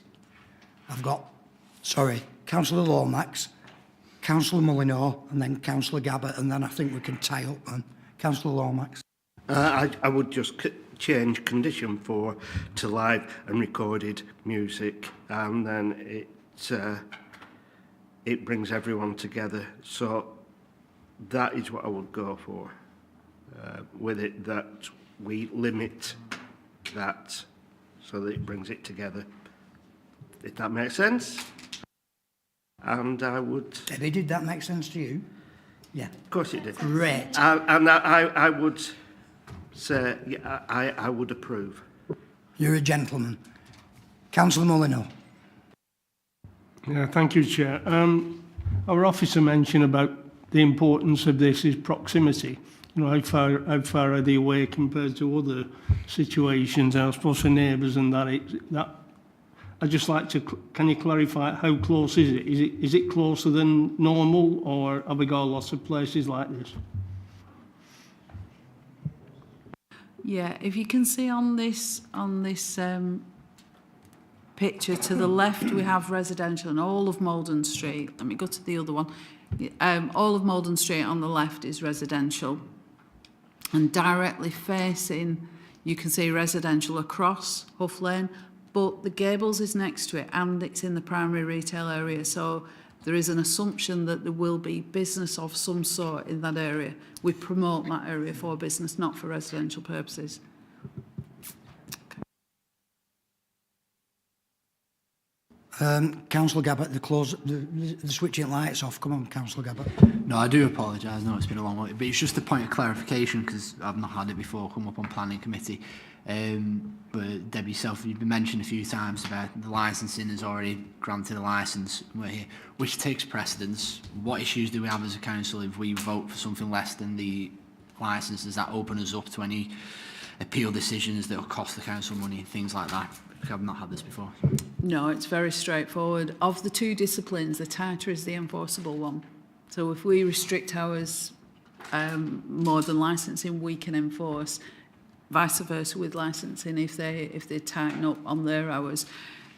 Councillor Lomax, Councillor Molyneux, and then Councillor Gabbard, and then I think we can tie up then. Councillor Lomax. I would just change condition 4 to live and recorded music, and then it brings everyone together. So that is what I would go for with it, that we limit that so that it brings it together, if that makes sense. And I would... Debbie, did that make sense to you? Yeah. Of course it did. Great. And I would say, yeah, I would approve. You're a gentleman. Councillor Molyneux. Yeah, thank you, Chair. Our officer mentioned about the importance of this is proximity. You know, how far are they away compared to other situations? I suppose for neighbours and that. I'd just like to, can you clarify how close is it? Is it closer than normal, or have we got lots of places like this? Yeah, if you can see on this picture to the left, we have residential and all of Malden Street. Let me go to the other one. All of Malden Street on the left is residential, and directly facing, you can see residential across Huff Lane, but the Gables is next to it and it's in the primary retail area, so there is an assumption that there will be business of some sort in that area. We promote that area for business, not for residential purposes. Councillor Gabbard, the switching lights off. Come on, Councillor Gabbard. No, I do apologise. No, it's been a long one. But it's just a point of clarification because I've not had it before come up on planning committee. But Debbie, yourself, you've been mentioned a few times about the licensing has already granted a licence. We're here. Which takes precedence? What issues do we have as a council if we vote for something less than the licence? Does that open us up to any appeal decisions that will cost the council money and things like that? I've not had this before. No, it's very straightforward. Of the two disciplines, the tighter is the enforceable one. So if we restrict ours more than licensing, we can enforce. Vice versa with licensing, if they tighten up on their hours.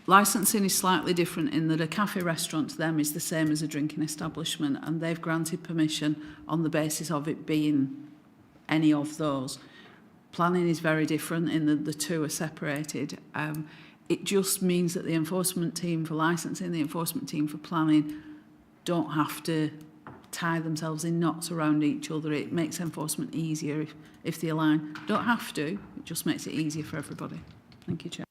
Licensing is slightly different in that a cafe restaurant to them is the same as a drinking establishment, and they've granted permission on the basis of it being any of those. Planning is very different in that the two are separated. It just means that the enforcement team for licensing, the enforcement team for planning don't have to tie themselves in knots around each other. It makes enforcement easier if they align. Don't have to, it just makes it easier for everybody. Thank you, Chair.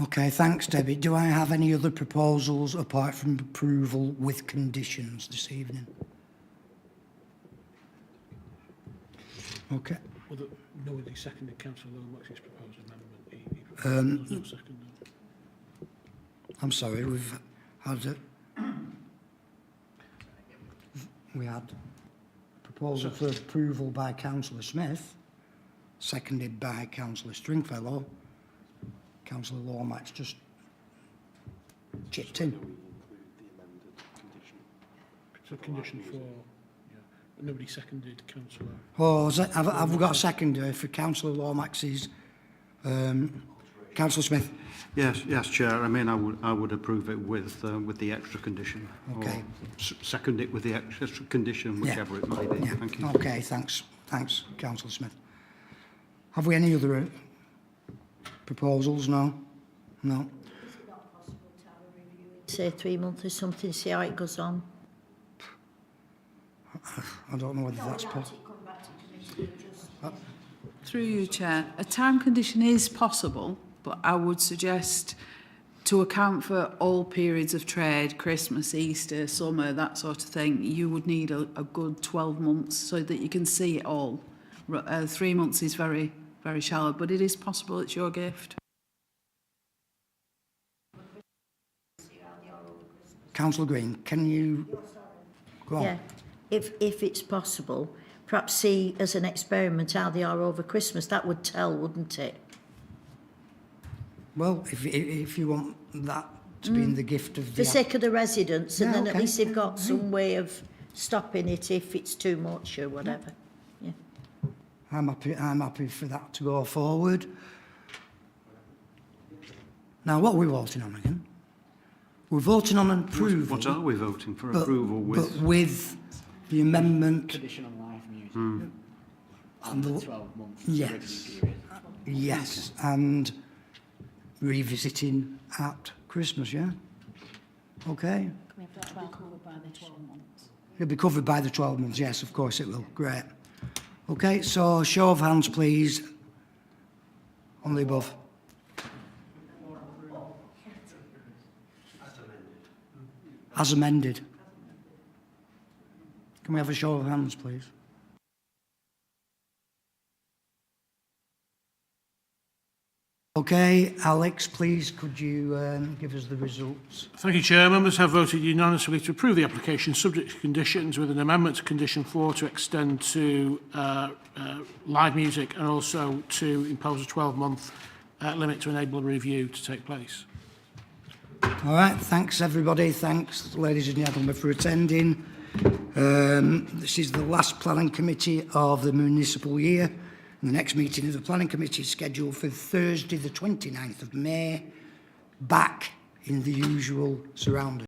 Okay, thanks, Debbie. Do I have any other proposals apart from approval with conditions this evening? Okay. Well, nobody seconded Councillor Lomax's proposed amendment. He no second. I'm sorry, we've had we had proposal for approval by Councillor Smith, seconded by Councillor Stringfellow. Councillor Lomax just chipped in. It's a condition for, but nobody seconded Councillor. Oh, have we got a seconder for Councillor Lomax's? Councillor Smith. Yes, Chair. I mean, I would approve it with the extra condition. Okay. Or second it with the extra condition, whichever it might be. Yeah. Thank you. Okay, thanks, Councillor Smith. Have we any other proposals? No. No. Say 3 months or something, see how it goes on. I don't know whether that's possible. Through you, Chair, a time condition is possible, but I would suggest to account for all periods of trade, Christmas, Easter, summer, that sort of thing, you would need a good 12 months so that you can see it all. 3 months is very, very shallow, but it is possible. It's your gift. Councillor Green, can you go on? Yeah, if it's possible, perhaps see as an experiment how they are over Christmas. That would tell, wouldn't it? Well, if you want that to be in the gift of For the sake of the residents, and then at least they've got Yeah. some way of stopping it if it's too much or whatever. Yeah. I'm happy for that to go forward. Now, what are we voting on again? We're voting on approval. What are we voting for? But- Approval with? But with the amendment. Condition on live music. And the 12 months. Yes. Period. Yes, and revisiting at Christmas, yeah? Okay. It'll be covered by the 12 months, yes, of course it will. Great. Okay, so show of hands, please, on the above. As amended. Can we have a show of hands, please? Okay, Alex, please could you give us the results? Thank you, Chair. Members have voted unanimously to approve the application subject to conditions, with an amendment to condition 4 to extend to live music and also to impose a 12-month limit to enable a review to take place. All right, thanks everybody. Thanks, ladies and gentlemen, for attending. This is the last planning committee of the municipal year. And the next meeting of the planning committee is scheduled for Thursday, the 29th of May, back in the usual surroundings.